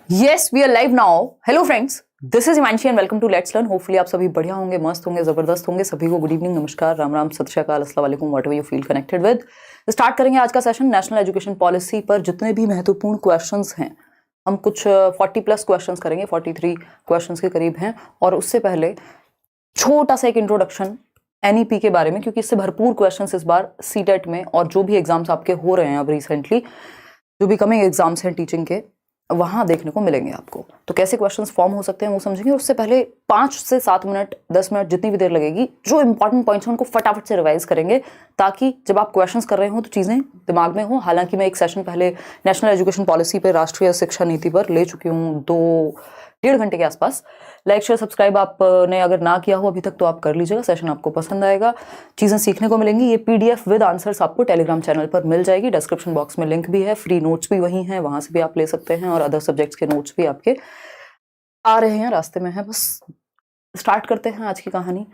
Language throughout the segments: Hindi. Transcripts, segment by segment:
Yes, we are live now. Hello friends, this is Himanshi and welcome to Let's Learn. Hopefully आप सभी बढ़िया होंगे, मस्त होंगे, जबरदस्त होंगे. सभी को गुड इवनिंग, नमस्कार, राम राम, सत श्री अकाल, अस्सलाम वालेकुम, whatever you feel connected with. Start करेंगे आज का सेशन. नेशनल एजुकेशन पॉलिसी पर जितने भी महत्वपूर्ण क्वेश्चंस हैं, हम कुछ 40 प्लस क्वेश्चंस करेंगे, 43 क्वेश्चंस के करीब हैं. और उससे पहले छोटा सा एक इंट्रोडक्शन एनईपी के बारे में, क्योंकि इससे भरपूर क्वेश्चंस इस बार सीटेट में और जो भी एग्जाम्स आपके हो रहे हैं अब रिसेंटली, जो भी कमिंग एग्जाम्स हैं टीचिंग के, वहाँ देखने को मिलेंगे आपको. तो कैसे क्वेश्चंस फॉर्म हो सकते हैं वो समझेंगे. उससे पहले 5 से 7 मिनट, 10 मिनट, जितनी भी देर लगेगी, जो इंपॉर्टेंट पॉइंट्स हैं उनको फटाफट से रिवाइज करेंगे, ताकि जब आप क्वेश्चंस कर रहे हो तो चीज़ें दिमाग में हो. हालांकि मैं एक सेशन पहले नेशनल एजुकेशन पॉलिसी पर, राष्ट्रीय शिक्षा नीति पर ले चुकी हूँ 2-1.5 घंटे के आसपास. लाइक शेयर सब्सक्राइब आपने अगर ना किया हो अभी तक तो आप कर लीजिएगा. सेशन आपको पसंद आएगा, चीज़ें सीखने को मिलेंगी. ये पीडीएफ विद आंसर्स आपको टेलीग्राम चैनल पर मिल जाएगी. डिस्क्रिप्शन बॉक्स में लिंक भी है, फ्री नोट्स भी वहीं हैं, वहां से भी आप ले सकते हैं. और अदर सब्जेक्ट्स के नोट्स भी आपके आ रहे हैं, रास्ते में है. बस स्टार्ट करते हैं आज की कहानी.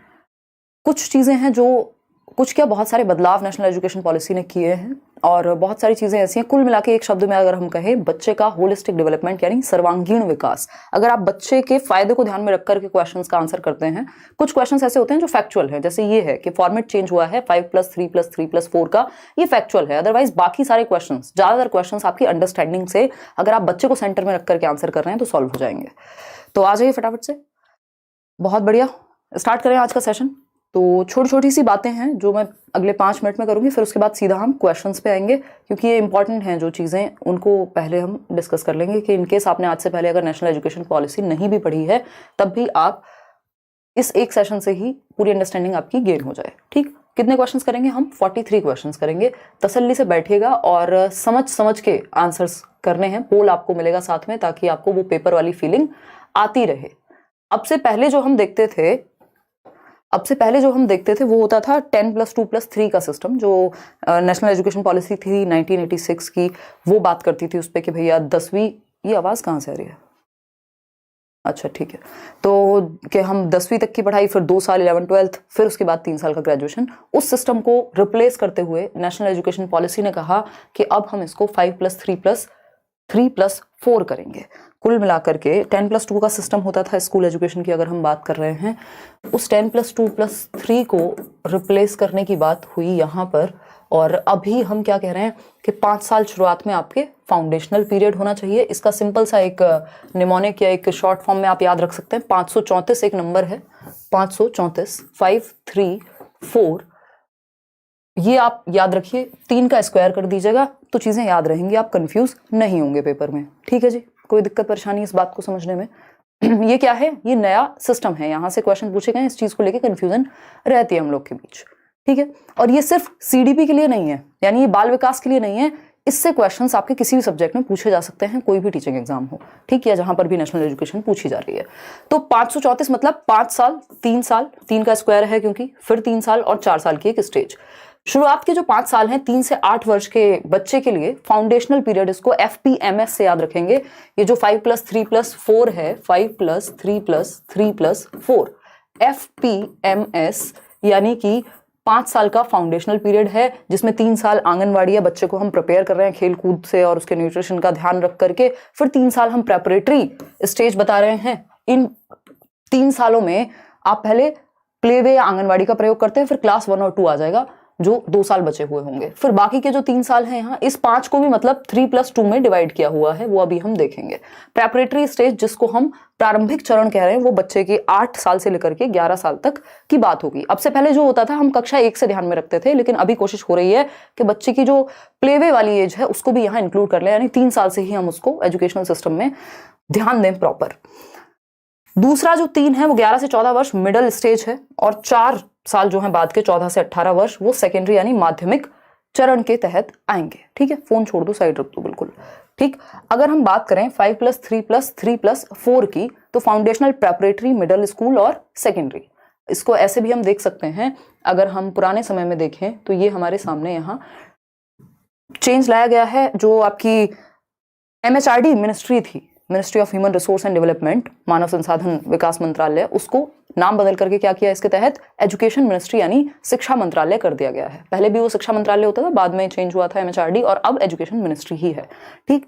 कुछ चीज़ें हैं जो, कुछ क्या, बहुत सारे बदलाव नेशनल एजुकेशन पॉलिसी ने किए हैं और बहुत सारी चीज़ें ऐसी हैं. कुल मिला के एक शब्द में अगर हम कहें, बच्चे का होलिस्टिक डेवलपमेंट यानी सर्वांगीण विकास. अगर आप बच्चे के फायदे को ध्यान में रखकर के क्वेश्चंस का आंसर करते हैं, कुछ क्वेश्चंस ऐसे होते हैं जो फैक्चुअल है. जैसे ये है कि फॉर्मेट चेंज हुआ है 5+3+3+4 का, ये फैक्चुअल है. अदरवाइज बाकी सारे क्वेश्चंस, ज़्यादातर क्वेश्चंस आपकी अंडरस्टैंडिंग से, अगर आप बच्चे को सेंटर में रख करके आंसर कर रहे हैं तो सॉल्व हो जाएंगे. तो आ जाइए फटाफट से. बहुत बढ़िया, स्टार्ट करें आज का सेशन. तो छोटी छोटी सी बातें हैं जो मैं अगले 5 मिनट में करूंगी, फिर उसके बाद सीधा हम क्वेश्चंस पे आएंगे, क्योंकि ये इंपॉर्टेंट हैं जो चीज़ें, उनको पहले हम डिस्कस कर लेंगे. कि इनकेस आपने आज से पहले अगर नेशनल एजुकेशन पॉलिसी नहीं भी पढ़ी है, तब भी आप इस एक सेशन से ही पूरी अंडरस्टैंडिंग आपकी गेन हो जाए. ठीक, कितने क्वेश्चंस करेंगे हम? 43 क्वेश्चंस करेंगे. तसल्ली से बैठिएगा और समझ समझ के आंसर्स करने हैं. पोल आपको मिलेगा साथ में, ताकि आपको वो पेपर वाली फीलिंग आती रहे. अब से पहले जो हम देखते थे वो होता था 10+2+3 का सिस्टम, जो नेशनल एजुकेशन पॉलिसी थी 1986 की. वो बात करती थी उस पर कि भैया 10वीं, ये आवाज़ कहाँ से आ रही है? अच्छा ठीक है. तो कि हम 10वीं तक की पढ़ाई, फिर 2 साल 11th-12th, फिर उसके बाद 3 साल का ग्रेजुएशन. उस सिस्टम को रिप्लेस करते हुए नेशनल एजुकेशन पॉलिसी ने कहा कि अब हम इसको 5+3+3+4 करेंगे. कुल मिलाकर के 10+2 का सिस्टम होता था स्कूल एजुकेशन की, अगर हम बात कर रहे हैं. उस 10+2+3 को रिप्लेस करने की बात हुई यहाँ पर. और अभी हम क्या कह रहे हैं कि 5 साल शुरुआत में आपके फाउंडेशनल पीरियड होना चाहिए. इसका सिंपल सा एक निमोनिक या एक शॉर्ट फॉर्म में आप याद रख सकते हैं. 534 एक नंबर है, 534, 534. ये आप याद रखिए, 3 का स्क्वायर कर दीजिएगा तो चीज़ें याद रहेंगी, आप कंफ्यूज नहीं होंगे पेपर में. ठीक है जी, कोई दिक्कत परेशानी इस बात को समझने में? ये क्या है? ये नया सिस्टम है, यहाँ से क्वेश्चन पूछे गए, इस चीज़ को लेके कंफ्यूजन रहती है हम लोग के बीच. ठीक है, और ये सिर्फ सीडीपी के लिए नहीं है, यानी ये बाल विकास के लिए नहीं है. इससे क्वेश्चंस आपके किसी भी सब्जेक्ट में पूछे जा सकते हैं, कोई भी टीचिंग एग्जाम हो, ठीक है, जहां पर भी नेशनल एजुकेशन पूछी जा रही है. तो 534 मतलब 5 साल, 3 साल, 3 का स्क्वायर है क्योंकि, फिर 3 साल और 4 साल की एक स्टेज. शुरुआत के जो 5 साल हैं 3 से 8 वर्ष के बच्चे के लिए फाउंडेशनल पीरियड, इसको FPMS से याद रखेंगे. ये जो 5+3+4 है, 5+3+3+4, FPMS, यानी कि 5 साल का फाउंडेशनल पीरियड है, जिसमें 3 साल आंगनवाड़ी या बच्चे को हम प्रिपेयर कर रहे हैं खेल कूद से और उसके न्यूट्रिशन का ध्यान रख करके. फिर 3 साल हम प्रेपरेटरी स्टेज बता रहे हैं. इन 3 सालों में आप पहले प्ले वे या आंगनवाड़ी का प्रयोग करते हैं, फिर क्लास 1 और 2 आ जाएगा, जो 2 साल बचे हुए होंगे. फिर बाकी के जो 3 साल हैं यहाँ, इस 5 को भी मतलब 3+2 में डिवाइड किया हुआ है, वो अभी हम देखेंगे. प्रेपरेटरी स्टेज, जिसको हम प्रारंभिक चरण कह रहे हैं, वो बच्चे के 8 साल से लेकर के 11 साल तक की बात होगी. अब से पहले जो होता था हम कक्षा 1 से ध्यान में रखते थे, लेकिन अभी कोशिश हो रही है कि बच्चे की जो प्लेवे वाली एज है उसको भी यहाँ इंक्लूड कर लें, यानी 3 साल से ही हम उसको एजुकेशनल सिस्टम में ध्यान दें प्रॉपर. दूसरा जो 3 है वो 11 से 14 वर्ष मिडल स्टेज है, और 4 साल जो है बाद के 14 से 18 वर्ष, वो सेकेंडरी यानी माध्यमिक चरण के तहत आएंगे. ठीक है, फोन छोड़ दो, साइड रख दो, बिल्कुल ठीक. अगर हम बात करें 5+3+3+4 की, तो फाउंडेशनल, प्रेपरेटरी, मिडिल स्कूल और सेकेंडरी. इसको ऐसे भी हम देख सकते हैं. अगर हम पुराने समय में देखें तो ये हमारे सामने यहाँ चेंज लाया गया है. जो आपकी MHRD मिनिस्ट्री थी, ministry of human resource and development, मानव संसाधन विकास मंत्रालय, उसको नाम बदल करके क्या किया, इसके तहत एजुकेशन मिनिस्ट्री यानी शिक्षा मंत्रालय कर दिया गया है. पहले भी वो शिक्षा मंत्रालय होता था, बाद में चेंज हुआ था MHRD, और अब एजुकेशन मिनिस्ट्री ही है. ठीक,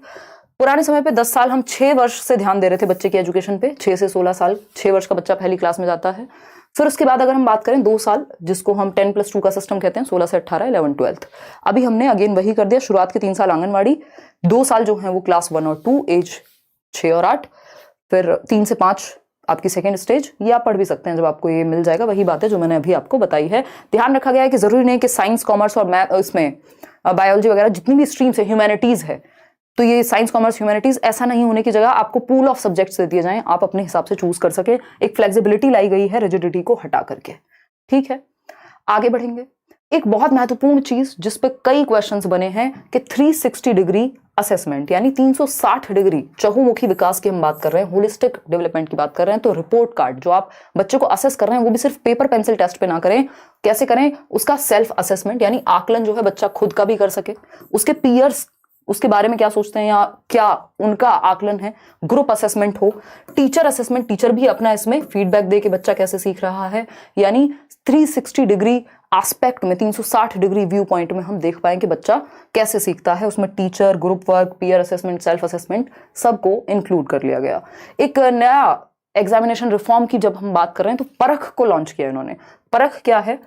पुराने समय पे 10 साल हम 6 वर्ष से ध्यान दे रहे थे बच्चे की एजुकेशन पे, 6 से 16 साल, 6 वर्ष का बच्चा पहली क्लास में जाता है। फिर उसके बाद अगर हम बात करें 2 साल, जिसको हम 10+2 का सिस्टम कहते हैं, 16 से 18, 11 12th। अभी हमने अगेन वही कर दिया, शुरुआत के 3 साल आंगनवाड़ी, 2 साल जो है वो क्लास 1 और 2, एज 6 और 8, फिर 3 से 5 आपकी सेकेंड स्टेज। ये आप पढ़ भी सकते हैं जब आपको ये मिल जाएगा, वही बात है जो मैंने अभी आपको बताई है। ध्यान रखा गया है कि जरूरी नहीं कि साइंस, कॉमर्स और मैथ, इसमें बायोलॉजी वगैरह जितनी भी स्ट्रीम्स है, ह्यूमैनिटीज है, तो ये साइंस, कॉमर्स, ह्यूमैनिटीज ऐसा नहीं होने की जगह आपको पूल ऑफ सब्जेक्ट्स दे दिए जाएं, आप अपने हिसाब से चूज कर सके। एक फ्लेक्सिबिलिटी लाई गई है रिजिडिटी को हटा करके। ठीक है, आगे बढ़ेंगे। एक बहुत महत्वपूर्ण चीज जिस पे कई क्वेश्चंस बने हैं कि 360 डिग्री असेसमेंट, यानी 360 डिग्री चहुमुखी विकास की हम बात कर रहे हैं, होलिस्टिक डेवलपमेंट की बात कर रहे हैं। तो रिपोर्ट कार्ड जो आप बच्चे को असेस कर रहे हैं वो भी सिर्फ पेपर पेंसिल टेस्ट पे ना करें। कैसे करें? उसका सेल्फ असेसमेंट, यानी आकलन जो है बच्चा खुद का भी कर सके, उसके पीयर्स उसके बारे में क्या सोचते हैं या क्या उनका आकलन है, ग्रुप असेसमेंट हो, टीचर असेसमेंट, टीचर भी अपना इसमें फीडबैक दे कि बच्चा कैसे सीख रहा है। यानी 360 डिग्री एस्पेक्ट में, 360 डिग्री व्यू पॉइंट में हम देख पाए कि बच्चा कैसे सीखता है। उसमें teacher, group work, peer assessment, self assessment सबको इंक्लूड कर लिया गया। एक नया एग्जामिनेशन रिफॉर्म की जब हम बात कर रहे हैं तो परख को लॉन्च किया इन्होंने। परख क्या है?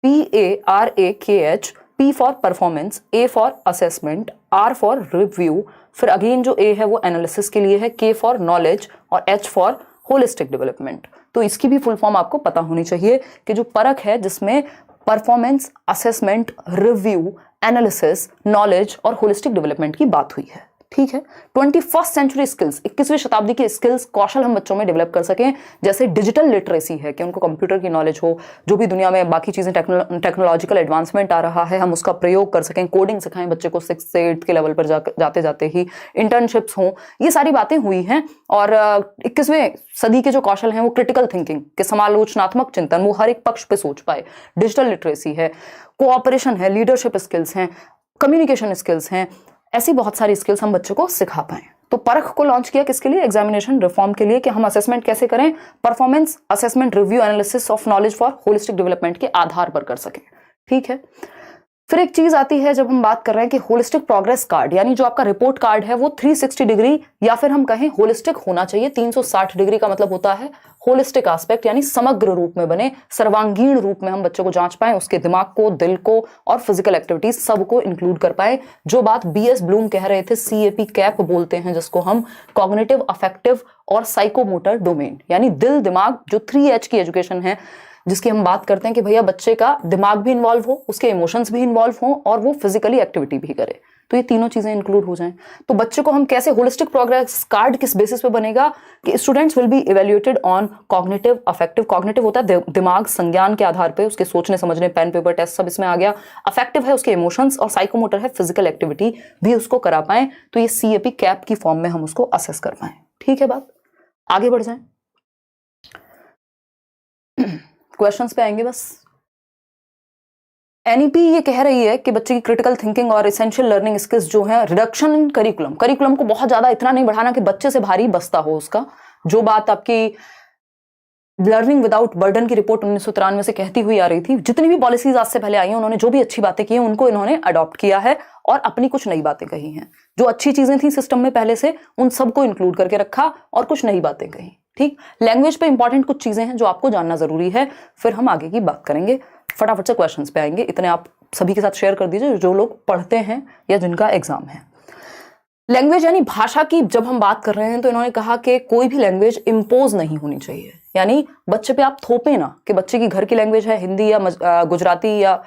PARAKH, P for performance, A for assessment, R for review, फिर अगेन जो A है वो एनालिसिस के लिए है, K फॉर नॉलेज और H फॉर होलिस्टिक डेवलपमेंट। तो इसकी भी फुल फॉर्म आपको पता होनी चाहिए कि जो परख है जिसमें performance, assessment, review, analysis, knowledge और होलिस्टिक डेवलपमेंट की बात हुई है। ठीक है, 21st सेंचुरी स्किल्स, 21वीं शताब्दी के स्किल्स, कौशल हम बच्चों में डेवलप कर सकें। जैसे डिजिटल लिटरेसी है कि उनको कंप्यूटर की नॉलेज हो, जो भी दुनिया में बाकी चीजें टेक्नोलॉजिकल एडवांसमेंट आ रहा है हम उसका प्रयोग कर सकें। कोडिंग सिखाएं बच्चे को 6 से 8 के लेवल पर जाते जाते ही, इंटर्नशिप्स हों, ये सारी बातें हुई हैं। और 21वीं सदी के जो कौशल हैं वो क्रिटिकल थिंकिंग के, समालोचनात्मक चिंतन, वो हर एक पक्ष पे सोच पाए। डिजिटल लिटरेसी है, कोऑपरेशन है, लीडरशिप स्किल्स हैं, कम्युनिकेशन स्किल्स हैं, ऐसी बहुत सारी स्किल्स हम बच्चों को सिखा पाएं। तो परख को लॉन्च किया किसके लिए? एग्जामिनेशन रिफॉर्म के लिए, कि हम असेसमेंट कैसे करें, performance, assessment, review, analysis of knowledge for holistic development के आधार पर कर सकें। ठीक है, फिर एक चीज आती है जब हम बात कर रहे हैं कि होलिस्टिक प्रोग्रेस कार्ड, यानी जो आपका रिपोर्ट कार्ड है वो 360 डिग्री या फिर हम कहें होलिस्टिक होना चाहिए। 360 डिग्री का मतलब होता है होलिस्टिक एस्पेक्ट, यानी समग्र रूप में बने, सर्वांगीण रूप में हम बच्चों को जांच पाएं, उसके दिमाग को, दिल को और फिजिकल एक्टिविटीज सबको इंक्लूड कर पाए। जो बात BS ब्लूम कह रहे थे, CAP कैप बोलते हैं जिसको हम, कॉग्निटिव, अफेक्टिव और साइकोमोटर डोमेन, यानी दिल दिमाग, जो 3H की एजुकेशन है जिसकी हम बात करते हैं कि भैया बच्चे का दिमाग भी इन्वॉल्व हो, उसके इमोशंस भी इन्वॉल्व हो और वो फिजिकली एक्टिविटी भी करे, तो ये तीनों चीजें इंक्लूड हो जाएं। तो बच्चे को हम कैसे, होलिस्टिक प्रोग्रेस कार्ड किस बेसिस पे बनेगा कि students will be evaluated on cognitive, affective. Cognitive होता है दिमाग, संज्ञान के आधार पे, उसके सोचने समझने, पेन पेपर टेस्ट सब इसमें आ गया। अफेक्टिव है उसके इमोशंस और साइकोमोटर है फिजिकल एक्टिविटी भी उसको करा पाए। तो ये CAP कैप की फॉर्म में हम उसको असेस कर पाए। ठीक है, बात आगे बढ़ जाए, क्वेश्चंस पे आएंगे। बस NEP ये कह रही है कि बच्चे की क्रिटिकल थिंकिंग और एसेंशियल लर्निंग स्किल्स जो है, रिडक्शन इन करिकुलम, करिकुलम को बहुत ज्यादा इतना नहीं बढ़ाना कि बच्चे से भारी बस्ता हो उसका। जो बात आपकी लर्निंग विदाउट बर्डन की रिपोर्ट 1993 से कहती हुई आ रही थी, जितनी भी पॉलिसीज आज से पहले आई हैं उन्होंने जो भी अच्छी बातें की हैं उनको इन्होंने अडॉप्ट किया है और अपनी कुछ नई बातें कही हैं। जो अच्छी चीजें थी सिस्टम में पहले से उन सबको इंक्लूड करके रखा और कुछ नई बातें कही। ठीक, लैंग्वेज पे इंपॉर्टेंट कुछ चीजें हैं जो आपको जानना जरूरी है, फिर हम आगे की बात करेंगे। फटाफट से क्वेश्चंस पे आएंगे, इतने आप सभी के साथ शेयर कर दीजिए जो लोग पढ़ते हैं या जिनका एग्जाम है। लैंग्वेज यानी भाषा की जब हम बात कर रहे हैं तो इन्होंने कहा कि कोई भी लैंग्वेज इम्पोज नहीं होनी चाहिए, यानी बच्चे पे आप थोपे ना कि बच्चे की घर की लैंग्वेज है हिंदी या गुजराती या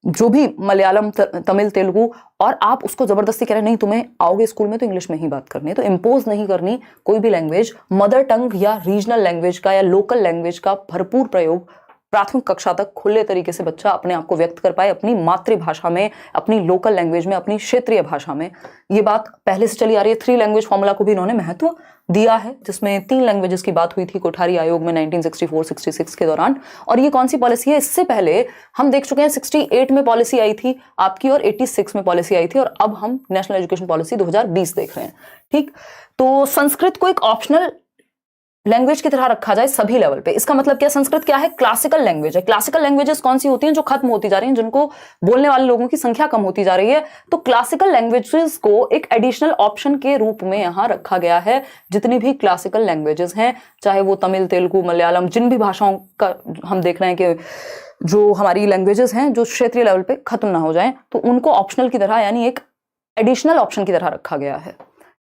जो भी मलयालम, तमिल, तेलुगु, और आप उसको जबरदस्ती कह रहे हैं नहीं तुम्हें आओगे स्कूल में तो इंग्लिश में ही बात करनी है। तो इम्पोज नहीं करनी कोई भी लैंग्वेज। मदर टंग या रीजनल लैंग्वेज का या लोकल लैंग्वेज का भरपूर प्रयोग, प्राथमिक कक्षा तक खुले तरीके से बच्चा अपने आप को व्यक्त कर पाए अपनी मातृभाषा में, अपनी लोकल लैंग्वेज में, अपनी क्षेत्रीय भाषा में। ये बात पहले से चली आ रही है। 3 लैंग्वेज फॉर्मूला को भी इन्होंने महत्व दिया है, जिसमें 3 लैंग्वेजेस की बात हुई थी कोठारी आयोग में 1964-66 के दौरान। और ये कौन सी पॉलिसी है? इससे पहले हम देख चुके हैं 68 में पॉलिसी आई थी आपकी और 86 में पॉलिसी आई थी, और अब हम नेशनल एजुकेशन पॉलिसी 2020 देख रहे हैं। ठीक, तो संस्कृत को एक ऑप्शनल लैंग्वेज की तरह रखा जाए सभी लेवल पे। इसका मतलब क्या, संस्कृत क्या है, क्लासिकल लैंग्वेज है। क्लासिकल लैंग्वेजेस कौन सी होती हैं, जो खत्म होती जा रही हैं, जिनको बोलने वाले लोगों की संख्या कम होती जा रही है। तो क्लासिकल लैंग्वेजेस को एक एडिशनल ऑप्शन के रूप में यहां रखा गया है। जितनी भी क्लासिकल लैंग्वेजेस हैं, चाहे वो तमिल, तेलुगु, मलयालम, जिन भी भाषाओं का हम देख रहे हैं कि जो हमारी लैंग्वेजेस हैं जो क्षेत्रीय लेवल पे खत्म ना हो जाएं, तो उनको ऑप्शनल की तरह यानी एक एडिशनल ऑप्शन की तरह रखा गया है।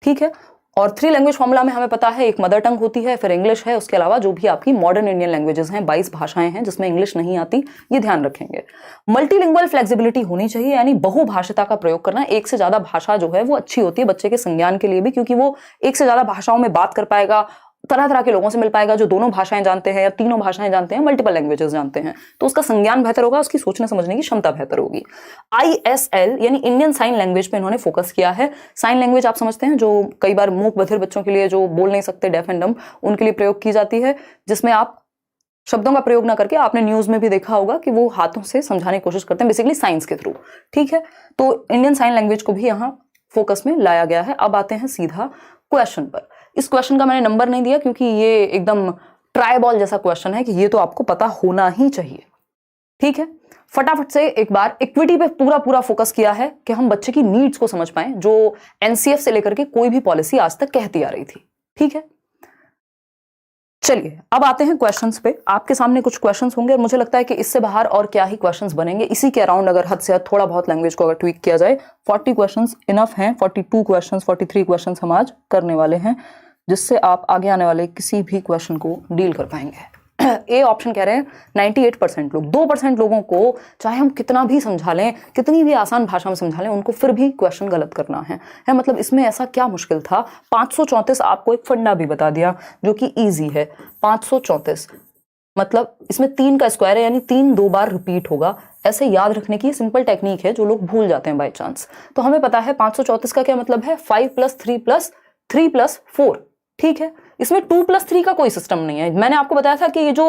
ठीक है। और 3 लैंग्वेज फॉर्मूला में हमें पता है, एक मदर टंग होती है, फिर इंग्लिश है, उसके अलावा जो भी आपकी मॉडर्न इंडियन लैंग्वेजेस हैं, 22 भाषाएं हैं जिसमें इंग्लिश नहीं आती, ये ध्यान रखेंगे। मल्टीलिंगुअल फ्लेक्सिबिलिटी होनी चाहिए, यानी बहुभाषिता का प्रयोग करना। एक से ज्यादा भाषा जो है वो अच्छी होती है बच्चे के संज्ञान के लिए भी, क्योंकि वो एक से ज्यादा भाषाओं में बात कर पाएगा, तरह तरह के लोगों से मिल पाएगा जो दोनों भाषाएं जानते हैं या तीनों भाषाएं जानते हैं, मल्टीपल लैंग्वेजेस जानते हैं, तो उसका संज्ञान बेहतर होगा, उसकी सोचने समझने की क्षमता बेहतर होगी। ISL यानी इंडियन साइन लैंग्वेज पे इन्होंने फोकस किया है। साइन लैंग्वेज आप समझते हैं, जो कई बार मूक बधिर बच्चों के लिए, जो बोल नहीं सकते, डेफ एंड डम्ब, उनके लिए प्रयोग की जाती है, जिसमें आप शब्दों का प्रयोग ना करके, आपने न्यूज में भी देखा होगा कि वो हाथों से समझाने की कोशिश करते हैं, बेसिकली साइंस के थ्रू। ठीक है, तो इंडियन साइन लैंग्वेज को भी यहाँ फोकस में लाया गया है। अब आते हैं सीधा क्वेश्चन पर। इस क्वेश्चन का मैंने नंबर नहीं दिया क्योंकि ये एकदम ट्राई बॉल जैसा क्वेश्चन है कि ये तो आपको पता होना ही चाहिए। ठीक है, फटाफट से एक बार इक्विटी पे पूरा पूरा फोकस किया है कि हम बच्चे की नीड्स को समझ पाएं, जो एनसीएफ से लेकर के कोई भी पॉलिसी आज तक कहती आ रही थी। ठीक है, चलिए अब आते हैं क्वेश्चंस पे। आपके सामने कुछ क्वेश्चंस होंगे और मुझे लगता है कि इससे बाहर और क्या ही क्वेश्चंस बनेंगे। इसी के अराउंड अगर हद से हद थोड़ा बहुत लैंग्वेज को अगर ट्वीक किया जाए, 40 क्वेश्चंस इनफ हैं। 42 क्वेश्चंस, 43 क्वेश्चंस हम आज करने वाले हैं, जिससे आप आगे आने वाले किसी भी क्वेश्चन को डील कर पाएंगे। ए ऑप्शन कह रहे हैं 98% लोग, 2% लोगों को चाहे हम कितना भी समझा लें, कितनी भी आसान भाषा में समझा लें, उनको फिर भी क्वेश्चन गलत करना है। मतलब इसमें ऐसा क्या मुश्किल था। 534 आपको एक फंडा भी बता दिया जो कि इजी है। 534 मतलब इसमें 3 का स्क्वायर है, यानी 3 2 बार रिपीट होगा। ऐसे याद रखने की सिंपल टेक्निक है जो लोग भूल जाते हैं बाय चांस। तो हमें पता है 534 का क्या मतलब है, 5 + 3 + 3 + 4। ठीक है, इसमें 2 + 3 का कोई सिस्टम नहीं है। मैंने आपको बताया था कि ये जो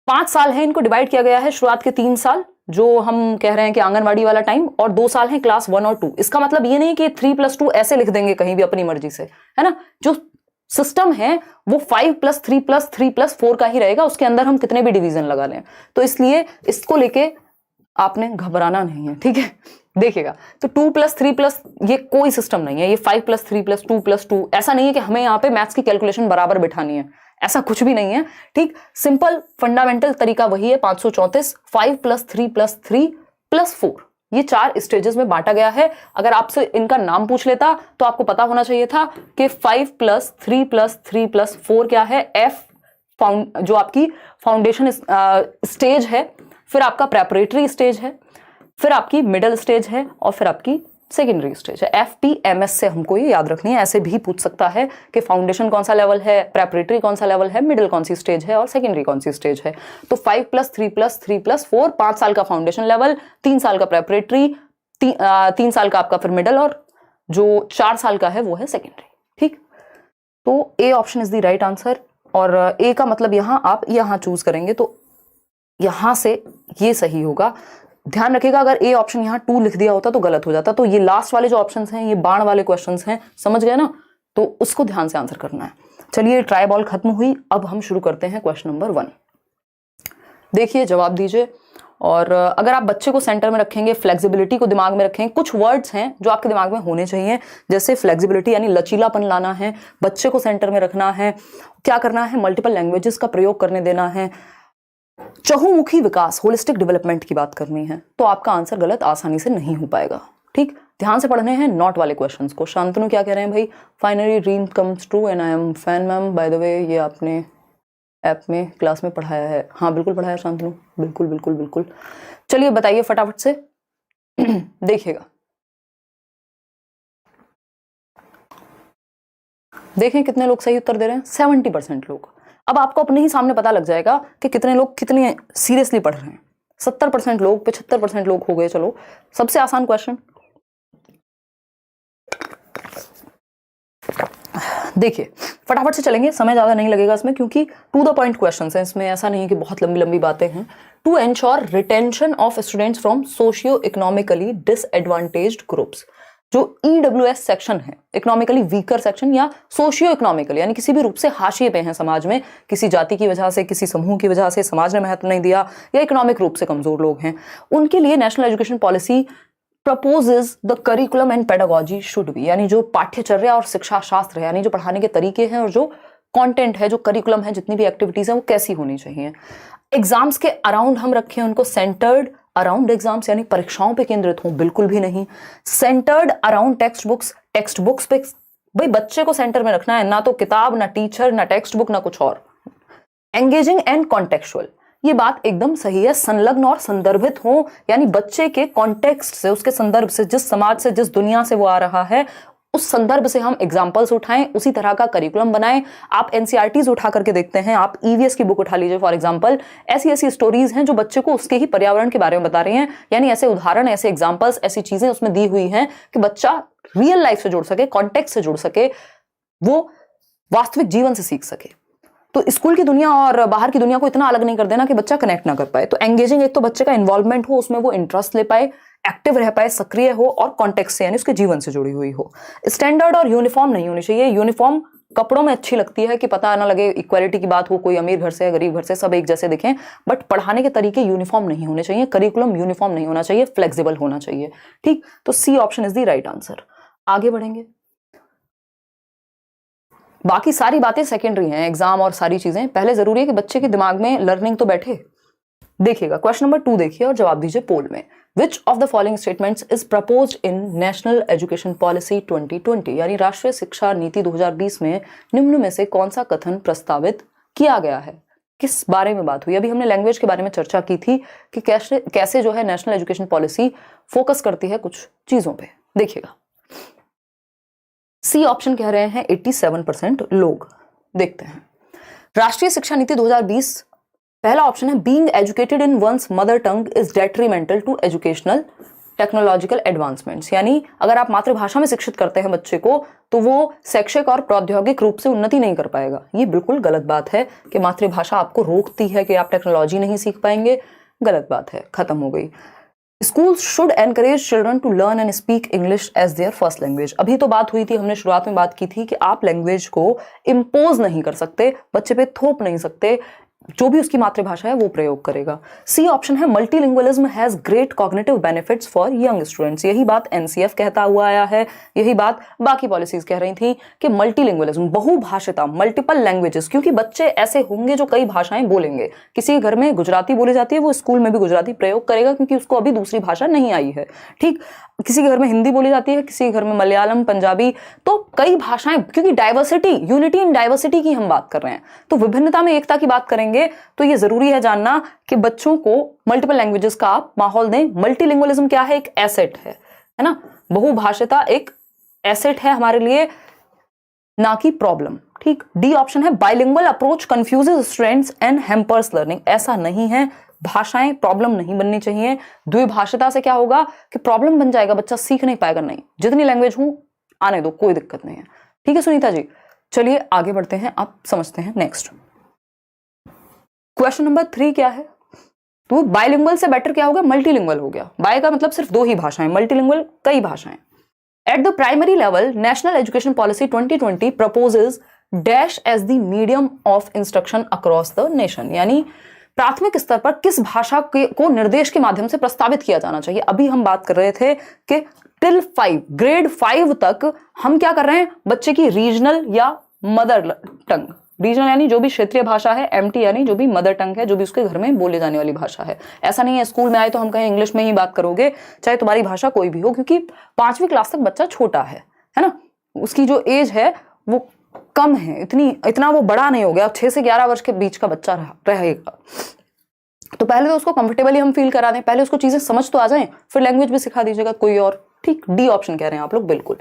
5 साल है, इनको डिवाइड किया गया है, शुरुआत के 3 साल जो हम कह रहे हैं कि आंगनवाड़ी वाला टाइम, और 2 साल है क्लास 1 और 2। इसका मतलब ये नहीं कि 3 + 2 ऐसे लिख देंगे कहीं भी अपनी मर्जी से, है ना। जो सिस्टम है वो 5 + 3 + 3 + 4 का ही रहेगा, उसके अंदर हम कितने भी डिवीजन लगा लें। तो इसलिए इसको लेके आपने घबराना नहीं है। ठीक है, देखिएगा, तो 2 + 3 + ये कोई सिस्टम नहीं है। ये 5 + 3 + 2 + 2 ऐसा नहीं है कि हमें यहाँ पे मैथ्स की कैलकुलेशन बराबर बिठानी है, ऐसा कुछ भी नहीं है। ठीक, सिंपल फंडामेंटल तरीका वही है। 534 5 + 3 + 3 + 4, ये 4 स्टेजेस में बांटा गया है। अगर आपसे इनका नाम पूछ लेता तो आपको पता होना चाहिए था कि 5 + 3 + 3 + 4 क्या है। F जो आपकी फाउंडेशन स्टेज है, फिर आपका प्रेपरेटरी स्टेज है, फिर आपकी मिडिल स्टेज है, और फिर आपकी सेकेंडरी स्टेज है। FPMS से हमको ये याद रखनी है। ऐसे भी पूछ सकता है कि फाउंडेशन कौन सा लेवल है, प्रेपरेटरी कौन सा लेवल है, मिडिल कौन सी स्टेज है, और सेकेंडरी कौन सी स्टेज है। तो 5 + 3 + 3 + 4, 5 साल का फाउंडेशन लेवल, 3 साल का प्रेपरेटरी, 3 साल का आपका फिर मिडिल, और जो 4 साल का है वो है सेकेंडरी। ठीक, तो A option is the right answer. और ए का मतलब यहाँ आप यहाँ चूज करेंगे तो यहां से ये सही होगा। ध्यान रखिएगा, अगर ए ऑप्शन यहाँ 2 लिख दिया होता तो गलत हो जाता। तो ये लास्ट वाले जो ऑप्शंस हैं, ये बाण वाले क्वेश्चंस हैं, समझ गए ना, तो उसको ध्यान से आंसर करना है। चलिए, ट्राई बॉल खत्म हुई, अब हम शुरू करते हैं क्वेश्चन नंबर 1। देखिए, जवाब दीजिए। और अगर आप बच्चे को सेंटर में रखेंगे, फ्लेक्सिबिलिटी को दिमाग में रखें, कुछ वर्ड्स हैं जो आपके दिमाग में होने चाहिए, जैसे फ्लेक्सिबिलिटी यानी लचीलापन लाना है, बच्चे को सेंटर में रखना है, क्या करना है, मल्टीपल लैंग्वेजेस का प्रयोग करने देना है, चहुमुखी विकास, होलिस्टिक डेवलपमेंट की बात करनी है, तो आपका आंसर गलत आसानी से नहीं हो पाएगा। ठीक, ध्यान से पढ़ने हैं नॉट वाले क्वेश्चंस को। शांतनु क्या कह रहे हैं भाई, finally dream comes true and I am fan ma'am. By the way, ये आपने ऐप में क्लास में पढ़ाया है? हाँ बिल्कुल पढ़ाया शांतनु, बिल्कुल बिल्कुल बिल्कुल। चलिए बताइए फटाफट से। देखिएगा, देखें कितने लोग सही उत्तर दे रहे हैं, 70% लोग। अब आपको अपने ही सामने पता लग जाएगा कि कितने लोग कितने सीरियसली पढ़ रहे हैं। 70% लोग, 75% लोग हो गए। चलो, सबसे आसान क्वेश्चन देखिए, फटाफट से चलेंगे, समय ज्यादा नहीं लगेगा इसमें, क्योंकि टू द पॉइंट क्वेश्चंस हैं इसमें, ऐसा नहीं है कि बहुत लंबी लंबी बातें हैं। To ensure retention of students from socio economically disadvantaged groups, जो EWS सेक्शन है, इकोनॉमिकली वीकर सेक्शन या सोशियो इकोनॉमिकल, यानी किसी भी रूप से हाशिए पे हैं समाज में, किसी जाति की वजह से, किसी समूह की वजह से समाज ने महत्व नहीं दिया, या इकोनॉमिक रूप से कमजोर लोग हैं, उनके लिए national education policy proposes the curriculum and pedagogy should be, यानी जो पाठ्यचर्या और शिक्षा शास्त्र है, यानी जो पढ़ाने के तरीके हैं और जो कंटेंट है, जो करिकुलम है, जितनी भी एक्टिविटीज है, वो कैसी होनी चाहिए। एग्जाम्स के अराउंड हम रखें उनको, सेंटर्ड अराउंड एग्जाम्स, यानी परीक्षाओं पे केंद्रित हो, बिल्कुल भी नहीं। सेंटर्ड अराउंड टेक्स्ट बुक्स पे भाई बच्चे को सेंटर में रखना है, ना तो किताब, ना टीचर, ना टेक्स्ट बुक, ना कुछ और। एंगेजिंग एंड कॉन्टेक्चुअल, ये बात एकदम सही है, संलग्न और संदर्भित हो, यानी बच्चे के कॉन्टेक्स्ट से, उसके संदर्भ से, जिस समाज से, जिस दुनिया से वो आ रहा है, उस संदर्भ से हम एग्जाम्पल्स उठाएं, उसी तरह का करिकुलम बनाएं। आप एनसीईआरटीज उठा करके देखते हैं, आप ईवीएस की बुक उठा लीजिए फॉर एग्जांपल, ऐसी ऐसी स्टोरीज हैं जो बच्चे को उसके ही पर्यावरण के बारे में बता रही हैं, यानी ऐसे उदाहरण, ऐसे एग्जाम्पल्स, ऐसी चीजें उसमें दी हुई हैं कि बच्चा रियल लाइफ से जुड़ सके, कॉन्टेक्स्ट से जुड़ सके, वो वास्तविक जीवन से सीख सके। तो स्कूल की दुनिया और बाहर की दुनिया को इतना अलग नहीं कर देना कि बच्चा कनेक्ट ना कर पाए। तो एंगेजिंग, एक तो बच्चे का इन्वॉल्वमेंट हो, उसमें वो इंटरेस्ट ले पाए, एक्टिव रह पाए, सक्रिय हो, और कॉन्टेक्स्ट से यानी उसके जीवन से जुड़ी हुई हो। स्टैंडर्ड और यूनिफॉर्म नहीं होनी चाहिए। यूनिफॉर्म कपड़ों में अच्छी लगती है कि पता ना लगे, इक्वालिटी की बात हो, कोई अमीर घर से है, गरीब घर से, सब एक जैसे दिखें, बट पढ़ाने के तरीके यूनिफॉर्म नहीं होने चाहिए, करिकुलम यूनिफॉर्म नहीं होना चाहिए, फ्लेक्सिबल होना चाहिए। ठीक, तो C option is the right answer. आगे बढ़ेंगे, बाकी सारी बातें सेकेंडरी हैं, एग्जाम और सारी चीजें। पहले जरूरी है कि बच्चे के दिमाग में लर्निंग तो बैठे। देखिएगा क्वेश्चन नंबर 2 देखिए और जवाब दीजिए पोल में। Which of the following statements is proposed in National Education Policy 2020, यानी राष्ट्रीय शिक्षा नीति 2020 में निम्न में से कौन सा कथन प्रस्तावित किया गया है? किस बारे में बात हुई? अभी हमने लैंग्वेज के बारे में चर्चा की थी कि कैसे जो है नेशनल एजुकेशन पॉलिसी फोकस करती है कुछ चीजों पे। देखिएगा, सी ऑप्शन कह रहे हैं 87% लोग। देखते हैं, राष्ट्रीय शिक्षा नीति 2020, पहला ऑप्शन है being educated in one's mother tongue is detrimental to educational technological advancements, यानी अगर आप मातृभाषा में शिक्षित करते हैं बच्चे को तो वो शैक्षिक और प्रौद्योगिक रूप से उन्नति नहीं कर पाएगा। ये बिल्कुल गलत बात है कि मातृभाषा आपको रोकती है कि आप टेक्नोलॉजी नहीं सीख पाएंगे, गलत बात है, खत्म हो गई। Schools should encourage children to learn and speak English as their first language। अभी तो बात हुई थी, हमने शुरुआत में बात की थी कि आप लैंग्वेज को इम्पोज नहीं कर सकते, बच्चे पे थोप नहीं सकते, जो भी उसकी मातृभाषा है वो प्रयोग करेगा। सी ऑप्शन है multilingualism has great cognitive benefits for young students. यही बात एनसीएफ कहता हुआ आया है, यही बात बाकी पॉलिसीज कह रही थी कि मल्टीलिंगुअलिज्म, बहुभाषिता, मल्टीपल लैंग्वेजेस, क्योंकि बच्चे ऐसे होंगे जो कई भाषाएं बोलेंगे। किसी घर में गुजराती बोली जाती है, वो स्कूल में भी गुजराती प्रयोग करेगा क्योंकि उसको अभी दूसरी भाषा नहीं आई है। ठीक, किसी के घर में हिंदी बोली जाती है, किसी के घर में मलयालम, पंजाबी, तो कई भाषाएं, क्योंकि डाइवर्सिटी, यूनिटी इन डाइवर्सिटी की हम बात कर रहे हैं, तो विभिन्नता में एकता की बात करेंगे। तो ये जरूरी है जानना कि बच्चों को मल्टीपल लैंग्वेजेस का आप माहौल दें। मल्टीलिंगुअलिज्म क्या है? एक एसेट है ना, बहुभाषिता एक एसेट है हमारे लिए, ना कि प्रॉब्लम। ठीक, डी ऑप्शन है bilingual approach confuses students and hampers learning. ऐसा नहीं है, भाषाएं प्रॉब्लम नहीं बननी चाहिए। द्विभाषिता से क्या होगा कि प्रॉब्लम बन जाएगा, बच्चा सीख नहीं पाएगा। नहीं, जितनी लैंग्वेज हो आने दो, कोई दिक्कत नहीं है। ठीक है सुनीता जी, चलिए आगे बढ़ते हैं, आप समझते हैं नेक्स्ट क्वेश्चन नंबर 3 क्या है। तो बाइलिंगुअल से बेटर क्या हो गया? मल्टीलिंगुअल हो गया। बाय का मतलब सिर्फ 2 ही भाषाएं, मल्टीलिंगुअल कई भाषाएं। At the primary level national education policy 2020 proposes dash as the medium of instruction across the nation, यानी प्राथमिक स्तर पर किस भाषा को निर्देश के माध्यम से प्रस्तावित किया जाना चाहिए। अभी हम बात कर रहे थे कि टिल 5, ग्रेड 5 तक हम क्या कर रहे हैं, बच्चे की रीजनल या मदर टंग, रीजनल यानी जो भी क्षेत्रीय भाषा है, एमटी यानी जो भी मदर टंग है, जो भी उसके घर में बोले जाने वाली भाषा है। ऐसा नहीं है स्कूल में आए तो हम कहें इंग्लिश में ही बात करोगे, चाहे तुम्हारी भाषा कोई भी हो, क्योंकि 5वीं क्लास तक बच्चा छोटा है ना, उसकी जो एज है वो कम है, इतना वो बड़ा नहीं हो गया। 6 से 11 वर्ष के बीच का बच्चा रहेगा, तो पहले तो उसको कंफर्टेबली हम फील करा दें, पहले उसको चीजें समझ तो आ जाएं, फिर लैंग्वेज भी सिखा दीजिएगा कोई और। ठीक, डी ऑप्शन कह रहे हैं आप लोग, बिल्कुल।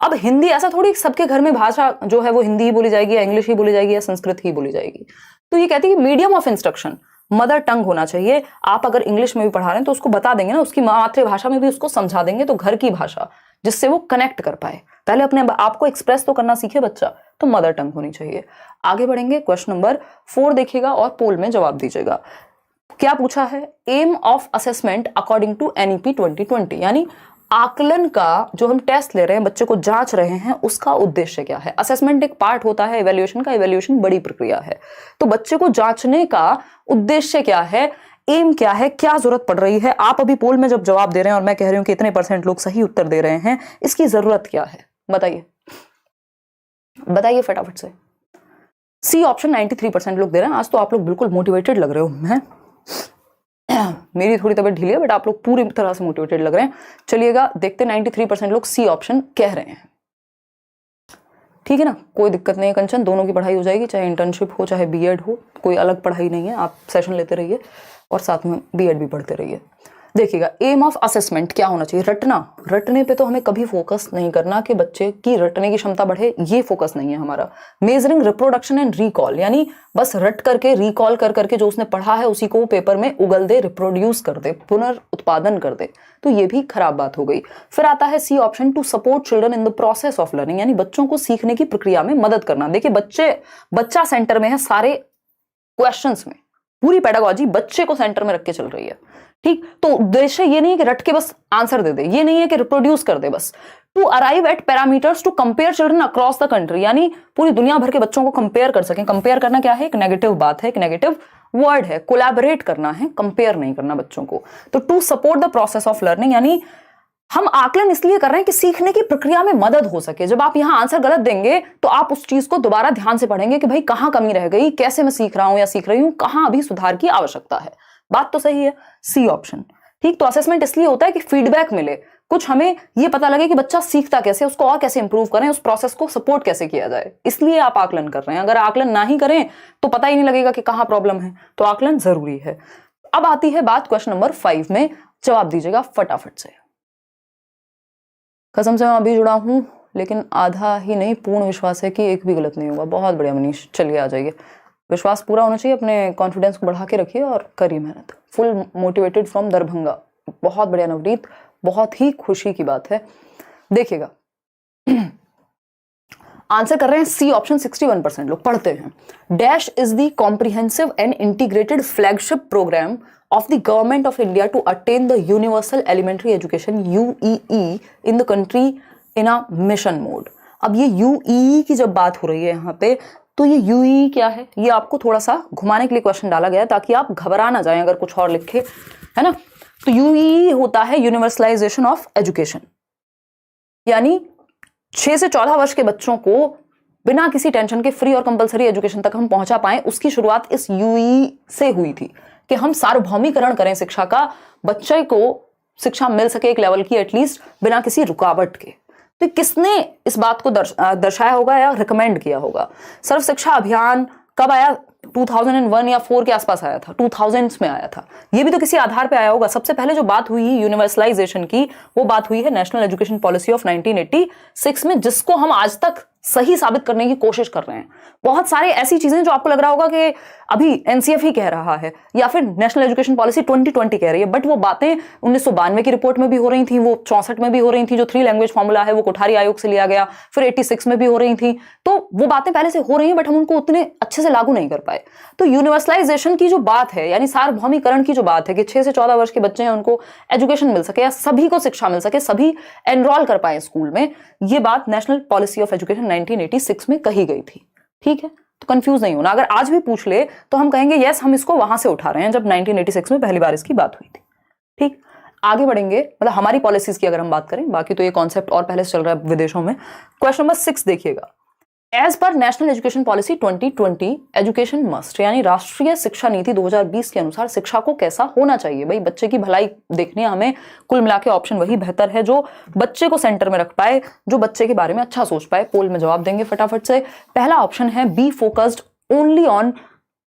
अब हिंदी, ऐसा थोड़ी सबके घर में भाषा जो है वो हिंदी ही बोली जाएगी या इंग्लिश ही बोली जाएगी या संस्कृत ही बोली जाएगी। तो ये कहती है कि medium of instruction mother tongue होना चाहिए। आप अगर इंग्लिश में भी पढ़ा रहे हैं तो उसको बता देंगे ना, उसकी मातृभाषा में भी उसको समझा देंगे, तो घर की भाषा जिससे वो कनेक्ट कर पाए। पहले अपने आप को एक्सप्रेस तो करना सीखे बच्चा, तो मदर टंग होनी चाहिए। आगे बढ़ेंगे, क्वेश्चन नंबर 4 देखिएगा और पोल में जवाब दीजिएगा। क्या पूछा है? Aim of assessment according to NEP 2020, यानी आकलन का जो हम टेस्ट ले रहे हैं, बच्चे को जांच रहे हैं, उसका उद्देश्य क्या है। असेसमेंट एक पार्ट होता है इवैल्यूएशन का, इवैल्यूएशन बड़ी प्रक्रिया है। तो बच्चे को जांचने का उद्देश्य क्या है, एम क्या है, क्या जरूरत पड़ रही है। आप अभी पोल में जब जवाब दे रहे हैं और मैं कह रही हूं कि इतने % लोग सही उत्तर दे रहे हैं, इसकी जरूरत क्या है, बताइए बताइए फटाफट से। सी ऑप्शन 93% लोग दे रहे हैं। आज तो आप लोग बिल्कुल मोटिवेटेड लग रहे हो। मैं मेरी थोड़ी तबीयत ढीली है, बट आप लोग पूरी तरह से मोटिवेटेड लग रहे हैं। चलिएगा देखते, 93% लोग सी ऑप्शन कह रहे हैं। ठीक है ना, कोई दिक्कत नहीं है कंचन, दोनों की पढ़ाई हो जाएगी, चाहे इंटर्नशिप हो चाहे बीएड हो, कोई अलग पढ़ाई नहीं है। आप सेशन लेते रहिए और साथ में बीएड भी पढ़ते रहिए। देखिएगा, एम ऑफ असेसमेंट क्या होना चाहिए, रटना। रटने पे तो हमें कभी फोकस नहीं करना कि बच्चे की रटने की क्षमता बढ़े, ये फोकस नहीं है हमारा। मेजरिंग रिप्रोडक्शन एंड रिकॉल, यानी बस रट करके रिकॉल कर करके जो उसने पढ़ा है उसी को पेपर में उगल दे, रिप्रोड्यूस कर दे, पुनर्उत्पादन कर दे, तो ये भी खराब बात हो गई। फिर आता है C option, to support children in the process of learning, यानी बच्चों को सीखने की प्रक्रिया में मदद करना। देखिए, बच्चा सेंटर में है सारे क्वेश्चंस में, पूरी पेडागॉजी बच्चे को सेंटर में रख के चल रही है। ठीक, तो उद्देश्य ये नहीं है कि रट के बस आंसर दे दे, ये नहीं है कि रिप्रोड्यूस कर दे बस। To arrive at parameters to compare children across the country, यानी पूरी दुनिया भर के बच्चों को कंपेयर कर सकें। कंपेयर करना क्या है, एक नेगेटिव बात है, एक नेगेटिव वर्ड है। कोलैबोरेट करना है, कंपेयर नहीं करना बच्चों को। तो to support the process of learning, यानी हम आकलन इसलिए कर रहे हैं कि सीखने की प्रक्रिया में मदद हो सके। जब आप यहां आंसर गलत देंगे तो आप उस चीज को दोबारा ध्यान से पढ़ेंगे कि भाई कहां कमी रह गई, कैसे मैं सीख रहा हूं या सीख रही हूं, कहां अभी सुधार की आवश्यकता है। बात तो सही है, सी ऑप्शन। ठीक, तो असेसमेंट इसलिए होता है कि फीडबैक मिले, कुछ हमें ये पता लगे कि बच्चा सीखता कैसे, उसको और कैसे इंप्रूव करें, उस प्रोसेस को सपोर्ट कैसे किया जाए, इसलिए आप आकलन कर रहे हैं। अगर आकलन ना ही करें तो पता ही नहीं लगेगा कि कहां प्रॉब्लम है, तो आकलन जरूरी है। अब आती है बात क्वेश्चन नंबर 5 में, जवाब दीजिएगा फटाफट से। कसम से मैं अभी जुड़ा हूं, लेकिन आधा ही नहीं, पूर्ण विश्वास है कि एक भी गलत नहीं होगा। बहुत बढ़िया मनीष, चलिए आ जाइए। विश्वास पूरा होना चाहिए, अपने कॉन्फिडेंस को बढ़ा के रखिए और करिए मेहनत। फुल मोटिवेटेड फ्रॉम दरभंगा, बहुत बढ़िया नवनीत, बहुत ही खुशी की बात है। देखिएगा, आंसर कर रहे हैं सी ऑप्शन 61% लोग। पढ़ते हैं, dash is the comprehensive and integrated flagship program of the government of India to attain the universal elementary education UEE in the country in a mission mode। अब ये UEE की जब बात हो रही है यहाँ पे, तो ये UEE क्या है, ये आपको थोड़ा सा घुमाने के लिए क्वेश्चन डाला गया है ताकि आप घबरा ना जाएं अगर कुछ और लिखे, है ना। तो UEE होता है यूनिवर्सलाइजेशन ऑफ एजुकेशन, यानी 6 से 14 वर्ष के बच्चों को बिना किसी टेंशन के फ्री और कंपलसरी एजुकेशन तक हम पहुंचा पाए। उसकी शुरुआत इस UEE से हुई थी कि हम सार्वभौमिकरण करें शिक्षा का, बच्चे को शिक्षा मिल सके एक लेवल की एटलीस्ट, बिना किसी रुकावट के। तो किसने इस बात को दर्शाया होगा या रिकमेंड किया होगा? सर्व शिक्षा अभियान कब आया? 2001 या 4 के आसपास आया था, 2000s में आया था। ये भी तो किसी आधार पे आया होगा। सबसे पहले जो बात हुई यूनिवर्सलाइजेशन की, वो बात हुई है नेशनल एजुकेशन पॉलिसी ऑफ 1986 में, जिसको हम आज तक सही साबित करने की कोशिश कर रहे हैं। बहुत सारे ऐसी चीजें जो आपको लग रहा होगा कि अभी एनसीएफ ही कह रहा है या फिर नेशनल एजुकेशन पॉलिसी 2020 कह रही है, बट वो बातें 1992 की रिपोर्ट में भी हो रही थी, वो 64 में भी हो रही थी। जो 3 लैंग्वेज फॉर्मूला है वो कोठारी आयोग से लिया गया, फिर 86 में भी हो रही थी। तो वो बातें पहले से हो रही हैं, बट हम उनको उतने अच्छे से लागू नहीं कर पाए। तो यूनिवर्सलाइजेशन की जो बात है, यानी सार्वभौमिकरण की जो बात है कि 6 से 14 वर्ष के बच्चे हैं उनको एजुकेशन मिल सके या सभी को शिक्षा मिल सके, सभी एनरोल कर पाए स्कूल में, ये बात नेशनल पॉलिसी ऑफ एजुकेशन 1986 में कही गई थी। ठीक है, तो कंफ्यूज नहीं होना। अगर आज भी पूछ ले तो हम कहेंगे यस, हम इसको वहां से उठा रहे हैं जब 1986 में पहली बार इसकी बात हुई थी। ठीक, आगे बढ़ेंगे, मतलब हमारी पॉलिसीज की अगर हम बात करें, बाकी तो ये कॉन्सेप्ट और पहले से चल रहा है विदेशों में। क्वेश्चन नंबर 6 देखिएगा, as per national education policy 2020 education must, यानी राष्ट्रीय शिक्षा नीति 2020 के अनुसार शिक्षा को कैसा होना चाहिए। भाई बच्चे की भलाई देखनी है हमें, कुल मिला के ऑप्शन वही बेहतर है जो बच्चे को सेंटर में रख पाए, जो बच्चे के बारे में अच्छा सोच पाए। पोल में जवाब देंगे फटाफट से। पहला ऑप्शन है be focused only on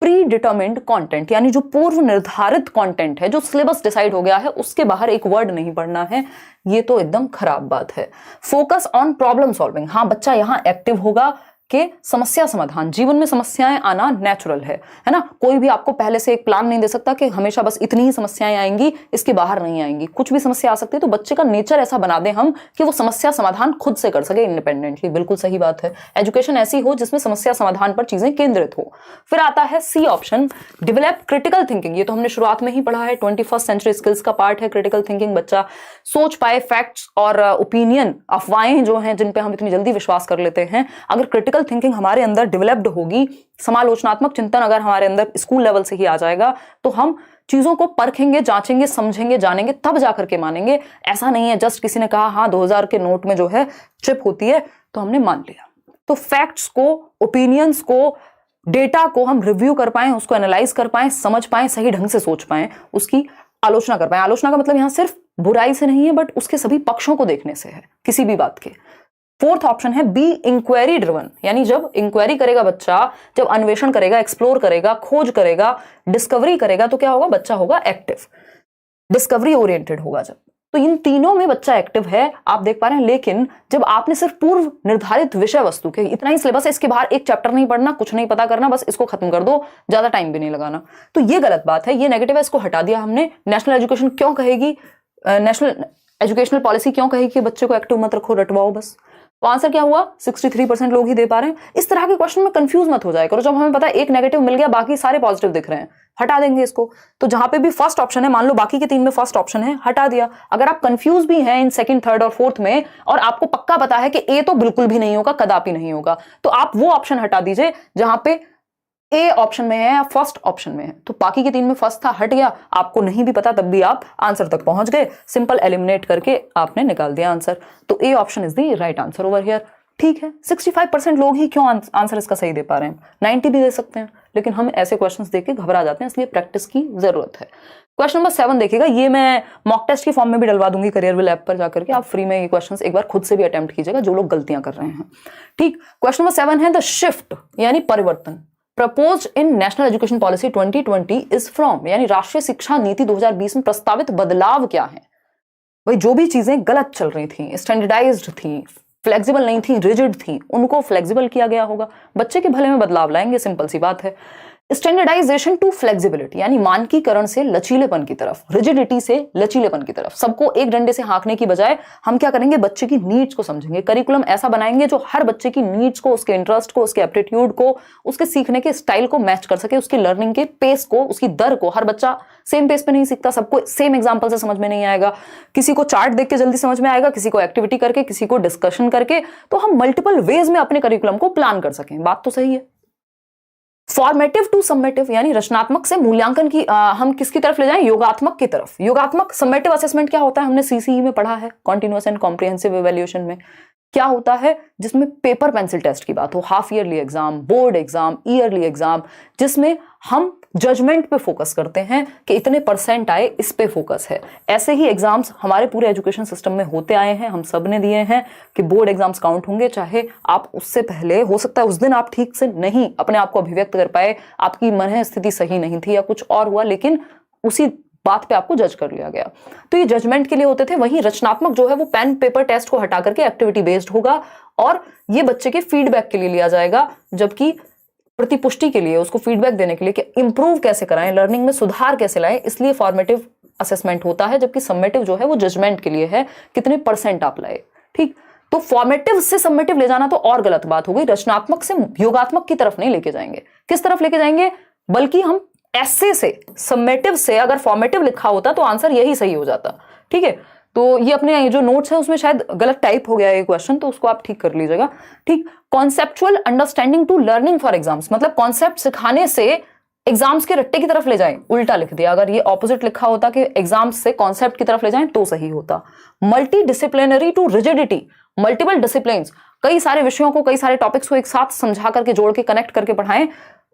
pre determined content, यानी जो पूर्व निर्धारित कंटेंट है, जो सिलेबस डिसाइड हो गया है, उसके बाहर एक वर्ड नहीं पढ़ना है। ये तो एकदम खराब बात है। फोकस ऑन प्रॉब्लम सॉल्विंग, हाँ बच्चा यहाँ एक्टिव होगा, कि समस्या समाधान, जीवन में समस्याएं आना नेचुरल है ना। कोई भी आपको पहले से एक प्लान नहीं दे सकता कि हमेशा बस इतनी ही समस्याएं आएंगी, इसके बाहर नहीं आएंगी, कुछ भी समस्या आ सकती है। तो बच्चे का नेचर ऐसा बना दें हम कि वो समस्या समाधान खुद से कर सके इंडिपेंडेंटली। बिल्कुल सही बात है, एजुकेशन ऐसी हो जिसमें समस्या समाधान पर चीजें केंद्रित हो। फिर आता है C option, develop critical thinking. ये तो हमने शुरुआत में ही पढ़ा है, 21st सेंचुरी स्किल्स का पार्ट है क्रिटिकल थिंकिंग। बच्चा सोच पाए, फैक्ट्स और ओपिनियन, अफवाहें जो हैं जिन पे हम इतनी जल्दी विश्वास कर लेते हैं, अगर क्रिटिकल थिंकिंग हमारे अंदर डेवलप्ड होगी, समालोचनात्मक चिंतन अगर हमारे अंदर स्कूल लेवल से ही आ जाएगा, तो हम चीजों को परखेंगे, जांचेंगे, समझेंगे, जानेंगे, तब जाकर के मानेंगे। ऐसा नहीं है जस्ट किसी ने कहा हाँ 2000 के नोट में जो है चिप होती है तो हमने मान लिया। तो फैक्ट्स को, ओपिनियंस को, डेटा को हम रिव्यू कर पाएं, उसको एनालाइज कर पाएं, समझ पाएं, सही ढंग से सोच पाएं, उसकी आलोचना कर पाएं। आलोचना का मतलब यहां सिर्फ बुराई से नहीं है, बट उसके सभी पक्षों को देखने से है, किसी भी बात के। फोर्थ ऑप्शन है बी इंक्वायरी ड्रिवन, यानी जब इंक्वायरी करेगा बच्चा, जब अन्वेषण करेगा, एक्सप्लोर करेगा, खोज करेगा, डिस्कवरी करेगा, तो क्या होगा, बच्चा होगा एक्टिव, डिस्कवरी ओरिएंटेड होगा जब। तो इन तीनों में बच्चा एक्टिव है, आप देख पा रहे हैं। लेकिन जब आपने सिर्फ पूर्व निर्धारित विषय वस्तु के इतना ही सिलेबस है, इसके बाहर एक चैप्टर नहीं पढ़ना, कुछ नहीं पता करना, बस इसको खत्म कर दो, ज्यादा टाइम भी नहीं लगाना, तो ये गलत बात है, ये नेगेटिव है, इसको हटा दिया हमने। नेशनल एजुकेशन क्यों कहेगी, नेशनल एजुकेशनल पॉलिसी क्यों कहेगी कि बच्चे को एक्टिव मत रखो, रटवाओ बस। तो आंसर क्या हुआ, 63% लोग ही दे पा रहे हैं। इस तरह के क्वेश्चन में कंफ्यूज मत हो जाए करो। जब हमें पता है एक नेगेटिव मिल गया, बाकी सारे पॉजिटिव दिख रहे हैं, हटा देंगे इसको। तो जहां पे भी फर्स्ट ऑप्शन है, मान लो बाकी के 3 में फर्स्ट ऑप्शन है, हटा दिया। अगर आप कंफ्यूज भी हैं इन सेकंड, थर्ड और फोर्थ में, और आपको पक्का पता है कि ए तो बिल्कुल भी नहीं होगा, कदापि नहीं होगा, तो आप वो ऑप्शन हटा दीजिए जहां पे ए ऑप्शन में है या फर्स्ट ऑप्शन में है। तो बाकी के 3 में फर्स्ट था, हट गया, आपको नहीं भी पता तब भी आप आंसर तक पहुंच गए, सिंपल एलिमिनेट करके आपने निकाल दिया आंसर। तो A option is the right answer over here. ठीक है, 65% लोग ही क्यों आंसर इसका सही दे पा रहे हैं, 90 भी दे सकते हैं, लेकिन हम ऐसे क्वेश्चंस देख के घबरा जाते हैं, इसलिए प्रैक्टिस की जरूरत है। क्वेश्चन नंबर 7 देखिएगा, ये मैं मॉक टेस्ट की फॉर्म में भी डलवा दूंगी करियरविल ऐप पर जाकर के, आप फ्री में ये क्वेश्चंस एक बार खुद से भी अटेम्प्ट कीजिएगा जो लोग गलतियां कर रहे हैं। ठीक, क्वेश्चन नंबर 7 है द शिफ्ट, यानी परिवर्तन, proposed in national education policy 2020 is from, यानी राष्ट्रीय शिक्षा नीति 2020 में प्रस्तावित बदलाव क्या है। भाई जो भी चीजें गलत चल रही थी, स्टैंडर्डाइज्ड थी, फ्लेक्सिबल नहीं थी, रिजिड थी, उनको फ्लेक्सिबल किया गया होगा, बच्चे के भले में बदलाव लाएंगे, सिंपल सी बात है। स्टैंडर्डाइजेशन टू फ्लेक्सिबिलिटी, यानी मानकीकरण से लचीलेपन की तरफ, रिजिडिटी से लचीलेपन की तरफ। सबको एक डंडे से हाँकने की बजाय हम क्या करेंगे, बच्चे की नीड्स को समझेंगे, करिकुलम ऐसा बनाएंगे जो हर बच्चे की नीड्स को, उसके इंटरेस्ट को, उसके एप्टीट्यूड को, उसके सीखने के स्टाइल को मैच कर सके, उसकी लर्निंग के पेस को, उसकी दर को। हर बच्चा सेम पेस पे नहीं सीखता, सबको सेम एग्जाम्पल से समझ में नहीं आएगा, किसी को चार्ट देख के जल्दी समझ में आएगा, किसी को एक्टिविटी करके, किसी को डिस्कशन करके। तो हम मल्टीपल वेज में अपने करिकुलम को प्लान कर सकें, बात तो सही है। फॉर्मेटिव टू समेटिव, यानी रचनात्मक से मूल्यांकन की हम किसकी तरफ ले जाएं, योगात्मक की तरफ। योगात्मक समेटिव असेसमेंट क्या होता है, हमने सीसीई में पढ़ा है, कॉन्टिन्यूअस एंड कॉम्प्रिहेंसिव इवैल्यूएशन में। क्या होता है, जिसमें पेपर पेंसिल टेस्ट की बात हो, half yearly exam, board exam, yearly exam, जिसमें हम जजमेंट पे फोकस करते हैं कि इतने परसेंट आए, इस पे फोकस है। ऐसे ही एग्जाम्स हमारे पूरे एजुकेशन सिस्टम में होते आए हैं, हम सब ने दिए हैं कि बोर्ड एग्जाम्स काउंट होंगे, चाहे आप उससे पहले, हो सकता है उस दिन आप ठीक से नहीं अपने आप को अभिव्यक्त कर पाए, आपकी मन स्थिति सही नहीं थी या कुछ और हुआ, लेकिन उसी बात पे आपको जज कर लिया गया। तो ये जजमेंट के लिए होते थे। वहीं रचनात्मक जो है वो पेन पेपर टेस्ट को हटा करके एक्टिविटी बेस्ड होगा, और ये बच्चे के फीडबैक के लिए लिया जाएगा, जबकि प्रतिपुष्टि के लिए, उसको फीडबैक देने के लिए कि इंप्रूव कैसे कराएं, लर्निंग में सुधार कैसे लाएं, इसलिए फॉर्मेटिव असेसमेंट होता है। जबकि समेटिव जो है वो जजमेंट के लिए है, कितने परसेंट आप लाए। ठीक, तो फॉर्मेटिव से समेटिव ले जाना तो और गलत बात हो गई। रचनात्मक से योगात्मक की तरफ नहीं लेके जाएंगे। किस तरफ लेके जाएंगे, बल्कि हम ऐसे से, समेटिव से अगर फॉर्मेटिव लिखा होता तो आंसर यही सही हो जाता। ठीक है, तो ये अपने जो नोट्स हैं उसमें शायद गलत टाइप हो गया है क्वेश्चन, तो उसको आप ठीक कर लीजिएगा। ठीक, conceptual understanding to learning for exams, मतलब कॉन्सेप्ट सिखाने से एग्जाम्स के रट्टे की तरफ ले जाएं, उल्टा लिख दिया। अगर ये ऑपोजिट लिखा होता कि एग्जाम्स से कॉन्सेप्ट की तरफ ले जाएं तो सही होता। Multi disciplinary to rigidity, multiple disciplines, कई सारे विषयों को, कई सारे टॉपिक्स को एक साथ समझा करके, जोड़ के, कनेक्ट करके पढ़ाएं,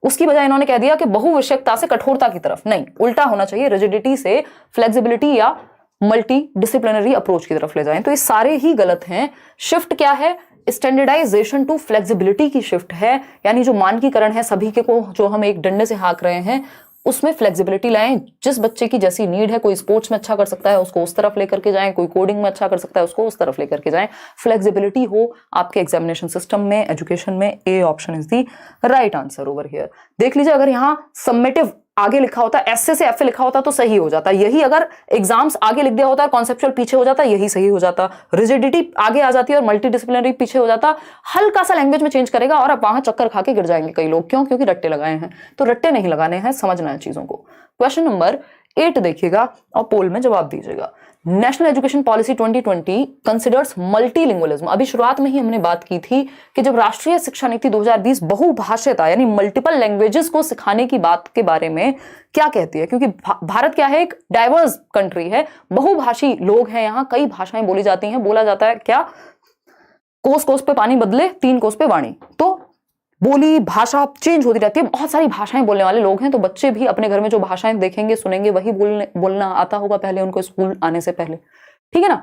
उसकी बजाय इन्होंने कह दिया कि बहुविषयकता से कठोरता की तरफ। नहीं, उल्टा होना चाहिए, रिजिडिटी से फ्लेक्सिबिलिटी या मल्टी डिसिप्लिनरी अप्रोच की तरफ ले जाएं। तो ये सारे ही गलत हैं। शिफ्ट क्या है, स्टैंडर्डाइजेशन टू फ्लेक्सिबिलिटी की शिफ्ट है, यानी जो मानकीकरण है सभी के को, जो हम एक डंडे से हाँक रहे हैं, उसमें फ्लेक्सिबिलिटी लाएं, जिस बच्चे की जैसी नीड है, कोई स्पोर्ट्स में अच्छा कर सकता है उसको उस तरफ लेकर के जाएं, कोई कोडिंग में अच्छा कर सकता है उसको उस तरफ लेकर के जाएं, फ्लेक्सिबिलिटी हो आपके एग्जामिनेशन सिस्टम में, एजुकेशन में। A option is the right answer over here. देख लीजिए, अगर यहाँ सबमिटिव आगे लिखा होता, एस से एफ लिखा होता तो सही हो जाता, यही अगर एग्जाम्स आगे लिख दिया होता, कॉन्सेप्चुअल पीछे हो जाता, यही सही हो जाता, रिजिडिटी आगे आ जाती है और मल्टी डिसिप्लिनरी पीछे हो जाता, हल्का सा लैंग्वेज में चेंज करेगा और अब वहां चक्कर खा के गिर जाएंगे कई लोग। क्यों? क्योंकि रट्टे लगाए हैं। तो रट्टे नहीं लगाने हैं, समझना है चीजों को। क्वेश्चन नंबर 8 देखिएगा और पोल में जवाब दीजिएगा। National education policy 2020 considers multilingualism. अभी शुरुआत में ही हमने बात की थी कि जब राष्ट्रीय शिक्षा नीति 2020 बहुभाषिता यानी मल्टीपल लैंग्वेजेस को सिखाने की बात के बारे में क्या कहती है, क्योंकि भारत क्या है, एक डाइवर्स कंट्री है, बहुभाषी लोग हैं, यहाँ कई भाषाएं बोली जाती हैं। बोला जाता है क्या, कोस कोस पे पानी बदले 3 कोस पे वाणी। तो बोली भाषा चेंज होती रहती है, बहुत सारी भाषाएं बोलने वाले लोग हैं। तो बच्चे भी अपने घर में जो भाषाएं देखेंगे सुनेंगे वही बोलना आता होगा पहले उनको स्कूल आने से पहले, ठीक है ना।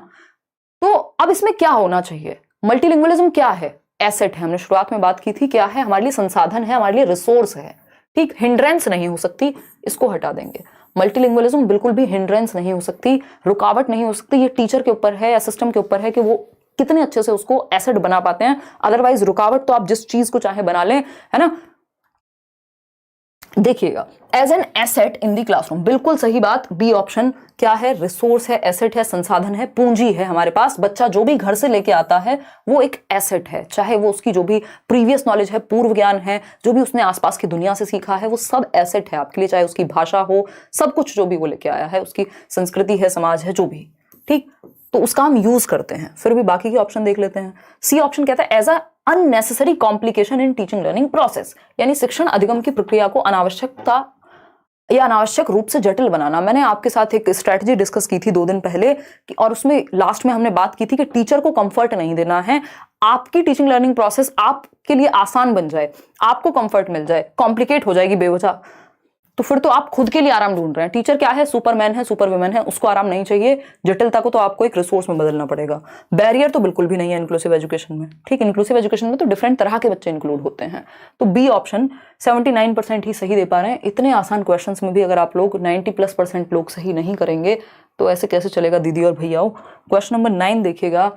तो अब इसमें क्या होना चाहिए, मल्टीलिंगुअलिज्म क्या है? एसेट है, हमने शुरुआत में बात की थी, क्या है? हमारे लिए संसाधन है, हमारे लिए रिसोर्स है, ठीक। हिंड्रेंस नहीं हो सकती, इसको हटा देंगे। मल्टीलिंगुअलिज्म बिल्कुल भी हिंड्रेंस नहीं हो सकती, रुकावट नहीं हो सकती। ये टीचर के ऊपर है या सिस्टम के ऊपर है कि वो कितने अच्छे से उसको एसेट बना पाते हैं। अदरवाइज रुकावट तो आप जिस चीज को चाहे बना लें, है ना। देखिएगा, as an asset in the classroom, बिल्कुल सही बात। बी ऑप्शन क्या है? रिसोर्स है, एसेट है, संसाधन है, पूंजी है हमारे पास। बच्चा जो भी घर से लेके आता है वो एक एसेट है, चाहे वो उसकी जो भी प्रीवियस नॉलेज है, पूर्व ज्ञान है, जो भी उसने आसपास की दुनिया से सीखा है, वो सब एसेट है आपके लिए। चाहे उसकी भाषा हो, सब कुछ जो भी वो लेके आया है, उसकी संस्कृति है, समाज है, जो भी, ठीक। तो उसका हम यूज करते हैं। फिर भी बाकी के ऑप्शन देख लेते हैं। सी ऑप्शन कहता है as a unnecessary complication in teaching learning process, यानी शिक्षण अधिगम की प्रक्रिया को अनावश्यक रूप से जटिल बनाना। मैंने आपके साथ एक स्ट्रेटजी डिस्कस की थी 2 दिन पहले और उसमें लास्ट में हमने बात की थी कि टीचर को कंफर्ट नहीं देना है, आपकी टीचिंग लर्निंग प्रोसेस आपके लिए आसान बन जाए, आपको कंफर्ट मिल जाए, कॉम्प्लिकेट हो जाएगी बेवजह तो फिर तो आप खुद के लिए आराम ढूंढ रहे हैं। टीचर क्या है? सुपरमैन है, सुपर वुमेन है, उसको आराम नहीं चाहिए, जटिलता को तो आपको एक रिसोर्स में बदलना पड़ेगा। बैरियर तो बिल्कुल भी नहीं है इंक्लूसिव एजुकेशन में, ठीक। इंक्लूसिव एजुकेशन में तो डिफरेंट तरह के बच्चे इंक्लूड होते हैं। तो बी ऑप्शन 79% ही सही दे पा रहे हैं। इतने आसान क्वेश्चंस में भी अगर आप लोग 90+% लोग सही नहीं करेंगे तो ऐसे कैसे चलेगा दीदी और भैयाओ। क्वेश्चन नंबर 9 देखिएगा।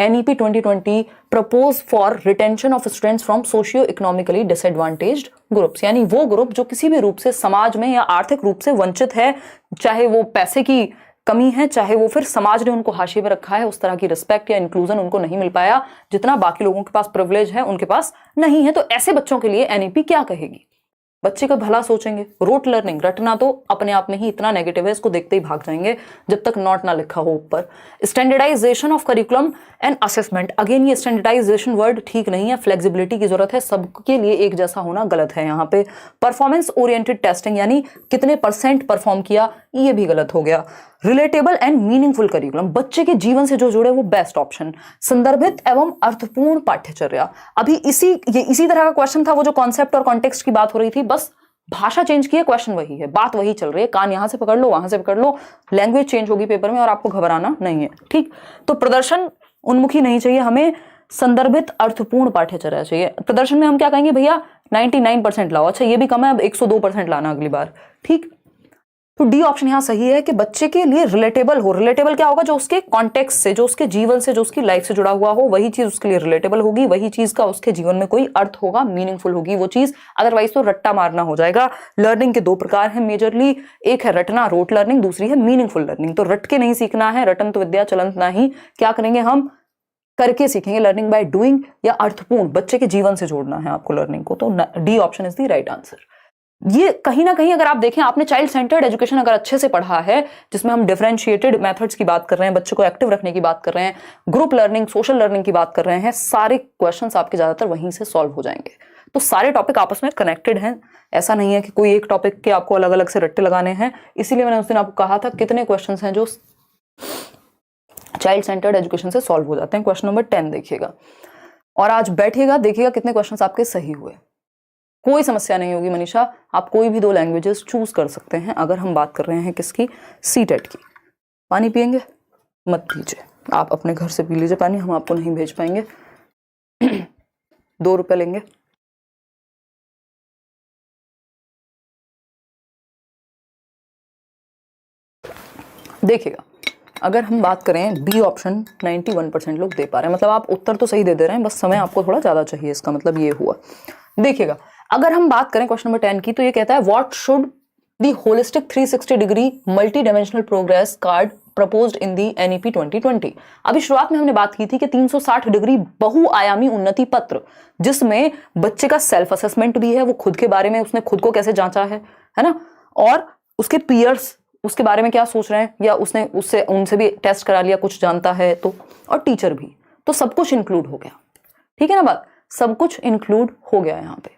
NEP 2020 propose for retention of students from socio economically disadvantaged groups, यानी वो ग्रुप जो किसी भी रूप से समाज में या आर्थिक रूप से वंचित है, चाहे वो पैसे की कमी है, चाहे वो फिर समाज ने उनको हाशिए में रखा है, उस तरह की रिस्पेक्ट या इंक्लूजन उनको नहीं मिल पाया जितना बाकी लोगों के पास प्रिविलेज है उनके पास नहीं है। तो ऐसे बच्चों के लिए NEP क्या कहेगी? बच्चे का भला सोचेंगे। रोट लर्निंग, रटना तो अपने आप में ही इतना नेगेटिव है, इसको देखते ही भाग जाएंगे जब तक नॉट ना लिखा हो ऊपर। Standardization of curriculum and assessment, again ये स्टैंडर्डाइजेशन वर्ड ठीक नहीं है, फ्लेक्सिबिलिटी की जरूरत है, सबके लिए एक जैसा होना गलत है यहाँ पे। परफॉर्मेंस ओरिएंटेड टेस्टिंग, यानी कितने % परफॉर्म किया, ये भी गलत हो गया। रिलेटेबल एंड मीनिंगफुल करिकुलम, बच्चे के जीवन से जो जुड़े वो बेस्ट ऑप्शन। संदर्भित एवं अर्थपूर्ण पाठ्यचर्या, अभी इसी तरह का क्वेश्चन था, वो जो कॉन्सेप्ट और कॉन्टेक्स्ट की बात हो रही थी, बस भाषा चेंज की है, क्वेश्चन वही है, बात वही चल रही है। कान यहां से पकड़ लो, वहां से पकड़ लो, लैंग्वेज चेंज होगी पेपर में और आपको घबराना नहीं है, ठीक। तो प्रदर्शन उन्मुखी नहीं चाहिए हमें, संदर्भित अर्थपूर्ण पाठ्यचर्या चाहिए। प्रदर्शन में हम क्या कहेंगे भैया, 99% लाओ। अच्छा ये भी कम है, अब 102% लाना अगली बार, ठीक। तो डी ऑप्शन यहां सही है कि बच्चे के लिए रिलेटेबल हो। रिलेटेबल क्या होगा? जो उसके कॉन्टेक्स्ट से, जो उसके जीवन से, जो उसकी लाइफ से जुड़ा हुआ हो, वही चीज उसके लिए रिलेटेबल होगी, वही चीज का उसके जीवन में कोई अर्थ होगा, मीनिंगफुल होगी वो चीज। अदरवाइज तो रट्टा मारना हो जाएगा। लर्निंग के 2 प्रकार हैं मेजरली, एक है रटना, रोट लर्निंग, दूसरी है मीनिंगफुल लर्निंग। तो रट के नहीं सीखना है, रटंत विद्या चलंत नहीं, क्या करेंगे हम? करके सीखेंगे, लर्निंग बाय डूइंग, या अर्थपूर्ण बच्चे के जीवन से जोड़ना है आपको लर्निंग को। तो D option is the right answer. ये कहीं ना कहीं अगर आप देखें, आपने चाइल्ड सेंटर्ड एजुकेशन अगर अच्छे से पढ़ा है, जिसमें हम डिफरेंशिएटेड मेथड्स की बात कर रहे हैं, बच्चे को एक्टिव रखने की बात कर रहे हैं, ग्रुप लर्निंग, सोशल लर्निंग की बात कर रहे हैं, सारे क्वेश्चंस आपके ज्यादातर वहीं से सॉल्व हो जाएंगे। तो सारे टॉपिक आपस में कनेक्टेड हैं, ऐसा नहीं है कि कोई एक टॉपिक के आपको अलग अलग से रट्टे लगाने हैं। इसीलिए मैंने उस दिन आपको कहा था कितने क्वेश्चन हैं जो चाइल्ड सेंटर्ड एजुकेशन से सॉल्व हो जाते हैं। क्वेश्चन नंबर 10 देखिएगा और आज बैठिएगा, देखिएगा कितने क्वेश्चन आपके सही हुए। कोई समस्या नहीं होगी मनीषा, आप कोई भी 2 लैंग्वेजेस चूज कर सकते हैं। अगर हम बात कर रहे हैं किसकी? सीटेट की। पानी पियेंगे? मत पीजिए, आप अपने घर से पी लीजिए पानी, हम आपको नहीं भेज पाएंगे। 2 रुपए लेंगे। देखिएगा, अगर हम बात करें बी ऑप्शन 91% लोग दे पा रहे हैं, मतलब आप उत्तर तो सही दे रहे हैं, बस समय आपको थोड़ा ज़्यादा चाहिए, इसका मतलब ये हुआ। देखिएगा, अगर हम बात करें क्वेश्चन नंबर 10 की, तो ये कहता है what should the holistic 360 degree multi dimensional progress card proposed in the NEP 2020। अभी शुरुआत में हमने बात की थी कि 360 डिग्री बहुआयामी उन्नति पत्र, जिसमें बच्चे का सेल्फ असेसमेंट भी है, वो खुद के बारे में उसने खुद को कैसे जांचा है ना, और उसके पीयर्स उसके बारे में क्या सोच रहे हैं, या उसने उनसे भी टेस्ट करा लिया, कुछ जानता है तो, और टीचर भी, तो सब कुछ इंक्लूड हो गया। ठीक है ना बात, सब कुछ इंक्लूड हो गया यहां पे।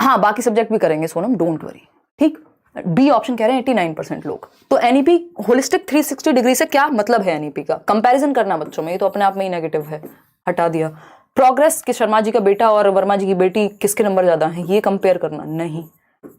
हाँ, बाकी सब्जेक्ट भी करेंगे सोनम, डोंट वरी। ठीक, बी ऑप्शन कह रहे हैं 89% लोग। तो एनईपी होलिस्टिक 360 डिग्री से क्या मतलब है, एनईपी का कंपैरिजन करना बच्चों में, ये तो अपने आप में ही नेगेटिव है, हटा दिया। प्रोग्रेस कि शर्मा जी का बेटा और वर्मा जी की बेटी किसके नंबर ज्यादा हैं, ये कंपेयर करना नहीं।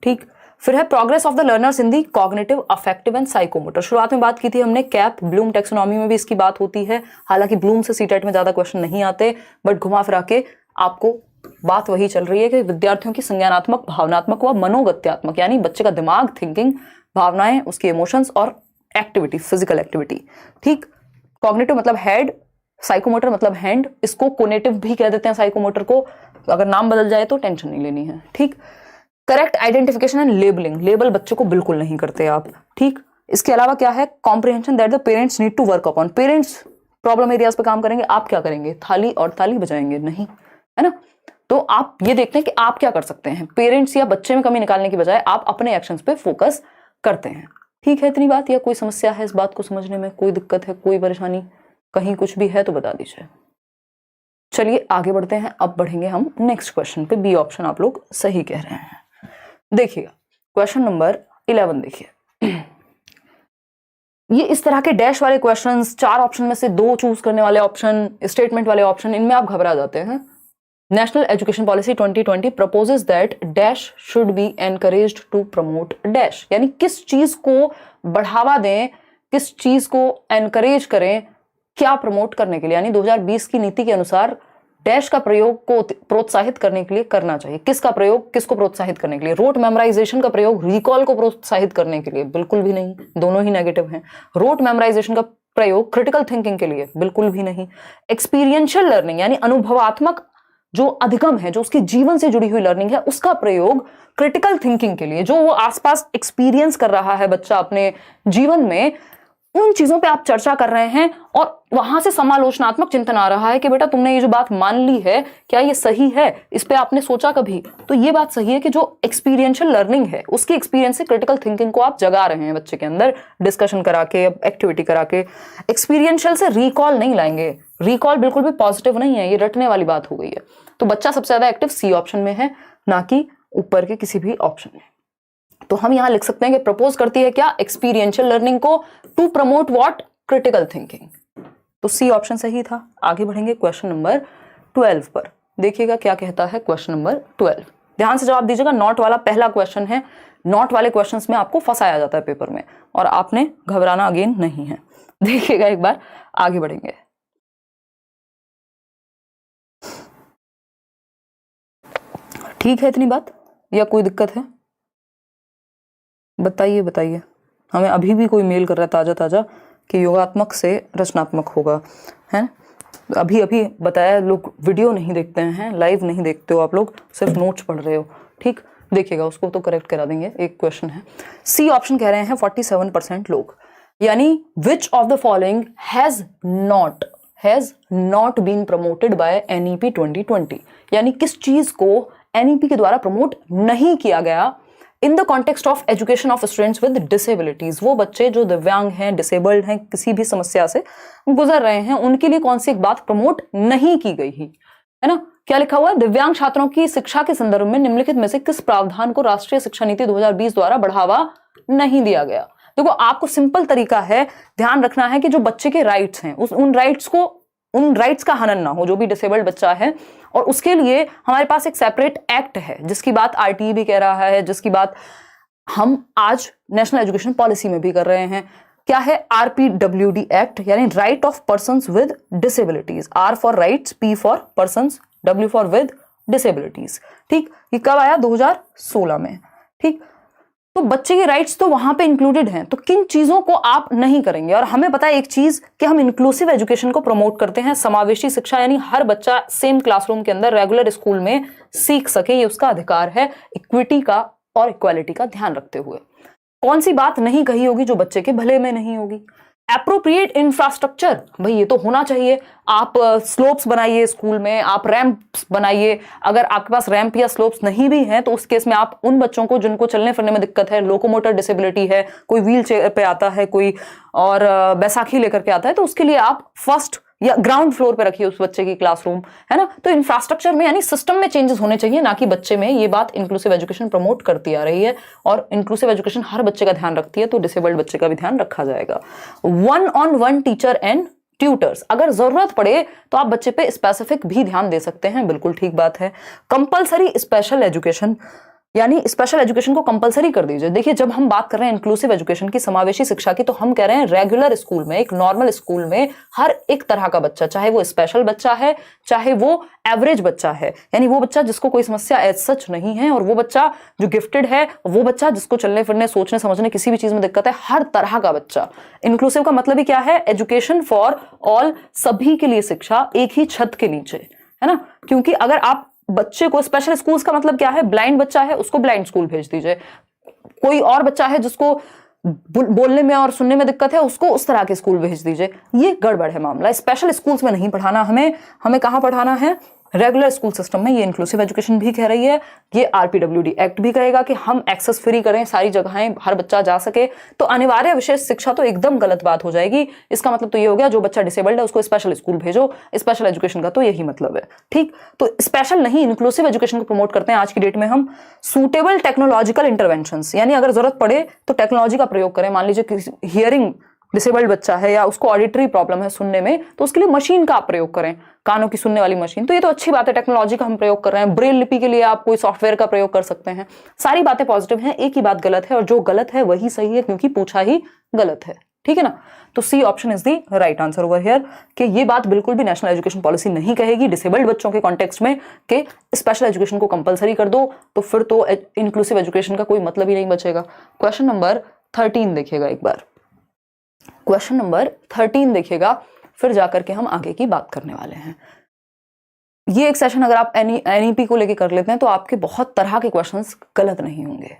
ठीक, फिर है progress of the learners in the cognitive, affective and psychomotor. शुरुआत में बात की थी हमने, कैप ब्लूम टेक्सोनॉमी में भी इसकी बात होती है, हालांकि ब्लूम से सीटेट में ज्यादा क्वेश्चन नहीं आते, बट घुमा फिरा के आपको बात वही चल रही है कि विद्यार्थियों की संज्ञानात्मक, भावनात्मक व मनोगत्यात्मक, यानी बच्चे का दिमाग, थिंकिंग, भावनाएं, उसके इमोशंस और एक्टिविटी, फिजिकल एक्टिविटी। ठीक, कॉग्निटिव मतलब हेड, साइकोमोटर मतलब हैंड, इसको कोनेटिव भी कह देते हैं साइकोमोटर को, अगर नाम बदल जाए तो टेंशन नहीं लेनी है। ठीक, correct identification and labelling, label बच्चों को बिल्कुल नहीं करते आप। ठीक, इसके अलावा क्या है, comprehension that the parents need to work upon, parents problem areas पे काम करेंगे, आप क्या करेंगे, थाली और ताली बजाएंगे नहीं, है ना। तो आप ये देखते हैं कि आप क्या कर सकते हैं, पेरेंट्स या बच्चे में कमी निकालने की बजाय आप अपने एक्शंस पे फोकस करते हैं। ठीक है, इतनी बात, या कोई समस्या है इस बात को समझने में, कोई दिक्कत है, कोई परेशानी, कहीं कुछ भी है तो बता दीजिए। चलिए आगे बढ़ते हैं, अब बढ़ेंगे हम नेक्स्ट क्वेश्चन पे। बी ऑप्शन आप लोग सही कह रहे हैं। देखिएगा, क्वेश्चन नंबर 11 देखिए, ये इस तरह के डैश वाले क्वेश्चंस, 4 ऑप्शन में से 2 चूज करने वाले ऑप्शन, स्टेटमेंट वाले ऑप्शन, इनमें आप घबरा जाते हैं। National education policy 2020 proposes that dash should be encouraged to promote dash, यानी किस चीज को बढ़ावा दें, किस चीज को एनकरेज करें, क्या प्रमोट करने के लिए, यानी 2020 की नीति के अनुसार डैश का प्रयोग को प्रोत्साहित करने के लिए करना चाहिए। किसका प्रयोग, किसको प्रोत्साहित करने के लिए, रोट मेमोराइजेशन का प्रयोग रिकॉल को प्रोत्साहित करने के लिए, बिल्कुल भी नहीं, दोनों ही नेगेटिव हैं। रोट मेमोराइजेशन का प्रयोग क्रिटिकल थिंकिंग के लिए, बिल्कुल भी नहीं। एक्सपीरियंशियल लर्निंग यानी अनुभवात्मक जो अधिगम है, जो उसके जीवन से जुड़ी हुई लर्निंग है, उसका प्रयोग क्रिटिकल थिंकिंग के लिए, जो वो आसपास एक्सपीरियंस कर रहा है बच्चा अपने जीवन में, उन चीजों पे आप चर्चा कर रहे हैं और वहां से समालोचनात्मक चिंतन आ रहा है कि बेटा तुमने ये जो बात मान ली है, क्या ये सही है, इस पे आपने सोचा कभी। तो ये बात सही है कि जो एक्सपीरियंशियल लर्निंग है, उसकी एक्सपीरियंस से क्रिटिकल थिंकिंग को आप जगा रहे हैं बच्चे के अंदर, डिस्कशन करा के, एक्टिविटी करा के। एक्सपीरियंशियल से रिकॉल नहीं लाएंगे, रिकॉल बिल्कुल भी पॉजिटिव नहीं है, ये रटने वाली बात हो गई है। तो बच्चा सबसे ज्यादा एक्टिव सी ऑप्शन में है, ना कि ऊपर के किसी भी ऑप्शन में। तो हम यहां लिख सकते हैं कि प्रपोज करती है क्या, एक्सपीरियंशियल लर्निंग को to promote what, critical thinking. तो सी ऑप्शन सही था। आगे बढ़ेंगे क्वेश्चन नंबर 12 पर। देखिएगा क्या कहता है क्वेश्चन नंबर 12, ध्यान से जवाब दीजिएगा। नॉट वाला पहला क्वेश्चन है, नॉट वाले क्वेश्चंस में आपको फंसाया जाता है पेपर में, और आपने घबराना अगेन नहीं है। देखिएगा एक बार, आगे बढ़ेंगे। ठीक है इतनी बात, या कोई दिक्कत है, बताइए बताइए। हमें अभी भी कोई मेल कर रहा है ताजा ताजा कि योगात्मक से रचनात्मक होगा, है अभी अभी बताया। लोग वीडियो नहीं देखते हैं, लाइव नहीं देखते हो आप लोग, सिर्फ नोट्स पढ़ रहे हो। ठीक, देखिएगा उसको तो करेक्ट करा देंगे। एक क्वेश्चन है, सी ऑप्शन कह रहे हैं 47% लोग, यानी which of the following has not been promoted by NEP 2020, यानी किस चीज को एनईपी के द्वारा प्रमोट नहीं किया गया in the context of education of students with disabilities. वो बच्चे जो दिव्यांग हैं, डिसेबल्ड हैं, किसी भी समस्या से गुजर रहे हैं, उनके लिए कौन सी एक बात प्रमोट नहीं की गई है ना। क्या लिखा हुआ है, दिव्यांग छात्रों की शिक्षा के संदर्भ में निम्नलिखित में से किस प्रावधान को राष्ट्रीय शिक्षा नीति 2020 द्वारा बढ़ावा नहीं दिया गया। देखो आपको सिंपल तरीका है, ध्यान रखना है कि जो बच्चे के राइट्स हैं, उन राइट्स का हनन ना हो, जो भी डिसेबल्ड बच्चा है। और उसके लिए हमारे पास एक सेपरेट एक्ट है, जिसकी बात आरटीई भी कह रहा है, जिसकी बात हम आज नेशनल एजुकेशन पॉलिसी में भी कर रहे हैं। क्या है, आरपीडब्ल्यूडी एक्ट, यानी right of persons with disabilities. R for rights, P for persons, W for with disabilities. ठीक, ये कब आया, 2016 में। ठीक, तो बच्चे के राइट्स तो वहां पे इंक्लूडेड हैं, तो किन चीजों को आप नहीं करेंगे? और हमें पता है एक चीज कि हम इंक्लूसिव एजुकेशन को प्रमोट करते हैं, समावेशी शिक्षा, यानी हर बच्चा सेम क्लासरूम के अंदर रेगुलर स्कूल में सीख सके, ये उसका अधिकार है, इक्विटी का और इक्वालिटी का ध्यान रखते हुए। कौन सी बात नहीं कही होगी जो बच्चे के भले में नहीं होगी? एप्रोप्रिएट इंफ्रास्ट्रक्चर, भाई ये तो होना चाहिए। आप स्लोप्स बनाइए स्कूल में, आप रैंप्स बनाइए। अगर आपके पास रैंप या स्लोप्स नहीं भी हैं तो उस केस में आप उन बच्चों को जिनको चलने फिरने में दिक्कत है, लोकोमोटर डिसेबिलिटी है, कोई व्हील चेयर पे आता है, कोई और बैसाखी लेकर के आता है, तो उसके लिए आप फर्स्ट या ग्राउंड फ्लोर पे रखिए उस बच्चे की क्लासरूम, है ना। तो इंफ्रास्ट्रक्चर में यानी सिस्टम में चेंजेस होने चाहिए, ना कि बच्चे में। ये बात इंक्लूसिव एजुकेशन प्रमोट करती आ रही है, और इंक्लूसिव एजुकेशन हर बच्चे का ध्यान रखती है, तो डिसेबल्ड बच्चे का भी ध्यान रखा जाएगा। 1-on-1 टीचर एंड ट्यूटर्स, अगर जरूरत पड़े तो आप बच्चे पे स्पेसिफिक भी ध्यान दे सकते हैं, बिल्कुल ठीक बात है। कंपलसरी स्पेशल एजुकेशन, यानी स्पेशल एजुकेशन को कंपलसरी कर दीजिए। देखिए, जब हम बात कर रहे हैं इंक्लूसिव एजुकेशन की, समावेशी शिक्षा की, तो हम कह रहे हैं रेगुलर स्कूल में, एक नॉर्मल स्कूल में हर एक तरह का बच्चा, चाहे वो स्पेशल बच्चा है, चाहे वो एवरेज बच्चा है, यानी वो बच्चा जिसको कोई समस्या एज सच नहीं है, और वो बच्चा जो गिफ्टेड है, वो बच्चा जिसको चलने फिरने, सोचने समझने किसी भी चीज में दिक्कत है, हर तरह का बच्चा। इंक्लूसिव का मतलब ही क्या है? एजुकेशन फॉर ऑल, सभी के लिए शिक्षा एक ही छत के नीचे, है ना। क्योंकि अगर आप बच्चे को, स्पेशल स्कूल्स का मतलब क्या है? ब्लाइंड बच्चा है उसको ब्लाइंड स्कूल भेज दीजिए, कोई और बच्चा है जिसको बोलने में और सुनने में दिक्कत है उसको उस तरह के स्कूल भेज दीजिए। ये गड़बड़ है मामला। स्पेशल स्कूल्स में नहीं पढ़ाना हमें कहां पढ़ाना है? रेगुलर स्कूल सिस्टम में। ये इंक्लूसिव एजुकेशन भी कह रही है, ये आरपीडब्ल्यूडी एक्ट भी कहेगा कि हम एक्सेस फ्री करें, सारी जगहें हर बच्चा जा सके। तो अनिवार्य विशेष शिक्षा तो एकदम गलत बात हो जाएगी। इसका मतलब तो ये हो गया जो बच्चा डिसेबल्ड है उसको स्पेशल स्कूल भेजो, स्पेशल एजुकेशन का तो यही मतलब है, ठीक। तो स्पेशल नहीं, इंक्लूसिव एजुकेशन को प्रमोट करते हैं आज की डेट में हम। सूटेबल टेक्नोलॉजिकल इंटरवेंशंस, यानी अगर जरूरत पड़े तो टेक्नोलॉजी का प्रयोग करें। मान लीजिए हियरिंग डिसेबल्ड बच्चा है या उसको ऑडिटरी प्रॉब्लम है सुनने में, तो उसके लिए मशीन का आप प्रयोग करें, कानों की सुनने वाली मशीन। तो ये तो अच्छी बात है, टेक्नोलॉजी का हम प्रयोग कर रहे हैं। ब्रेल लिपि के लिए आप कोई सॉफ्टवेयर का प्रयोग कर सकते हैं। सारी बातें पॉजिटिव हैं, एक ही बात गलत है, और जो गलत है वही सही है क्योंकि पूछा ही गलत है, ठीक है ना। तो C option is the right answer over here, कि ये बात बिल्कुल भी नेशनल एजुकेशन पॉलिसी नहीं कहेगी डिसेबल्ड बच्चों के कॉन्टेक्स्ट में कि स्पेशल एजुकेशन को कंपलसरी कर दो, तो फिर तो इंक्लूसिव एजुकेशन का कोई मतलब ही नहीं बचेगा। क्वेश्चन नंबर 13 देखिएगा एक बार, क्वेश्चन नंबर 13 देखिएगा, फिर जाकर के हम आगे की बात करने वाले हैं। ये एक सेशन अगर आप एनईपी को लेके कर लेते हैं तो आपके बहुत तरह के क्वेश्चंस गलत नहीं होंगे।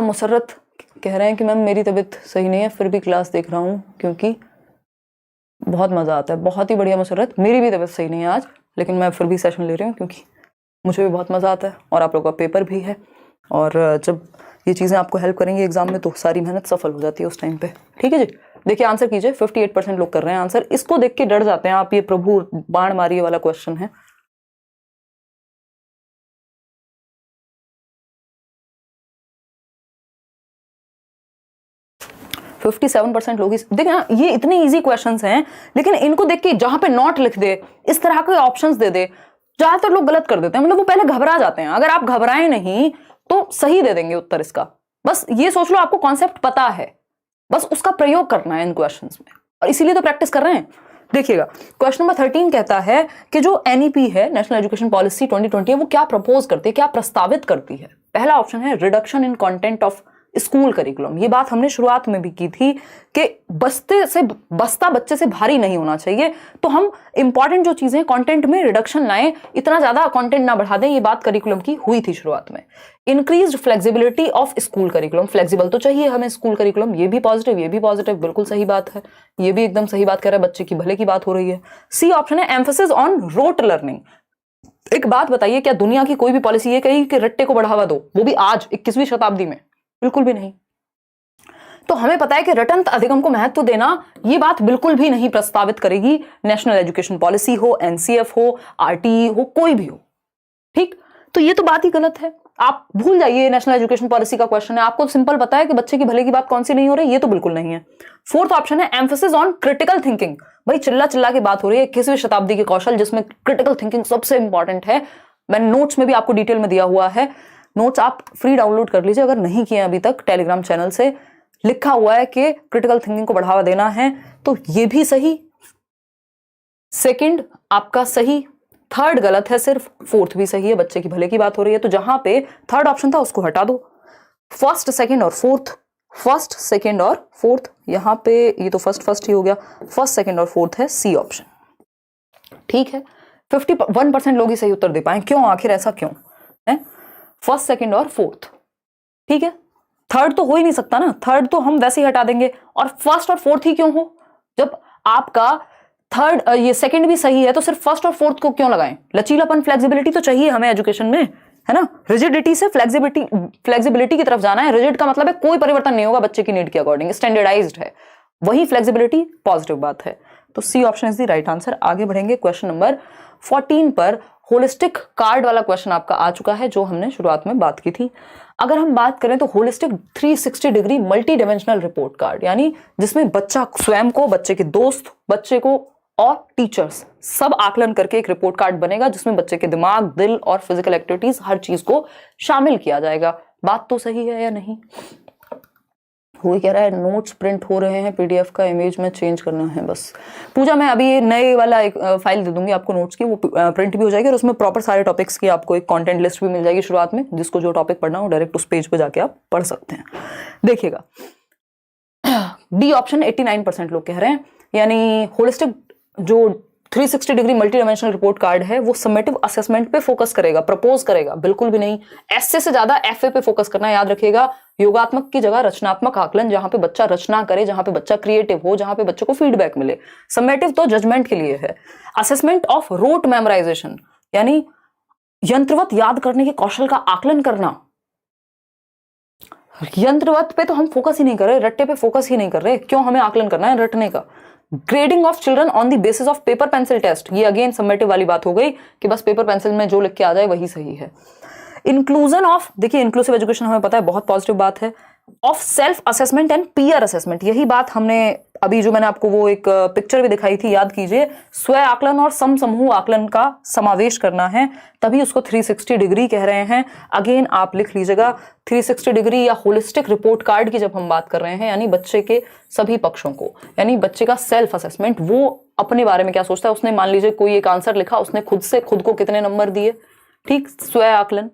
मुसर्रत कह रहे हैं कि मैम मेरी तबीयत सही नहीं है फिर भी क्लास देख रहा हूँ क्योंकि बहुत मजा आता है। बहुत ही बढ़िया मुसर्रत, मेरी भी तबीयत सही नहीं है आज, लेकिन मैं फिर भी सेशन ले रही हूँ क्योंकि मुझे भी बहुत मजा आता है और आप लोगों का पेपर भी है, और जब ये चीज़ें आपको हेल्प करेंगी एग्जाम में तो सारी मेहनत सफल हो जाती है उस टाइम पे, ठीक है जी। देखिए आंसर कीजिए, 58% लोग कर रहे हैं आंसर। इसको देख के डर जाते हैं आप, ये प्रभु बाण मारिए वाला क्वेश्चन है। फिफ्टी 57% लोग देखिए ना, ये इतने इजी क्वेश्चंस हैं, लेकिन इनको देख के जहां पे नॉट लिख दे, इस तरह के ऑप्शंस दे दे, ज्यादातर लोग गलत कर देते हैं। मतलब वो पहले घबरा जाते हैं। अगर आप घबराएं नहीं तो सही दे देंगे उत्तर इसका। बस ये सोच लो आपको कॉन्सेप्ट पता है, बस उसका प्रयोग करना है इन क्वेश्चंस में, और इसीलिए तो प्रैक्टिस कर रहे हैं। देखिएगा क्वेश्चन नंबर 13 कहता है कि जो एनईपी है, नेशनल एजुकेशन पॉलिसी 2020 है, वो क्या प्रपोज करती है, क्या प्रस्तावित करती है। पहला ऑप्शन है reduction in content of school curriculum. ये बात हमने शुरुआत में भी की थी कि बस्ता बच्चे से भारी नहीं होना चाहिए, तो हम इंपॉर्टेंट जो चीजें कंटेंट में रिडक्शन लाएं, इतना ज्यादा कंटेंट ना बढ़ा दें। ये बात करिकुलम की हुई थी शुरुआत में। Increased flexibility of school curriculum, flexible तो चाहिए हमें स्कूल करिकुलम, ये भी पॉजिटिव, बिल्कुल सही बात है, ये भी एकदम सही बात कह रहा है, बच्चे की भले की बात हो रही है। सी ऑप्शन है एम्फेसिस ऑन रोट लर्निंग। एक बात बताइए, क्या दुनिया की कोई भी पॉलिसी ये कही कि रट्टे को बढ़ावा दो, वो भी आज 21वीं शताब्दी में? बिल्कुल भी नहीं। तो हमें पता है कि रटंत अधिगम को महत्व देना, ये बात बिल्कुल भी नहीं प्रस्तावित करेगी नेशनल एजुकेशन पॉलिसी हो, एनसीएफ हो, आरटीई हो, कोई भी हो, ठीक। तो ये तो बात ही गलत है। आप भूल जाइए नेशनल एजुकेशन पॉलिसी का क्वेश्चन है, आपको सिंपल पता है कि बच्चे की भले की बात कौन सी नहीं हो रही, ये तो बिल्कुल नहीं है। फोर्थ ऑप्शन है एम्फेसिस ऑन क्रिटिकल थिंकिंग। भाई चिल्ला चिल्ला की बात हो रही है, 21वीं शताब्दी के कौशल जिसमें क्रिटिकल थिंकिंग सबसे इंपॉर्टेंट है। मैंने नोट्स में भी आपको डिटेल में दिया हुआ है, नोट्स आप फ्री डाउनलोड कर लीजिए अगर नहीं किए अभी तक, टेलीग्राम चैनल से लिखा हुआ है कि क्रिटिकल थिंकिंग को बढ़ावा देना है। तो ये भी सही, सेकंड आपका सही, थर्ड गलत है सिर्फ, फोर्थ भी सही है, बच्चे की भले की बात हो रही है। तो जहां पे थर्ड ऑप्शन था उसको हटा दो, फर्स्ट सेकंड और फोर्थ, फर्स्ट सेकंड और फोर्थ, यहाँ पे ये तो फर्स्ट ही हो गया, फर्स्ट सेकंड और फोर्थ है सी ऑप्शन। ठीक है, 51% लोग ही सही उत्तर दे पाए। क्यों, आखिर ऐसा क्यों है? फर्स्ट सेकंड और फोर्थ, ठीक है, थर्ड तो हो ही नहीं सकता ना, थर्ड तो हम वैसे ही हटा देंगे। और फर्स्ट और फोर्थ ही क्यों हो? जब आपका थर्ड ये सेकंड भी सही है तो सिर्फ फर्स्ट और फोर्थ को क्यों लगाएं? लचीलापन, फ्लेक्सिबिलिटी तो चाहिए हमें एजुकेशन में, है ना। रिजिडिटी से फ्लेक्सिबिलिटी की तरफ जाना है। रिजिड का मतलब है कोई परिवर्तन नहीं होगा बच्चे की नीड के अकॉर्डिंग, स्टैंडर्डाइज्ड है, वही फ्लेक्सिबिलिटी पॉजिटिव बात है। तो C option is the right answer. आगे बढ़ेंगे क्वेश्चन नंबर 14 पर। होलिस्टिक कार्ड वाला क्वेश्चन आपका आ चुका है जो हमने शुरुआत में बात की थी। अगर हम बात करें तो holistic 360 degree multi dimensional report card, यानी जिसमें बच्चा स्वयं को, बच्चे के दोस्त, बच्चे को और टीचर्स सब आकलन करके एक रिपोर्ट कार्ड बनेगा जिसमें बच्चे के दिमाग, दिल और फिजिकल एक्टिविटीज हर चीज को शामिल किया जाएगा। बात तो सही है या नहीं? वही कह रहा है नोट्स प्रिंट हो रहे हैं, पीडीएफ का इमेज में चेंज करना है बस। पूजा मैं अभी नए वाला एक फाइल दे दूंगी आपको नोट्स की, वो प्रिंट भी हो जाएगी और उसमें प्रॉपर सारे टॉपिक्स की आपको एक कंटेंट लिस्ट भी मिल जाएगी शुरुआत में, जिसको जो टॉपिक पढ़ना हो डायरेक्ट उस पेज पे जाके आप पढ़ सकते हैं। देखिएगा डी ऑप्शन 89% लोग कह रहे हैं, यानी होलिस्टिक जो 360 degree multi dimensional report card है वो समेटिव असेसमेंट पे फोकस करेगा, प्रपोज करेगा, बिल्कुल भी नहीं। एसए से ज्यादा एफए पे फोकस करना है, याद रखिएगा। योगात्मक की जगह रचनात्मक आकलन, जहां पे बच्चा रचना करे, जहां पे बच्चा क्रिएटिव हो, जहां पे बच्चे को फीडबैक मिले। समेटिव तो जजमेंट के लिए है। असेसमेंट ऑफ रोट मेमोराइजेशन, यानी यंत्रवत याद करने के कौशल का आकलन करना। यंत्रवत पे तो हम फोकस ही नहीं कर रहे, रट्टे पे फोकस ही नहीं कर रहे, क्यों हमें आकलन करना है रटने का। Grading of children on the basis of paper pencil test, ये अगेन समेटिव वाली बात हो गई कि बस पेपर पेंसिल में जो लिख के आ जाए वही सही है। इंक्लूजन ऑफ, देखिए इंक्लूसिव एजुकेशन हमें पता है बहुत पॉजिटिव बात है। Of self assessment and peer assessment, यही बात हमने अभी जो मैंने आपको वो एक पिक्चर भी दिखाई थी, याद कीजिए। स्व आकलन और समूह आकलन का समावेश करना है, तभी उसको 360 डिग्री कह रहे हैं। अगेन आप लिख लीजिएगा 360 डिग्री या होलिस्टिक रिपोर्ट कार्ड की जब हम बात कर रहे हैं, यानी बच्चे के सभी पक्षों को, यानी बच्चे का सेल्फ असेसमेंट, वो अपने बारे में क्या सोचता है। उसने मान लीजिए कोई एक आंसर लिखा, उसने खुद से खुद को कितने नंबर दिए, ठीक, स्व आकलन।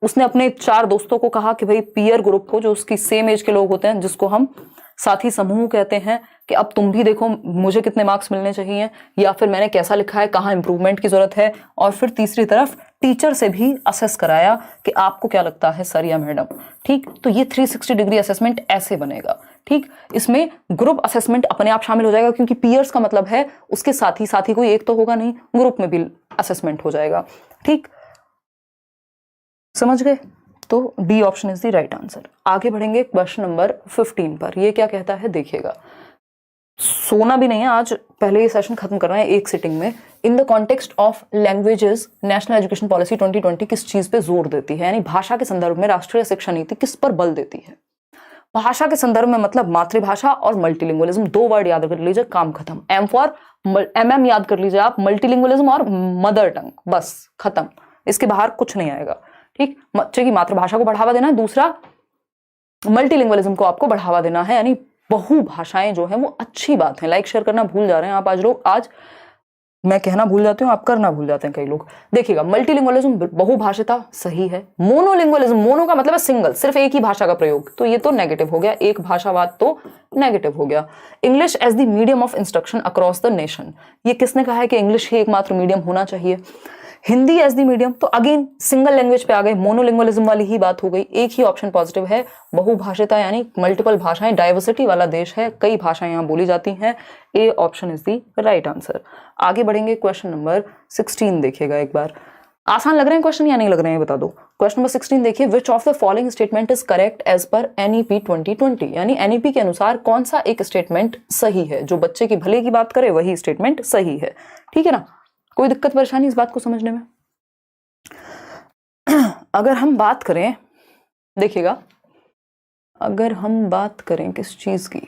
उसने अपने 4 दोस्तों को कहा कि भाई पीयर ग्रुप को, जो उसकी सेम एज के लोग होते हैं, जिसको हम साथी समूह कहते हैं, कि अब तुम भी देखो मुझे कितने मार्क्स मिलने चाहिए, या फिर मैंने कैसा लिखा है, कहाँ इंप्रूवमेंट की जरूरत है। और फिर तीसरी तरफ टीचर से भी असेस कराया कि आपको क्या लगता है सर या मैडम, ठीक। तो ये 360 डिग्री असेसमेंट ऐसे बनेगा, ठीक। इसमें ग्रुप असेसमेंट अपने आप शामिल हो जाएगा, क्योंकि पीयर्स का मतलब है उसके साथी कोई एक तो होगा नहीं, ग्रुप में भी असेसमेंट हो जाएगा, ठीक, समझ गए। तो D option is the right answer. आगे बढ़ेंगे क्वेश्चन नंबर 15 पर। ये क्या कहता है देखिएगा, सोना भी नहीं है आज, पहले ये सेशन खत्म कर रहे हैं एक सिटिंग में। In the context of languages national education policy 2020 किस चीज पे जोर देती है, यानी भाषा के संदर्भ में राष्ट्रीय शिक्षा नीति किस पर बल देती है। भाषा के संदर्भ में मतलब मातृभाषा और मल्टीलिंगुअलिज्म, 2 वर्ड याद कर लीजिए, काम खत्म। एम फॉर MM याद कर लीजिए आप, मल्टीलिंगुअलिज्म और मदर टंग, बस खत्म, इसके बाहर कुछ नहीं आएगा, ठीक। बच्चे की मातृभाषा को बढ़ावा देना है, दूसरा मल्टीलिंगुअलिज्म को आपको बढ़ावा देना है, यानी बहुभाषाएं जो है वो अच्छी बात है। लाइक शेयर करना भूल जा रहे हैं आप आज मैं कहना भूल जाती हूँ, आप करना भूल जाते हैं कई लोग। देखिएगा मल्टीलिंगुअलिज्म, बहुभाषिता सही है। मोनोलिंगुअलिज्म, मोनो का मतलब है सिंगल, सिर्फ एक ही भाषा का प्रयोग, तो ये तो नेगेटिव हो गया, एक भाषावाद तो नेगेटिव हो गया। English as the medium of instruction across the nation, ये किसने कहा है कि इंग्लिश ही एकमात्र मीडियम होना चाहिए। हिंदी एज द मीडियम, तो अगेन सिंगल लैंग्वेज पे आ गए, मोनोलिंगुअलिज्म वाली ही बात हो गई। एक ही ऑप्शन पॉजिटिव है। बहुभाषिता यानी मल्टीपल भाषाएं, डाइवर्सिटी वाला देश है, कई भाषाएं यहाँ बोली जाती हैं। A option is the right answer. आगे बढ़ेंगे क्वेश्चन नंबर 16 देखिएगा एक बार। आसान लग रहे हैं क्वेश्चन या नहीं लग रहे हैं बता दो। क्वेश्चन नंबर 16 देखिए, which of the following statement is correct as per NEP 2020, यानी NEP के अनुसार कौन सा एक स्टेटमेंट सही है, जो बच्चे की भले की बात करे वही स्टेटमेंट सही है, ठीक है ना। कोई दिक्कत परेशानी इस बात को समझने में? अगर हम बात करें, देखिएगा अगर हम बात करें किस चीज की,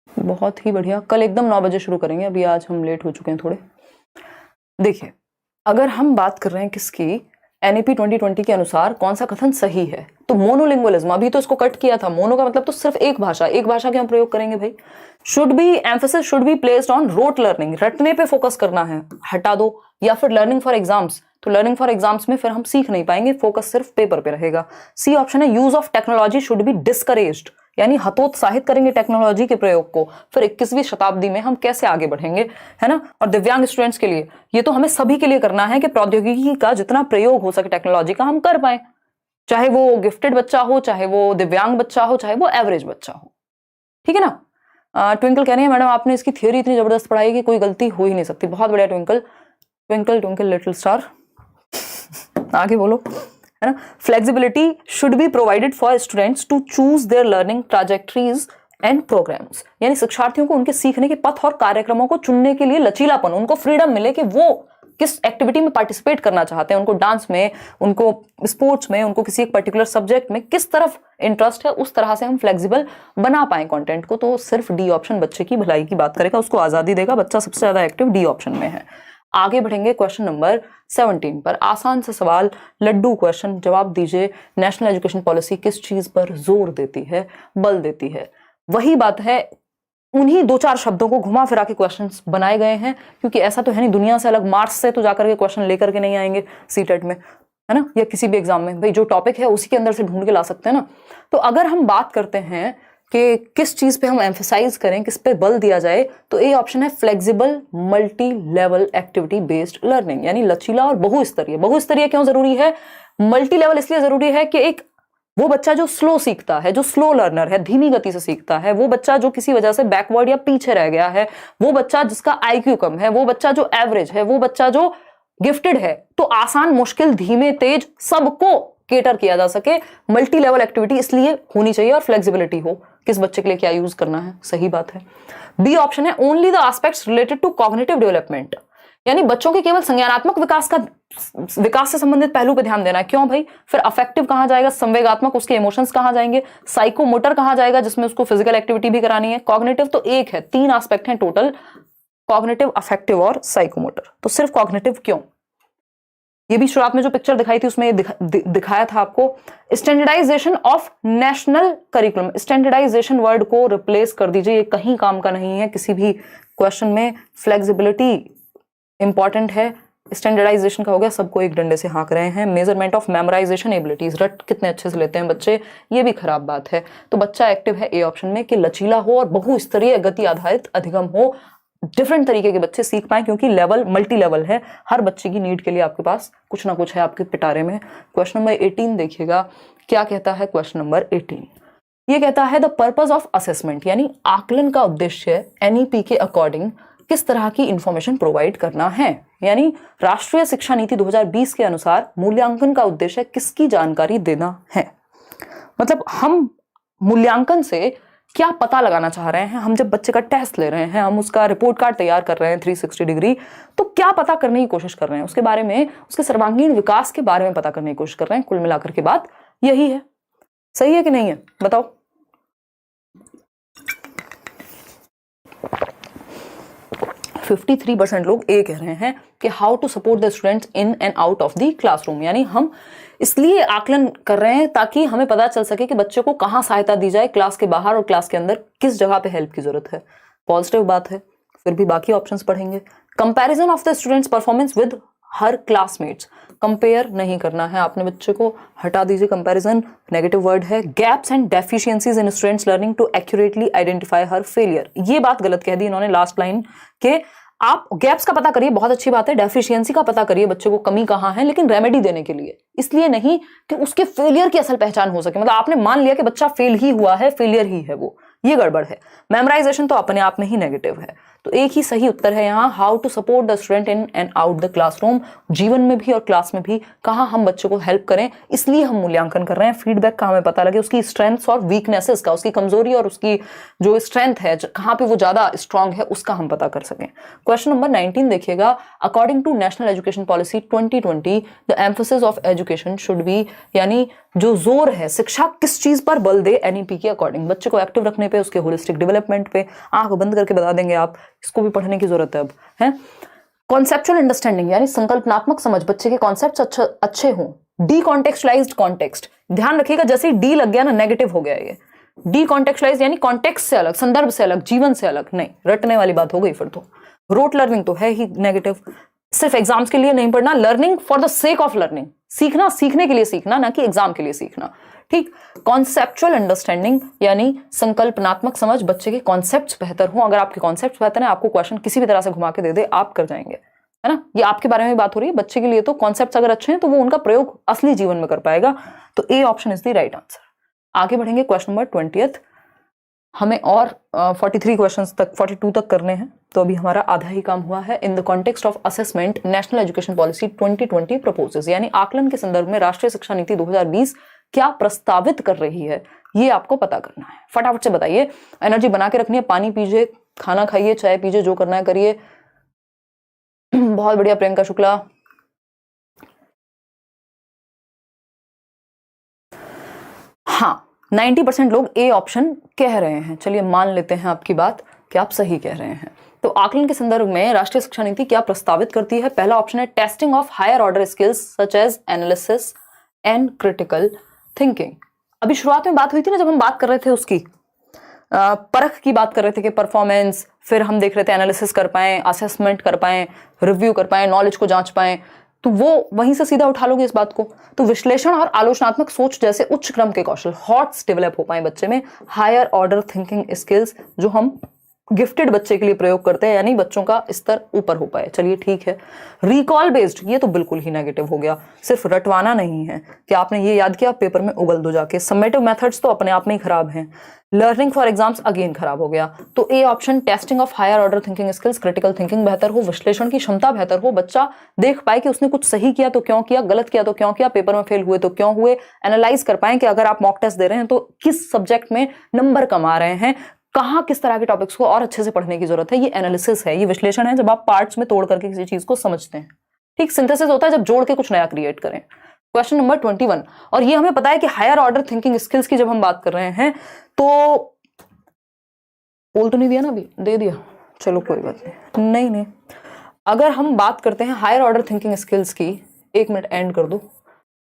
बहुत ही बढ़िया, कल एकदम 9 बजे शुरू करेंगे, अभी आज हम लेट हो चुके हैं थोड़े। देखिए अगर हम बात कर रहे हैं किसकी, NEP 2020 के अनुसार कौन सा कथन सही है, तो मोनोलिंगुअलिज्म, अभी तो इसको कट किया था। मोनो का मतलब तो सिर्फ एक भाषा के हम प्रयोग करेंगे भाई। Should be emphasis should be placed on rote learning, रटने पे फोकस करना है, हटा दो। या फिर लर्निंग फॉर एग्जाम्स, तो लर्निंग फॉर एग्जाम्स में फिर हम सीख नहीं पाएंगे, फोकस सिर्फ पेपर पे रहेगा। सी ऑप्शन है use of technology should be discouraged, यानी हतोत्साहित करेंगे टेक्नोलॉजी के प्रयोग को। फिर 21वीं शताब्दी में हम कैसे आगे बढ़ेंगे, है ना। और दिव्यांग स्टूडेंट्स के लिए ये तो हमें सभी के लिए करना है कि प्रौद्योगिकी का जितना प्रयोग हो सके टेक्नोलॉजी का हम कर पाए, चाहे वो गिफ्टेड बच्चा हो, चाहे वो दिव्यांग बच्चा हो, चाहे वो एवरेज बच्चा हो, ठीक है ना। ट्विंकल कह रही है मैडम आपने इसकी थ्योरी इतनी जबरदस्त पढ़ाई कि कोई गलती हो ही नहीं सकती। बहुत बढ़िया twinkle, twinkle twinkle little star. आगे बोलो, है ना। Flexibility should be provided for students to choose their learning trajectories and programmes, यानी शिक्षार्थियों को उनके सीखने के पथ और कार्यक्रमों को चुनने के लिए लचीलापन, उनको फ्रीडम मिले कि वो किस एक्टिविटी में पार्टिसिपेट करना चाहते हैं, उनको डांस में, उनको स्पोर्ट्स में, उनको किसी एक पर्टिकुलर सब्जेक्ट में किस तरफ इंटरेस्ट है, उस तरह से हम फ्लेक्सिबल बना पाए कंटेंट को। तो सिर्फ डी ऑप्शन बच्चे की भलाई की बात करेगा, उसको आजादी देगा, बच्चा सबसे ज्यादा एक्टिव डी ऑप्शन में है। आगे बढ़ेंगे क्वेश्चन नंबर 17 पर। आसान से सवाल, लड्डू क्वेश्चन, जवाब दीजिए नेशनल एजुकेशन पॉलिसी किस चीज पर जोर देती है, बल देती है। वही बात है, उन्हीं 2-4 शब्दों को घुमा फिरा के क्वेश्चंस बनाए गए हैं, क्योंकि ऐसा तो है नहीं दुनिया से अलग मार्स से तो जाकर के क्वेश्चन लेकर के नहीं आएंगे सीटेट में, है ना, या किसी भी एग्जाम में। भाई जो टॉपिक है उसी के अंदर से ढूंढ के ला सकते हैं ना। तो अगर हम बात करते हैं कि किस चीज पे हम एम्फेसाइज करें, किस पे बल दिया जाए, तो ए ऑप्शन है flexible multi level activity based learning, यानी लचीला और बहुस्तरीय। बहुस्तरीय क्यों जरूरी है, मल्टी लेवल इसलिए जरूरी है कि एक वो बच्चा जो स्लो सीखता है, जो स्लो लर्नर है, धीमी गति से सीखता है, वो बच्चा जो किसी वजह से बैकवर्ड या पीछे रह गया है, वो बच्चा जिसका आईक्यू कम है, वो बच्चा जो एवरेज है, वो बच्चा जो गिफ्टेड है, तो आसान मुश्किल धीमे तेज सबको केटर किया जा सके। मल्टी लेवल एक्टिविटी इसलिए होनी चाहिए और फ्लेक्सिबिलिटी हो, किस बच्चे के लिए क्या यूज करना है। सही बात है। बी ऑप्शन है only the aspects related to cognitive development, यानी बच्चों के केवल संज्ञानात्मक विकास से संबंधित पहलू पे ध्यान देना है। क्यों भाई, फिर अफेक्टिव कहां जाएगा, संवेगात्मक, उसके इमोशंस कहां जाएंगे, साइकोमोटर कहां जाएगा जिसमें उसको फिजिकल एक्टिविटी भी करानी है। कॉग्निटिव तो एक है, 3 एस्पेक्ट हैं टोटल, कॉग्निटिव, अफेक्टिव और साइकोमोटर। तो सिर्फ कॉग्निटिव क्यों, ये भी शुरुआत में जो पिक्चर दिखाई थी उसमें दिखाया था आपको। Standardization of national curriculum, standardization word को रिप्लेस कर दीजिए, ये कहीं काम का नहीं है किसी भी क्वेश्चन में। फ्लेक्सिबिलिटी इंपॉर्टेंट है, स्टैंडर्डाइजेशन का हो गया, सबको एक डंडे से हाँक रहे हैं। मेजरमेंट ऑफ मेमोराइजेशन एबिलिटीज, रट कितने अच्छे से लेते हैं बच्चे, ये भी खराब बात है। तो बच्चा एक्टिव है ए ऑप्शन में कि लचीला हो और बहुस्तरीय गति आधारित अधिगम हो, डिफरेंट तरीके के बच्चे सीख पाए, क्योंकि लेवल मल्टी लेवल है, हर बच्चे की नीड के लिए आपके पास कुछ ना कुछ है आपके पिटारे में। क्वेश्चन नंबर 18 देखिएगा क्या कहता है। क्वेश्चन नंबर 18 ये कहता है द पर्पस ऑफ असेसमेंट, यानी आकलन का उद्देश्य एनईपी के अकॉर्डिंग किस तरह की इंफॉर्मेशन प्रोवाइड करना है, यानी राष्ट्रीय शिक्षा नीति 2020 के अनुसार मूल्यांकन का उद्देश्य किसकी जानकारी देना है। मतलब हम मूल्यांकन से क्या पता लगाना चाह रहे हैं, हम जब बच्चे का टेस्ट ले रहे हैं, हम उसका रिपोर्ट कार्ड तैयार कर रहे हैं 360 डिग्री, तो क्या पता करने की कोशिश कर रहे हैं, उसके बारे में, उसके सर्वांगीण विकास के बारे में पता करने की कोशिश कर रहे हैं। कुल मिलाकर के बात यही है। सही है कि नहीं है, बताओ। %53 लोग ए कह रहे हैं कि how to support the students in and out of the classroom, यानी हम इसलिए आकलन कर रहे हैं ताकि हमें पता चल सके कि बच्चे को कहां सहायता दी जाए, क्लास के बाहर और क्लास के अंदर किस जगह पे हेल्प की जरूरत है। पॉजिटिव बात है। फिर भी बाकी ऑप्शंस पढ़ेंगे। Comparison of the students performance with her classmates, compare नहीं करना है आपने बच्चे को, हटा दीजिए कंपैरिजन, नेगेटिव वर्ड है। Gaps and deficiencies in students learning to accurately identify her failure, ये बात गलत कह दी इन्होंने लास्ट लाइन के। आप गैप्स का पता करिए, बहुत अच्छी बात है, डेफिशिएंसी का पता करिए, बच्चे को कमी कहां है, लेकिन रेमेडी देने के लिए, इसलिए नहीं कि उसके फेलियर की असल पहचान हो सके। मतलब आपने मान लिया कि बच्चा फेल ही हुआ है, फेलियर ही है वो, ये गड़बड़ है। मेमोराइजेशन तो अपने आप में ही नेगेटिव है। तो एक ही सही उत्तर है यहाँ, how to support the student in and out the classroom, जीवन में भी और क्लास में भी कहाँ हम बच्चों को हेल्प करें, इसलिए हम मूल्यांकन कर रहे हैं। फीडबैक का हमें पता लगे, उसकी स्ट्रेंथ्स और वीकनेसेस का, उसकी कमजोरी और उसकी जो स्ट्रेंथ है, कहाँ पे वो ज्यादा स्ट्रांग है, उसका हम पता कर सकें। क्वेश्चन नंबर 19 देखिएगा। According to national education policy 2020 the emphasis of education should be, यानी जो जोर है शिक्षा किस चीज पर बल दे एनईपी के अकॉर्डिंग, बच्चे को एक्टिव रखने पे, उसके होलिस्टिक डेवलपमेंट पे। आंख बंद करके बता देंगे आप, इसको भी पढ़ने की जरूरत है अब, है। कॉन्सेप्चुअल अंडरस्टैंडिंग, यानी संकल्पनात्मक समझ, बच्चे के कॉन्सेप्ट्स अच्छे हों। डीकॉन्टेक्चुअलाइज्ड कॉन्टेक्स्ट, ध्यान रखिएगा, जैसे ही डी लग गया ना नेगेटिव हो गया ये। डीकॉन्टेक्चुलाइज्ड यानी कॉन्टेक्स्ट से अलग, संदर्भ से अलग, जीवन से अलग, नहीं, रटने वाली बात हो गई फिर तो। रोट लर्निंग तो है ही नेगेटिव। सिर्फ एग्जाम्स के लिए नहीं पढ़ना, learning for the sake of learning, सीखना सीखने के लिए सीखना, ना कि एग्जाम के लिए सीखना। ठीक। कॉन्सेप्चुअल अंडरस्टैंडिंग यानी संकल्पनात्मक समझ, बच्चे के कॉन्सेप्ट्स बेहतर हो। अगर आपके कॉन्सेप्ट्स बेहतर हैं, आपको क्वेश्चन किसी भी तरह से घुमा के दे दे, आप कर जाएंगे, है ना। ये आपके बारे में बात हो रही है, बच्चे के लिए तो कॉन्सेप्ट्स अगर अच्छे हैं तो वो उनका प्रयोग असली जीवन में कर पाएगा। तो A option is the right answer. आगे बढ़ेंगे क्वेश्चन नंबर 20। हमें और 43 क्वेश्चंस तक 42 तक करने हैं, तो अभी हमारा आधा ही काम हुआ है। In the context of assessment national education policy 2020 proposes, यानी आकलन के संदर्भ में राष्ट्रीय शिक्षा नीति 2020 क्या प्रस्तावित कर रही है, ये आपको पता करना है। फटाफट से बताइए। एनर्जी बना के रखनी है, पानी पीजिए, खाना खाइए, चाय पीजिए, जो करना है करिए। बहुत बढ़िया प्रियंका शुक्ला। हाँ, 90% लोग ए ऑप्शन कह रहे हैं। चलिए मान लेते हैं आपकी बात कि आप सही कह रहे हैं। तो आकलन के संदर्भ में राष्ट्रीय शिक्षा नीति क्या प्रस्तावित करती है? पहला ऑप्शन है testing of higher order skills such as analysis and critical thinking. अभी शुरुआत में बात हुई थी ना, जब हम बात कर रहे थे उसकी परख की बात कर रहे थे कि परफॉर्मेंस, फिर हम देख रहे थे एनालिसिस कर पाएं, असेसमेंट कर पाएं, रिव्यू कर पाएं, नॉलेज को जांच पाएं, तो वो वहीं से सीधा उठा लोगे इस बात को। तो विश्लेषण और आलोचनात्मक सोच जैसे उच्च क्रम के कौशल, हॉट्स डेवलप हो पाए बच्चे में, हायर ऑर्डर थिंकिंग स्किल्स जो हम गिफ्टेड बच्चे के लिए प्रयोग करते हैं, यानी बच्चों का स्तर ऊपर हो पाए। चलिए ठीक है। रिकॉल बेस्ड, ये तो बिल्कुल ही नेगेटिव हो गया। सिर्फ रटवाना नहीं है कि आपने ये याद किया, पेपर में उगल दो जाके। समेटिव मेथड्स तो अपने आप में ही खराब हैं। लर्निंग फॉर एग्जाम्स अगेन खराब हो गया। तो A option testing of higher order thinking skills, critical thinking बेहतर हो, विश्लेषण की क्षमता बेहतर हो, बच्चा देख पाए कि उसने कुछ सही किया तो क्यों किया, गलत किया तो क्यों किया, पेपर में फेल हुए तो क्यों हुए, एनालाइज कर पाए कि अगर आप मॉक टेस्ट दे रहे हैं तो किस सब्जेक्ट में नंबर कम आ रहे हैं, कहाँ किस तरह के टॉपिक्स को और अच्छे से पढ़ने की जरूरत है। ये एनालिसिस है, ये विश्लेषण है, जब आप पार्ट्स में तोड़ करके किसी चीज को समझते हैं। ठीक। सिंथेसिस होता है जब जोड़ के कुछ नया क्रिएट करें। क्वेश्चन नंबर 21, और ये हमें पता है कि हायर ऑर्डर थिंकिंग स्किल्स की जब हम बात कर रहे हैं तो बोल तो नहीं दिया ना, अभी दे दिया, चलो कोई बात नहीं। नहीं, अगर हम बात करते हैं हायर ऑर्डर थिंकिंग स्किल्स की, एक मिनट एंड कर दो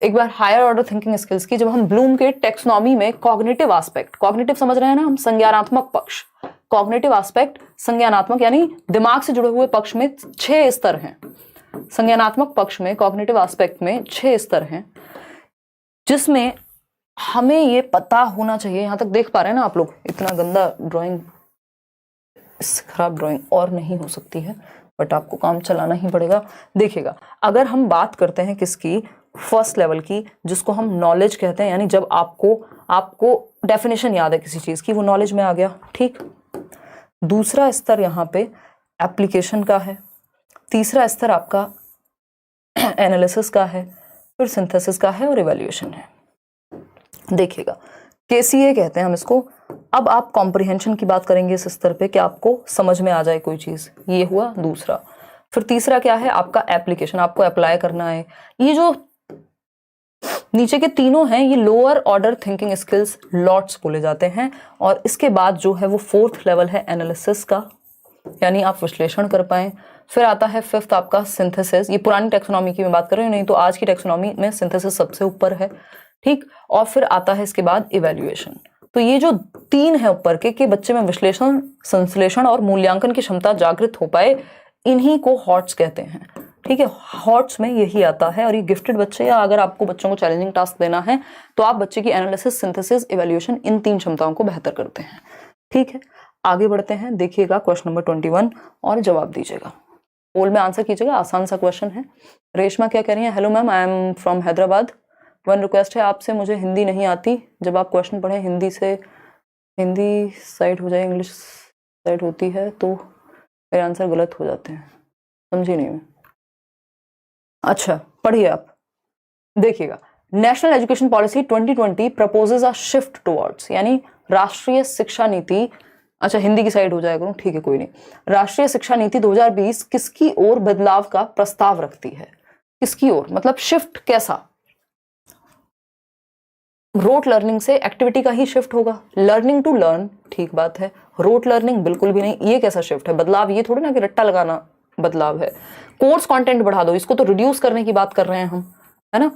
एक बार। हायर ऑर्डर थिंकिंग स्किल्स की जब हम ब्लूम के टेक्सोनॉमी में कॉग्निटिव एस्पेक्ट, कॉग्निटिव समझ रहे हैं ना हम, संज्ञानात्मक पक्ष, कॉग्निटिव एस्पेक्ट संज्ञानात्मक यानी दिमाग से जुड़े हुए पक्ष में 6 स्तर हैं। संज्ञानात्मक पक्ष में, कॉग्निटिव एस्पेक्ट में 6 स्तर हैं, जिसमें हमें ये पता होना चाहिए। यहां तक देख पा रहे हैं ना आप लोग, इतना गंदा ड्राइंग, इससे खराब ड्राइंग और नहीं हो सकती है, बट आपको काम चलाना ही पड़ेगा। देखिएगा, अगर हम बात करते हैं किसकी, फर्स्ट लेवल की, जिसको हम नॉलेज कहते हैं, यानी जब आपको डेफिनेशन याद है किसी चीज की, वो नॉलेज में आ गया। ठीक। दूसरा स्तर यहाँ पे एप्लीकेशन का है, तीसरा स्तर आपका एनालिसिस का है, फिर सिंथेसिस का है और इवैल्यूएशन है। देखिएगा, केसीए कहते हैं हम इसको। अब आप कॉम्प्रिहेंशन की बात करेंगे इस स्तर पे कि आपको समझ में आ जाए कोई चीज, ये हुआ दूसरा। फिर तीसरा क्या है आपका एप्लीकेशन, आपको अप्लाई करना है। ये जो नीचे के तीनों हैं, ये lower order thinking skills lots बोले जाते हैं। और इसके बाद जो है वो फोर्थ लेवल है एनालिसिस का, यानी आप विश्लेषण कर पाए। फिर आता है फिफ्थ आपका सिंथेसिस, ये पुरानी टेक्सोनॉमी की मैं बात कर रही हूँ, नहीं तो आज की टेक्सोनॉमी में सिंथेसिस सबसे ऊपर है। ठीक। और फिर आता है इसके बाद इवैल्यूएशन। तो ये जो 3 है ऊपर के कि बच्चे में विश्लेषण, संश्लेषण और मूल्यांकन की क्षमता जागृत हो पाए, इन्हीं को हॉट्स कहते हैं। ठीक है, हॉट्स में यही आता है। और ये गिफ्टेड बच्चे, या अगर आपको बच्चों को चैलेंजिंग टास्क देना है तो आप बच्चे की एनालिसिस, सिंथेसिस, इवैल्यूएशन, इन 3 क्षमताओं को बेहतर करते हैं। ठीक है, आगे बढ़ते हैं। देखिएगा क्वेश्चन नंबर 21 और जवाब दीजिएगा, पोल में आंसर कीजिएगा। आसान सा क्वेश्चन है। रेशमा क्या कह रही है, hello ma'am, I am from Hyderabad. One request है आपसे, मुझे हिंदी नहीं आती, जब आप क्वेश्चन पढ़ें हिंदी साइड हो जाए, इंग्लिश साइड होती है तो मेरे आंसर गलत हो जाते हैं, समझी नहीं मैं। अच्छा पढ़िए आप। देखिएगा, नेशनल एजुकेशन पॉलिसी 2020 प्रपोजेस अ शिफ्ट टुवर्ड्स, यानी राष्ट्रीय शिक्षा नीति, अच्छा हिंदी की साइड हो जाएगा करूं, ठीक है कोई नहीं। राष्ट्रीय शिक्षा नीति 2020 किसकी ओर बदलाव का प्रस्ताव रखती है? किसकी ओर, मतलब शिफ्ट कैसा? रोट लर्निंग से एक्टिविटी का ही शिफ्ट होगा। लर्निंग टू लर्न, ठीक बात है। रोट लर्निंग बिल्कुल भी नहीं। ये कैसा शिफ्ट है? बदलाव ये थोड़ी ना कि रट्टा लगाना बदलाव है। कोर्स कंटेंट बढ़ा दो, इसको तो रिड्यूस करने की बात कर रहे हैं हम, है ना।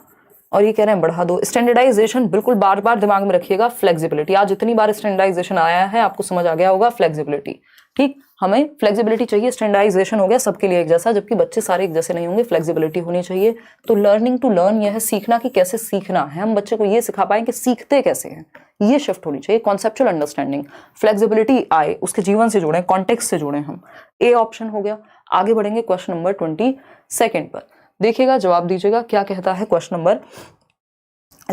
और ये कह रहे हैं बढ़ा दो। स्टैंडर्डाइजेशन बिल्कुल बार बार दिमाग में रखिएगा। फ्लेक्सिबिलिटी, आज जितनी बार स्टैंडर्डाइजेशन आया है आपको समझ आ गया होगा। फ्लेक्सिबिलिटी, ठीक, हमें फ्लेक्सिबिलिटी चाहिए, स्टैंडर्डाइजेशन हो गया सबके लिए एक जैसा, जबकि बच्चे सारे एक जैसे नहीं होंगे, फ्लेक्सिबिलिटी होनी चाहिए। तो लर्निंग टू लर्न, यह है सीखना कि कैसे सीखना है, हम बच्चे को ये सिखा पाएं कि सीखते कैसे हैं, ये शिफ्ट होनी चाहिए। कॉन्सेप्चुअल अंडरस्टैंडिंग, फ्लेक्सिबिलिटी आए, उसके जीवन से जुड़े, कॉन्टेक्स्ट से जुड़े हम, ए ऑप्शन हो गया। आगे बढ़ेंगे क्वेश्चन नंबर 22 पर, देखिएगा, जवाब दीजिएगा क्या कहता है question number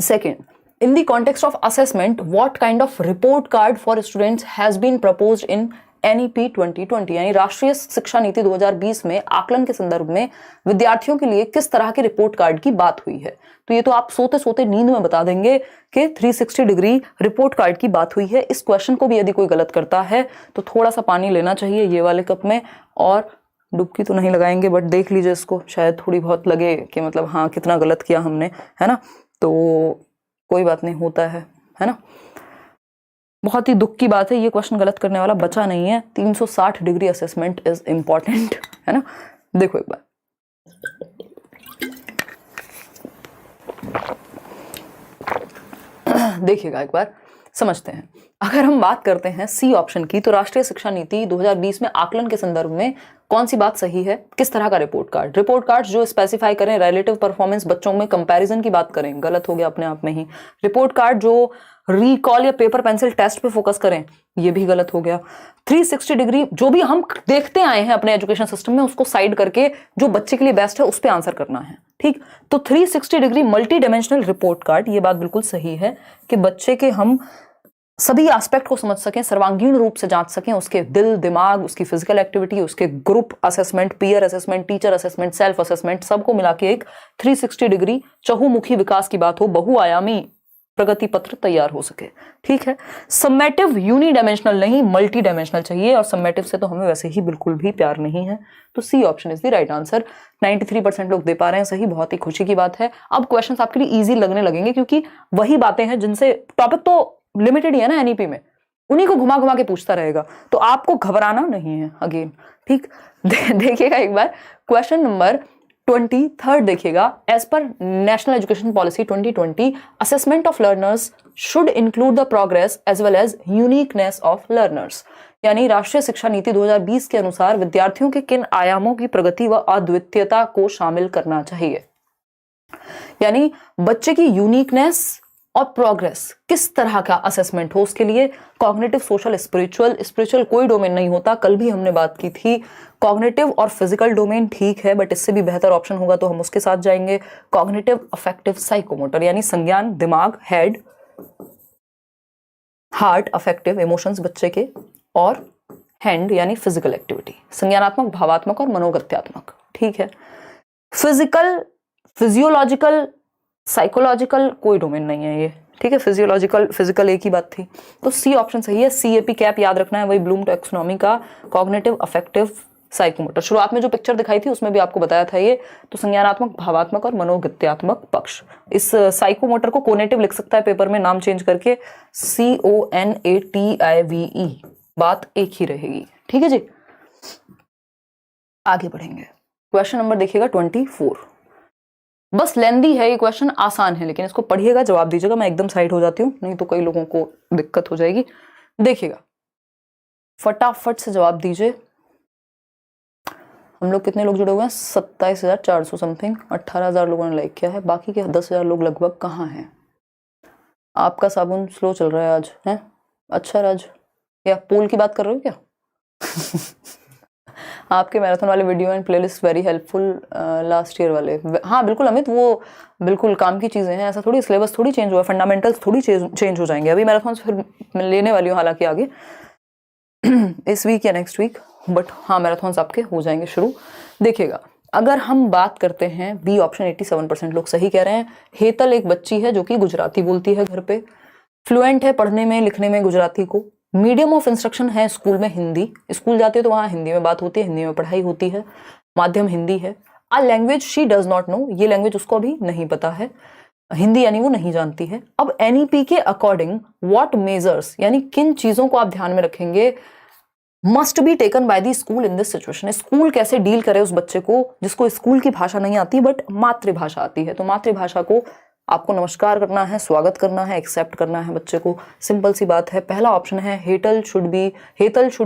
2। In the context of assessment, what kind of report card for students has been proposed in NEP 2020? यानी राष्ट्रीय शिक्षा नीति 2020 में आकलन के संदर्भ में विद्यार्थियों के लिए किस तरह के रिपोर्ट कार्ड की बात हुई है। तो ये तो आप सोते सोते नींद में बता देंगे कि 360 डिग्री रिपोर्ट कार्ड की बात हुई है। इस क्वेश्चन को भी यदि कोई गलत करता है तो थोड़ा सा पानी लेना चाहिए ये वाले कप में, और डुबकी तो नहीं लगाएंगे बट देख लीजिए इसको, शायद थोड़ी बहुत लगे कि मतलब हाँ कितना गलत किया हमने, है ना। तो कोई बात नहीं, होता है ना। बहुत ही दुख की बात है, ये क्वेश्चन गलत करने वाला बचा नहीं है। 360 डिग्री असेसमेंट इज इंपॉर्टेंट, है ना। देखो एक बार, देखिएगा एक बार, समझते हैं। अगर हम बात करते हैं सी ऑप्शन की, तो राष्ट्रीय शिक्षा नीति 2020 में आकलन के संदर्भ में कौन सी बात सही है, किस तरह का रिपोर्ट कार्ड। रिपोर्ट कार्ड जो स्पेसिफाई करें रिलेटिव परफॉर्मेंस, बच्चों में कंपैरिजन की बात करें, गलत हो गया अपने आप में ही। रिपोर्ट कार्ड जो रिकॉल या पेपर पेंसिल टेस्ट पे फोकस करें, ये भी गलत हो गया। 360 डिग्री जो भी हम देखते आए हैं अपने एजुकेशन सिस्टम में, उसको साइड करके जो बच्चे के लिए बेस्ट है उस पर आंसर करना है, ठीक। तो 360 degree multi dimensional report card, ये बात बिल्कुल सही है कि बच्चे के हम सभी एस्पेक्ट को समझ सकें, सर्वांगीण रूप से जांच सकें, उसके दिल दिमाग, उसकी फिजिकल एक्टिविटी, उसके group assessment, peer assessment, teacher assessment, self assessment, सबको मिला के एक 360 डिग्री चहुमुखी विकास की बात हो, बहुआयामी प्रगति पत्र तैयार हो सके, ठीक है। समेटिव यूनी डायमेंशनल नहीं, मल्टी डायमेंशनल चाहिए, और समेटिव से तो हमें वैसे ही बिल्कुल भी प्यार नहीं है। तो C option is the right answer. 93% लोग दे पा रहे हैं सही, बहुत ही खुशी की बात है। अब क्वेश्चंस आपके लिए इजी लगने लगेंगे, क्योंकि वही बातें हैं जिनसे टॉपिक तो लिमिटेड ही है ना एनईपी में, उन्हीं को घुमा घुमा के पूछता रहेगा, तो आपको घबराना नहीं है अगेन, ठीक। देखिएगा एक बार क्वेश्चन नंबर 23 देखिएगा। As per national education policy 2020, assessment of learners should include the progress as well as uniqueness of learners. यानी राष्ट्रीय शिक्षा नीति 2020 के अनुसार विद्यार्थियों के किन आयामों की प्रगति व अद्वितीयता को शामिल करना चाहिए। यानी बच्चे की यूनिकनेस और प्रोग्रेस, किस तरह का असेसमेंट हो उसके लिए। कॉग्निटिव, सोशल, स्पिरिचुअल कोई डोमेन नहीं होता, कल भी हमने बात की थी। कॉग्निटिव और फिजिकल डोमेन ठीक है, बट इससे भी बेहतर ऑप्शन होगा तो हम उसके साथ जाएंगे। कॉग्निटिव, अफेक्टिव, साइकोमोटर, यानी संज्ञान, दिमाग, हेड, हार्ट, अफेक्टिव, इमोशंस बच्चे के, और हैंड यानी फिजिकल एक्टिविटी, संज्ञानात्मक, भावात्मक और मनोगत्यात्मक, ठीक है। फिजिकल, फिजियोलॉजिकल, साइकोलॉजिकल कोई डोमेन नहीं है ये, ठीक है। फिजियोलॉजिकल, फिजिकल एक ही बात थी, तो सी ऑप्शन सही है। CAP कैप याद रखना है, वही ब्लूम टैक्सोनॉमी का कॉग्निटिव, अफेक्टिव, साइकोमोटर। शुरुआत में जो पिक्चर दिखाई थी उसमें भी आपको बताया था ये, तो संज्ञानात्मक, भावात्मक और मनोगत्यात्मक पक्ष। इस साइकोमोटर को कोनेटिव लिख सकता है पेपर में नाम चेंज करके, CONATIVE, बात एक ही रहेगी, ठीक है जी। आगे बढ़ेंगे, क्वेश्चन नंबर देखिएगा 24। बस लेंदी है ये क्वेश्चन, आसान है, लेकिन इसको पढ़िएगा, जवाब दीजिएगा। मैं एकदम साइड हो जाती हूँ, नहीं तो कई लोगों को दिक्कत हो जाएगी। देखिएगा, फटाफट से जवाब दीजिए। हम लोग कितने लोग जुड़े हुए हैं? 27,400 समथिंग। 18,000 लोगों ने लाइक किया है, बाकी के 10,000 लोग लगभग कहाँ हैं? आपका साबुन स्लो चल रहा है आज, है? अच्छा राज, या पोल की बात कर रहे हो क्या? आपके मैराथन वाले video and playlist very helpful last year वाले। हाँ बिल्कुल अमित, वो बिल्कुल काम की चीज़ें हैं, ऐसा थोड़ी सिलेबस थोड़ी चेंज हुआ, फंडामेंटल्स थोड़ी चेंज हो जाएंगे। अभी मैराथन फिर लेने वाली हूँ हालांकि आगे इस वीक या नेक्स्ट वीक, बट हाँ मैराथन्स आपके हो जाएंगे शुरू। देखिएगा, अगर हम बात करते हैं बी ऑप्शन, 87% लोग सही कह रहे हैं। हेतल एक बच्ची है जो कि गुजराती बोलती है घर पे, फ्लुएंट है पढ़ने में लिखने में गुजराती को, मीडियम ऑफ इंस्ट्रक्शन है स्कूल में हिंदी, स्कूल जाती है तो वहाँ हिंदी में बात होती है, हिंदी में पढ़ाई होती है, माध्यम हिंदी है। A language she does not know, ये लैंग्वेज उसको अभी नहीं पता है, हिंदी यानी वो नहीं जानती है। अब एनईपी के अकॉर्डिंग व्हाट मेजर्स, यानी किन चीजों को आप ध्यान में रखेंगे, must be taken by the school in this situation. School कैसे डील करे उस बच्चे को जिसको स्कूल की भाषा नहीं आती बट मातृभाषा आती है, तो मातृभाषा को आपको नमस्कार करना है, स्वागत करना है, एक्सेप्ट करना है बच्चे को, सिंपल सी बात है। पहला ऑप्शन है Hetal should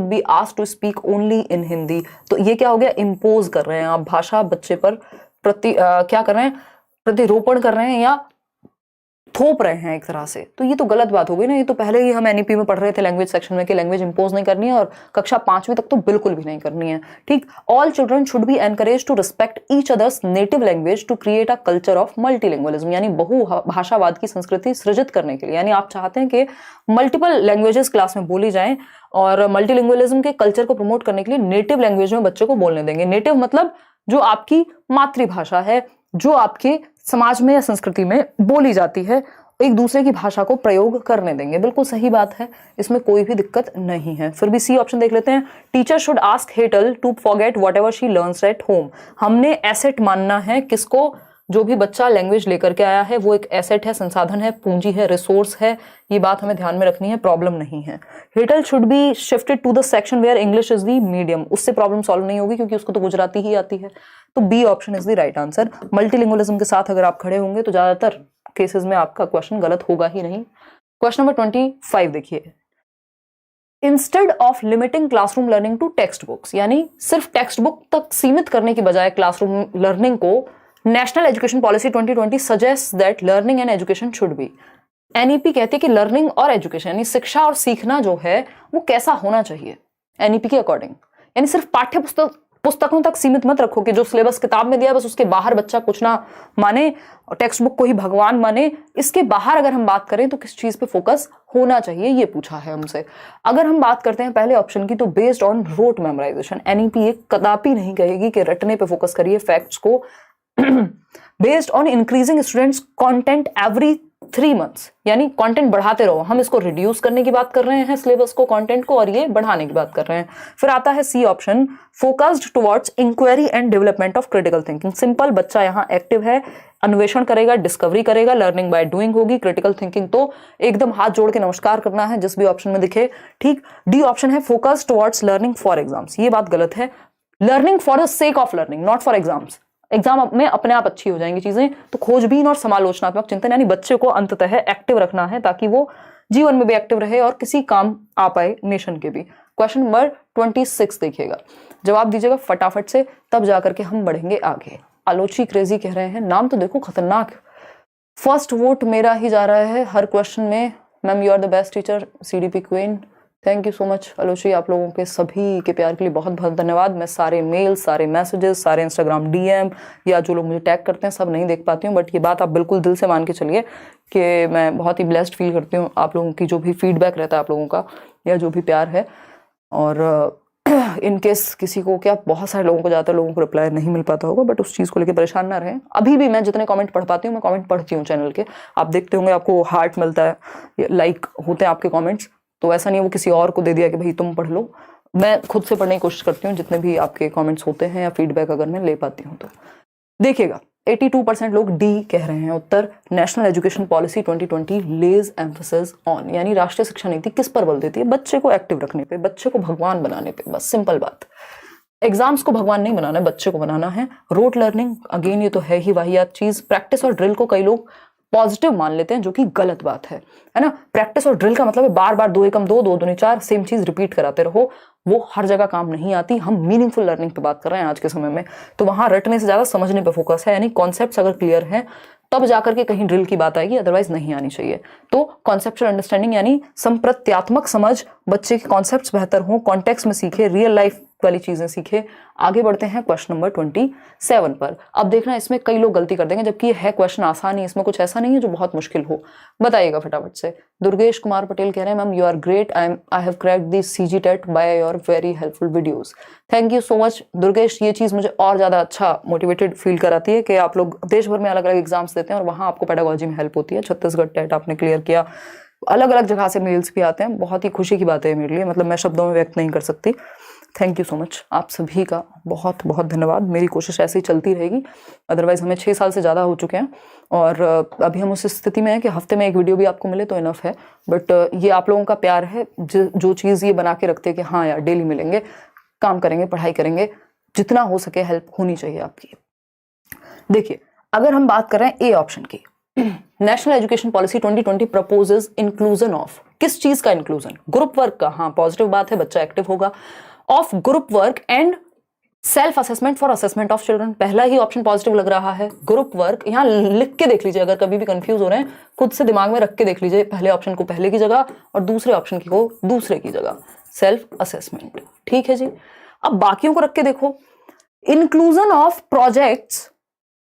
be asked to speak only in Hindi. तो ये क्या हो गया, इम्पोज कर रहे हैं आप भाषा बच्चे पर, क्या कर रहे हैं, प्रतिरोपण कर रहे हैं या थोप रहे हैं एक तरह से। तो ये तो गलत बात हो गई ना। ये तो पहले ही हम एनईपी में पढ़ रहे थे लैंग्वेज सेक्शन में कि लैंग्वेज इंपोज नहीं करनी है, और कक्षा 5वीं तक तो बिल्कुल भी नहीं करनी है। ठीक, all children should be encourage to respect each others native language to create a culture of multilingualism, यानी बहु भाषावाद की संस्कृति सृजित करने के लिए। यानी आप चाहते हैं कि मल्टीपल लैंग्वेजेस क्लास में बोली जाएं, और मल्टीलिंगुअलिज्म के कल्चर को प्रमोट करने के लिए नेटिव लैंग्वेज में बच्चे को बोलने देंगे। नेटिव मतलब जो आपकी मातृभाषा है, जो आपके समाज में या संस्कृति में बोली जाती है, एक दूसरे की भाषा को प्रयोग करने देंगे। बिल्कुल सही बात है, इसमें कोई भी दिक्कत नहीं है। फिर भी सी ऑप्शन देख लेते हैं। Teacher should ask Hetal to forget whatever she learns at home. हमने एसेट मानना है किसको, जो भी बच्चा लैंग्वेज लेकर के आया है वो एक एसेट है, संसाधन है, पूंजी है, रिसोर्स है। ये बात हमें ध्यान में रखनी है, प्रॉब्लम नहीं है। Hetal should be shifted to the section where English is the medium. उससे प्रॉब्लम सॉल्व नहीं होगी क्योंकि उसको तो गुजराती ही आती है। तो B option is the right answer. Multilingualism के साथ अगर आप खड़े होंगे तो ज्यादातर केसेस में आपका क्वेश्चन गलत होगा ही नहीं। क्वेश्चन नंबर 25 देखिए। Instead of limiting classroom learning to text books, यानी सिर्फ टेक्स्ट बुक तक सीमित करने की बजाय क्लासरूम लर्निंग को, national education policy 2020 suggest that learning and education should be. NEP कहती है कि लर्निंग और एजुकेशन यानी शिक्षा और सीखना जो है वो कैसा होना चाहिए एनईपी के अकॉर्डिंग। यानी सिर्फ पाठ्य पुस्तकों तक सीमित मत रखो कि जो सिलेबस किताब में दिया बस उसके बाहर बच्चा कुछ ना माने, टेक्स्ट बुक को ही भगवान माने। इसके बाहर अगर हम बात करें तो किस चीज पे फोकस होना चाहिए, ये पूछा है हमसे। अगर हम बात करते हैं पहले ऑप्शन की, तो based on rote memorization. NEP कदापि नहीं कहेगी कि रटने पे फोकस करिए फैक्ट्स को। Based on increasing students content every 3 months, यानी कंटेंट बढ़ाते रहो। हम इसको रिड्यूस करने की बात कर रहे हैं सिलेबस को, कंटेंट को, और ये बढ़ाने की बात कर रहे हैं। फिर आता है C option, focused towards inquiry and development of critical thinking. Simple, बच्चा यहाँ एक्टिव है, अन्वेषण करेगा, डिस्कवरी करेगा, लर्निंग बाय डूइंग होगी। क्रिटिकल थिंकिंग तो एकदम हाथ जोड़ के नमस्कार करना है जिस भी ऑप्शन में दिखे। ठीक, डी ऑप्शन है focused towards learning for exams. ये बात गलत है। Learning for the sake of learning, not for exams. Exam में अपने आप अच्छी हो जाएंगी चीजें। तो खोजबीन और समालोचनात्मक चिंतन, यानी बच्चे को अंततः एक्टिव रखना है ताकि वो जीवन में भी एक्टिव रहे और किसी काम आ पाए नेशन के भी। क्वेश्चन नंबर 26 देखिएगा, जवाब दीजिएगा फटाफट से, तब जाकर के हम बढ़ेंगे आगे। आलोची क्रेजी कह रहे हैं, नाम तो देखो खतरनाक। फर्स्ट वोट मेरा ही जा रहा है हर क्वेश्चन में। Ma'am you are the best teacher, CDP queen. Thank you so much आलोची, आप लोगों के सभी के प्यार के लिए बहुत बहुत धन्यवाद। मैं सारे मेल, सारे मैसेजेस, सारे इंस्टाग्राम डीएम या जो लोग मुझे टैग करते हैं सब नहीं देख पाती हूँ, बट ये बात आप बिल्कुल दिल से मान के चलिए कि मैं बहुत ही ब्लेस्ड फील करती हूँ आप लोगों की जो भी फीडबैक रहता है आप लोगों का, या जो भी प्यार है। और इनकेस किसी को, क्या बहुत सारे लोगों को, ज़्यादातर लोगों को रिप्लाई नहीं मिल पाता होगा, बट उस चीज़ को लेकर परेशान ना रहें। अभी भी मैं जितने कमेंट पढ़ पाती हूँ, मैं कमेंट पढ़ती हूँ चैनल के। आप देखते होंगे आपको हार्ट मिलता है, लाइक होते हैं आपके कमेंट्स। तो ऐसा नहीं है वो किसी और को दे दिया कि भाई तुम पढ़ लो। मैं खुद से पढ़ने की कोशिश करती हूँ जितने भी आपके कमेंट्स होते हैं या फीडबैक अगर मैं ले पाती हूँ तो। देखिएगा 82% लोग डी कह रहे हैं उत्तर। National education policy 2020 lays emphasis on, यानी राष्ट्रीय शिक्षा नीति किस पर बल देती है? बच्चे को एक्टिव रखने पे, बच्चे को भगवान बनाने पे। बस सिंपल बात। एग्जाम्स को भगवान नहीं बनाना है, बच्चे को बनाना है। रोट लर्निंग, अगेन ये तो है ही वाहियात चीज। प्रैक्टिस और ड्रिल को कई लोग पॉजिटिव मान लेते हैं, जो कि गलत बात है ना। प्रैक्टिस और ड्रिल का मतलब है बार बार 2 एकम 2, 2 दूनी 4 सेम चीज रिपीट कराते रहो। वो हर जगह काम नहीं आती। हम मीनिंगफुल लर्निंग पे बात कर रहे हैं आज के समय में, तो वहां रटने से ज्यादा समझने पे फोकस है। यानी कॉन्सेप्ट्स अगर क्लियर हैं तब जाकर के कहीं ड्रिल की बात आएगी, अदरवाइज नहीं आनी चाहिए। तो कॉन्सेप्चुअल अंडरस्टैंडिंग यानी संप्रत्यात्मक समझ, बच्चे के कॉन्सेप्ट्स बेहतर हों, कॉन्टेक्स्ट में सीखे, रियल लाइफ वाली चीजें सीखे। आगे बढ़ते हैं क्वेश्चन नंबर 27 पर। अब देखना, इसमें कई लोग गलती कर देंगे, जबकि ये है क्वेश्चन आसान ही, इसमें कुछ ऐसा नहीं है जो बहुत मुश्किल हो। बताइएगा फटाफट से। दुर्गेश कुमार पटेल कह रहे हैं, ma'am you are great, I have cracked the CG TET by your very helpful videos. Thank you so much Durgesh. ये चीज मुझे और ज्यादा अच्छा मोटिवेटेड फील कराती है कि आप लोग देश भर में अलग अलग एग्जाम्स देते हैं और वहां आपको पेडागोजी में हेल्प होती है। छत्तीसगढ़ टेट आपने क्लियर किया, अलग अलग जगह से मेल्स भी आते हैं। बहुत ही खुशी की बात है मेरे लिए, मतलब मैं शब्दों में व्यक्त नहीं कर सकती। थैंक यू सो मच, आप सभी का बहुत बहुत धन्यवाद। मेरी कोशिश ऐसे ही चलती रहेगी, अदरवाइज हमें 6 साल से ज़्यादा हो चुके हैं और अभी हम उस स्थिति में हैं कि हफ्ते में एक वीडियो भी आपको मिले तो इनफ है। बट ये आप लोगों का प्यार है जो चीज़ ये बना के रखते हैं कि हाँ यार डेली मिलेंगे, काम करेंगे, पढ़ाई करेंगे, जितना हो सके हेल्प होनी चाहिए आपकी। देखिए, अगर हम बात कर रहे हैं ए ऑप्शन की, national education policy 2020 proposes inclusion of, किस चीज का इंक्लूजन? ग्रुप वर्क का। हाँ, पॉजिटिव बात है, बच्चा एक्टिव होगा। Of group work and self assessment for assessment of children, पहला ही ऑप्शन पॉजिटिव लग रहा है। ग्रुप वर्क, यहां लिख के देख लीजिए, अगर कभी भी कंफ्यूज हो रहे हैं खुद से दिमाग में रख के देख लीजिए, पहले ऑप्शन को पहले की जगह और दूसरे ऑप्शन को दूसरे की जगह, सेल्फ असेसमेंट। ठीक है जी। अब बाकियों को रख के देखो, inclusion of projects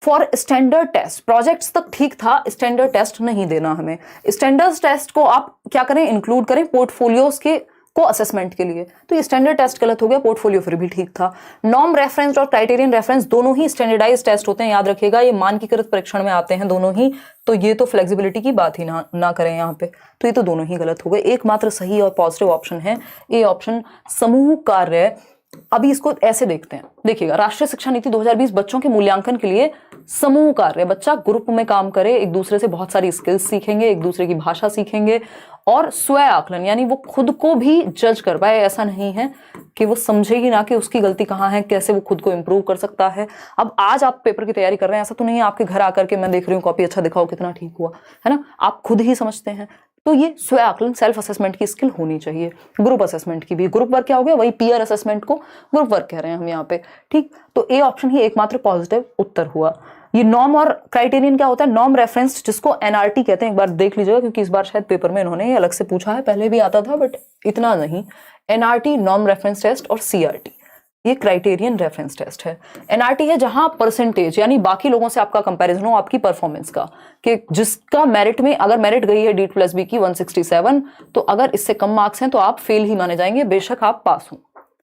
for standard test, projects तक ठीक था, स्टैंडर्ड टेस्ट नहीं देना हमें। स्टैंडर्ड टेस्ट को आप क्या करें, इंक्लूड करें पोर्टफोलियोज के को असेसमेंट के लिए, तो ये स्टैंडर्ड टेस्ट गलत हो गया, पोर्टफोलियो फिर भी ठीक था। नॉर्म रेफरेंस और क्राइटेरियन रेफरेंस दोनों ही स्टैंडर्डाइज टेस्ट होते हैं, याद रखिएगा, ये मानकीकृत परीक्षण में आते हैं दोनों ही, तो ये तो फ्लेक्सिबिलिटी की बात ही ना करें यहाँ पे, तो ये तो दोनों ही गलत हो गए। एकमात्र सही और पॉजिटिव ऑप्शन है ये ऑप्शन, समूह कार्य। अभी इसको ऐसे देखते हैं, देखिएगा, राष्ट्रीय शिक्षा नीति 2020 बच्चों के मूल्यांकन के लिए समूह कार्य, बच्चा ग्रुप में काम करे, एक दूसरे से बहुत सारी स्किल्स सीखेंगे, एक दूसरे की भाषा सीखेंगे, और स्व आकलन, यानी वो खुद को भी जज कर पाए। ऐसा नहीं है कि वो समझेगी ना कि उसकी गलती कहाँ है, कैसे वो खुद को इंप्रूव कर सकता है। अब आज आप पेपर की तैयारी कर रहे हैं, ऐसा तो नहीं है आपके घर आकर के मैं देख रही हूँ कॉपी अच्छा दिखाओ कितना ठीक हुआ, है ना, आप खुद ही समझते हैं। तो ये स्व आकलन, सेल्फ असेसमेंट की स्किल होनी चाहिए। ग्रुप असेसमेंट की भी, ग्रुप वर्क क्या हो गया, वही पीयर असेसमेंट को ग्रुप वर्क कह रहे हैं हम यहाँ पे। ठीक, तो ए ऑप्शन ही एकमात्र पॉजिटिव उत्तर हुआ। ये नॉर्म और क्राइटेरियन क्या होता है, नॉर्म रेफरेंस, जिसको एनआरटी कहते हैं, एक बार देख लीजिएगा, क्योंकि इस बार शायद पेपर में इन्होंने ये अलग से पूछा है, पहले भी आता था बट इतना नहीं। एनआरटी नॉर्म रेफरेंस टेस्ट, और सीआरटी ये क्राइटेरियन रेफरेंस टेस्ट है। एनआरटी है जहां परसेंटेज, यानी बाकी लोगों से आपका कंपैरिजन हो आपकी परफॉर्मेंस का, कि जिसका मेरिट में, अगर मेरिट गई है D+B की 167, तो अगर इससे कम मार्क्स हैं तो आप फेल ही माने जाएंगे, बेशक आप पास हो।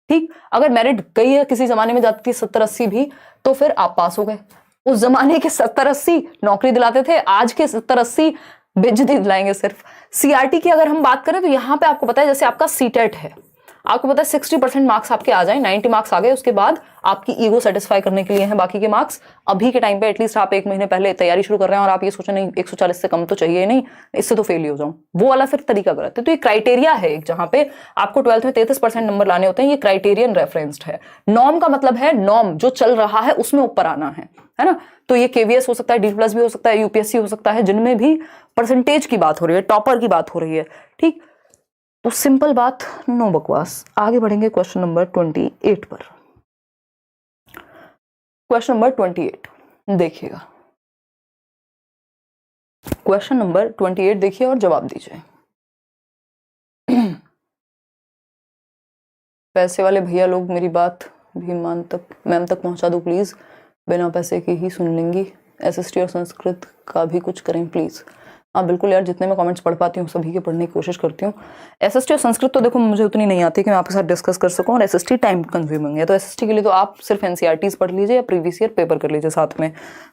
ठीक, अगर मेरिट गई है, किसी जमाने में जाती थी 70-80 भी, तो फिर आप पास हो गए। उस जमाने के 70-80 नौकरी दिलाते थे, आज के 70-80 बेइज्जती दिलाएंगे सिर्फ। सीआरटी की अगर हम बात करें तो यहाँ पे आपको पता है, जैसे आपका सीटेट है, आपको पता है 60% मार्क्स आपके आ जाए, 90 मार्क्स आ गए, उसके बाद आपकी ईगो सेटिस्फाई करने के लिए हैं बाकी के मार्क्स। अभी के टाइम पे एटलीस्ट आप 1 महीने पहले तैयारी शुरू कर रहे हैं और आप ये सोच रहे नहीं 140 से कम तो चाहिए नहीं, इससे तो फेल ही हो जाऊं, वो वाला फिर तरीका गलत है। तो ये क्राइटेरिया है एक, जहां पे आपको 12th में 33% नंबर लाने होते हैं, ये क्राइटेरियन रेफरेंस्ड है। नॉर्म का मतलब है नॉर्म जो चल रहा है उसमें ऊपर आना है ना। तो ये केवीएस हो सकता है, D+ भी हो सकता है, यूपीएससी हो सकता है, जिनमें भी परसेंटेज की बात हो रही है, टॉपर की बात हो रही है। ठीक, तो सिंपल बात, नो बकवास। आगे बढ़ेंगे क्वेश्चन नंबर 28 पर। क्वेश्चन नंबर 28 देखिएगा, क्वेश्चन नंबर 28 देखिए और जवाब दीजिए। पैसे वाले भैया लोग मेरी बात भी मैम तक पहुंचा दो प्लीज, बिना पैसे के ही सुन लेंगी। एसएसटी और संस्कृत का भी कुछ करें प्लीज। हाँ बिल्कुल यार, जितने मैं कमेंट्स पढ़ पाती हूँ सभी के पढ़ने की कोशिश करती हूँ। एसएसटी और संस्कृत तो देखो मुझे उतनी नहीं आती कि मैं आपके साथ डिस्कस कर सकूँ, और एसएसटी टाइम कंज्यूमिंग है, तो एसएसटी के लिए तो आप सिर्फ एनसीईआरटीज पढ़ लीजिए या प्रीवियस ईयर पेपर कर लीजिए साथ में,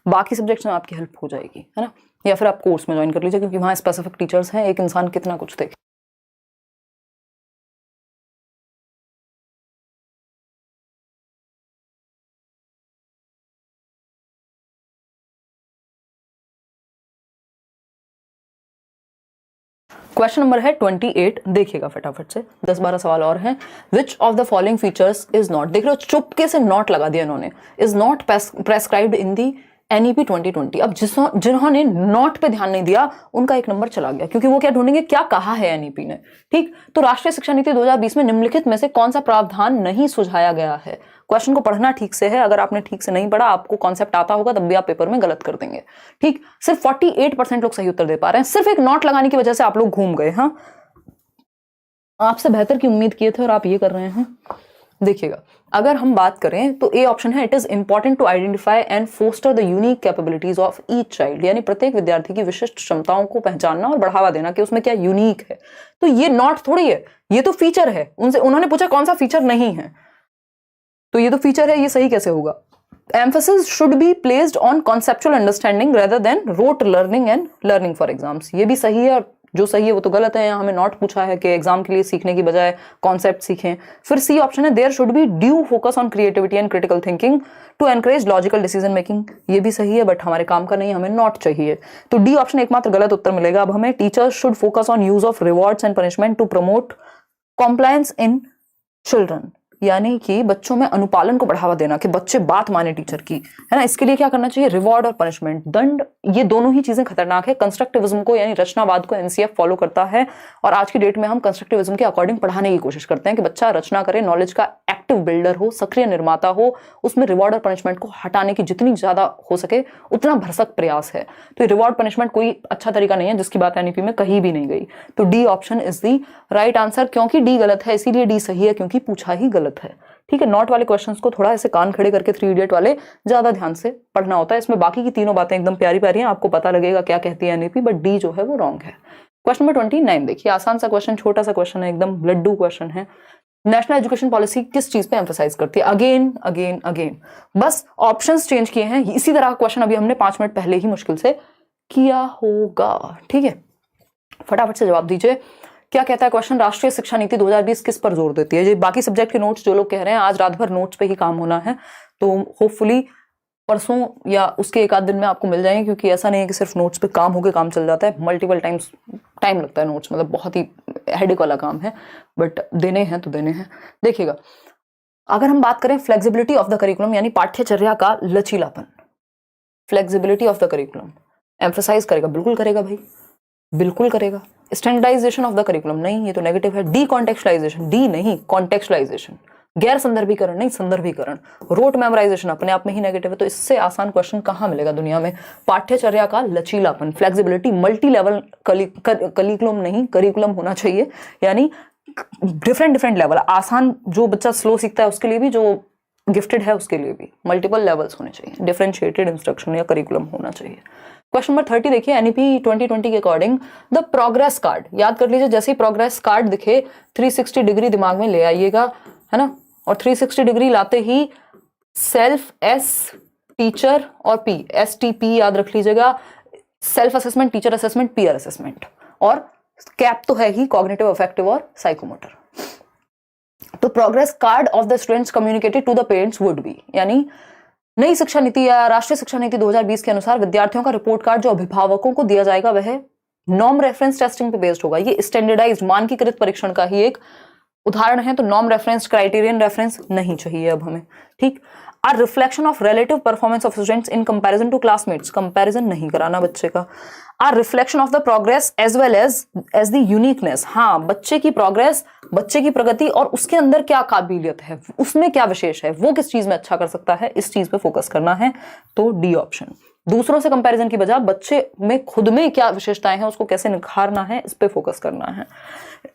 बाकी सब्जेक्ट्स में आपकी हेल्प हो जाएगी, है ना, या फिर आप कोर्स में ज्वाइन कर लीजिए, क्योंकि वहाँ स्पेसिफिक टीचर्स हैं, एक इंसान कितना कुछ देखे। क्वेश्चन नंबर है 28, देखिएगा फटाफट से, 10-12 सवाल और हैं। विच of the following features is not, देख रहे हो चुपके से नॉट लगा दिया इन्होंने, is not prescribed in the NEP 2020। अब जिन्होंने नॉट पे ध्यान नहीं दिया उनका एक नंबर चला गया, क्योंकि वो क्या ढूंढेंगे, क्या कहा है एनईपी ने। ठीक, तो राष्ट्रीय शिक्षा नीति 2020 में निम्नलिखित में से कौन सा प्रावधान नहीं सुझाया गया है। क्वेश्चन को पढ़ना ठीक से है, अगर आपने ठीक से नहीं पढ़ा, आपको कॉन्सेप्ट आता होगा, तब भी आप पेपर में गलत कर देंगे। ठीक, सिर्फ 48% लोग सही उत्तर दे पा रहे हैं, सिर्फ एक नॉट लगाने की वजह से आप लोग घूम गए। हाँ, आपसे बेहतर की उम्मीद किए थे और आप ये कर रहे हैं। देखिएगा, अगर हम बात करें तो ए ऑप्शन है, it is important to identify and foster the unique capabilities of each child, यानी प्रत्येक विद्यार्थी की विशिष्ट क्षमताओं को पहचानना और बढ़ावा देना कि उसमें क्या यूनिक है। तो ये नॉट थोड़ी है, ये तो फीचर है। उनसे उन्होंने पूछा कौन सा फीचर नहीं है, तो ये तो फीचर है, ये सही कैसे होगा। Emphasis should be placed on conceptual understanding rather than rote learning and learning for exams, ये भी सही है, और जो सही है वो तो गलत है। यहाँ हमें नॉट पूछा है कि एग्जाम के लिए सीखने की बजाय कॉन्सेप्ट सीखें। फिर सी ऑप्शन है, there should be due focus on creativity and critical thinking to encourage logical decision making, ये भी सही है, बट हमारे काम का नहीं, हमें नॉट चाहिए। तो डी ऑप्शन एकमात्र गलत उत्तर मिलेगा। अब हमें teachers should focus on use of rewards and punishment to promote compliance in children, यानी कि बच्चों में अनुपालन को बढ़ावा देना, कि बच्चे बात माने टीचर की, है ना। इसके लिए क्या करना चाहिए, रिवॉर्ड और पनिशमेंट, दंड, ये दोनों ही चीजें खतरनाक है। कंस्ट्रक्टिविज्म को यानी रचनावाद को एनसीएफ फॉलो करता है, और आज की डेट में हम कंस्ट्रक्टिविज्म के अकॉर्डिंग पढ़ाने की कोशिश करते हैं कि बच्चा रचना करे, नॉलेज का एक्टिव बिल्डर हो, सक्रिय निर्माता हो, उसमें रिवॉर्ड और पनिशमेंट को हटाने की जितनी ज्यादा हो सके उतना भरसक प्रयास है। तो रिवॉर्ड पनिशमेंट कोई अच्छा तरीका नहीं है, जिसकी बात एनईपी में कहीं भी नहीं गई। तो D option is the right answer. क्योंकि डी गलत है इसीलिए डी सही है, क्योंकि पूछा ही गलत है। ठीक है, नॉट वाले क्वेश्चंस को थोड़ा ऐसे कान खड़े करके 3 इडियट वाले ज्यादा ध्यान से पढ़ना होता है। इसमें बाकी की तीनों बातें एकदम प्यारी प्यारी हैं, आपको पता लगेगा क्या कहती है एनईपी, बट डी जो है वो रॉन्ग है। क्वेश्चन नंबर 29 देखिए, आसान सा क्वेश्चन, छोटा सा क्वेश्चन है, एकदम लड्डू क्वेश्चन है। नेशनल एजुकेशन पॉलिसी किस चीज पे एम्फसाइज करती है? अगेन अगेन अगेन, बस ऑप्शंस चेंज किए हैं। इसी तरह का क्वेश्चन अभी हमने 5 मिनट पहले ही मुश्किल से किया होगा। ठीक है, फटाफट से जवाब दीजिए। क्या कहता है क्वेश्चन, राष्ट्रीय शिक्षा नीति 2020 किस पर जोर देती है? ये बाकी सब्जेक्ट के नोट्स जो लोग कह रहे हैं आज रात भर नोट्स पे ही काम होना है, तो होपफुली परसों या उसके एक आध दिन में आपको मिल जाएंगे, क्योंकि ऐसा नहीं है कि सिर्फ नोट्स पे काम होके काम चल जाता है। मल्टीपल टाइम्स टाइम लगता है नोट्स, मतलब बहुत ही हेडेक वाला काम है, बट देने हैं तो देने हैं। देखिएगा, अगर हम बात करें फ्लेक्सिबिलिटी ऑफ द करिकुलम यानी पाठ्यचर्या का लचीलापन, flexibility of the curriculum emphasize करेगा, बिल्कुल करेगा भाई, बिल्कुल करेगा। स्टैंडर्डाइजेशन ऑफ द करिकुलम नहीं, ये तो नेगेटिव है। डी कॉन्टेक्चुअलाइजेशन, डी नहीं, कॉन्टेक्चुअलाइजेशन। गैर संदर्भीकरण नहीं, संदर्भीकरण। रोट मेमोराइजेशन अपने आप में ही नेगेटिव है, तो इससे आसान क्वेश्चन कहाँ मिलेगा दुनिया में? पाठ्यचर्या का लचीलापन, फ्लेक्सिबिलिटी, मल्टी लेवल करिकुलम नहीं, करिकुलम होना चाहिए, यानी डिफरेंट लेवल। आसान जो बच्चा स्लो सीखता है उसके लिए भी, जो गिफ्टेड है उसके लिए भी मल्टीपल लेवल्स होने चाहिए, डिफरेंशिएटेड इंस्ट्रक्शन या करिकुलम होना चाहिए। क्वेश्चन नंबर 30 देखिए, एनईपी 2020 के अकॉर्डिंग द प्रोग्रेस कार्ड, याद कर लीजिए, जैसे ही प्रोग्रेस कार्ड दिखे 360 डिग्री दिमाग में ले आइएगा, है ना। और 360 डिग्री लाते ही सेल्फ, एस, टीचर और पी, एस टी पी याद रख लीजिएगा, self assessment, teacher assessment, peer assessment, और कैप तो है ही कॉग्निटिव, अफेक्टिव और साइकोमोटर। तो progress card of the students communicated to the parents would be, यानी नई शिक्षा नीति या राष्ट्रीय शिक्षा नीति 2020 के अनुसार विद्यार्थियों का रिपोर्ट कार्ड जो अभिभावकों को दिया जाएगा वह नॉर्म रेफरेंस टेस्टिंग पे बेस्ड होगा। ये स्टैंडर्डाइज्ड मानकीकृत परीक्षण का ही एक उदाहरण है, तो नॉर्म रेफरेंस, क्राइटेरियन रेफरेंस नहीं चाहिए अब हमें। ठीक, are reflection of relative performance of students in comparison to classmates, comparison नहीं कराना बच्चे का। Are reflection of the progress as well as the uniqueness, हाँ बच्चे की प्रोग्रेस, बच्चे की प्रगति और उसके अंदर क्या काबिलियत है, उसमें क्या विशेष है, वो किस चीज में अच्छा कर सकता है, इस चीज पे फोकस करना है। तो डी ऑप्शन। दूसरों से कंपैरिजन की बजाय बच्चे में खुद में क्या विशेषताएं हैं उसको कैसे निखारना है, इस पे फोकस करना है।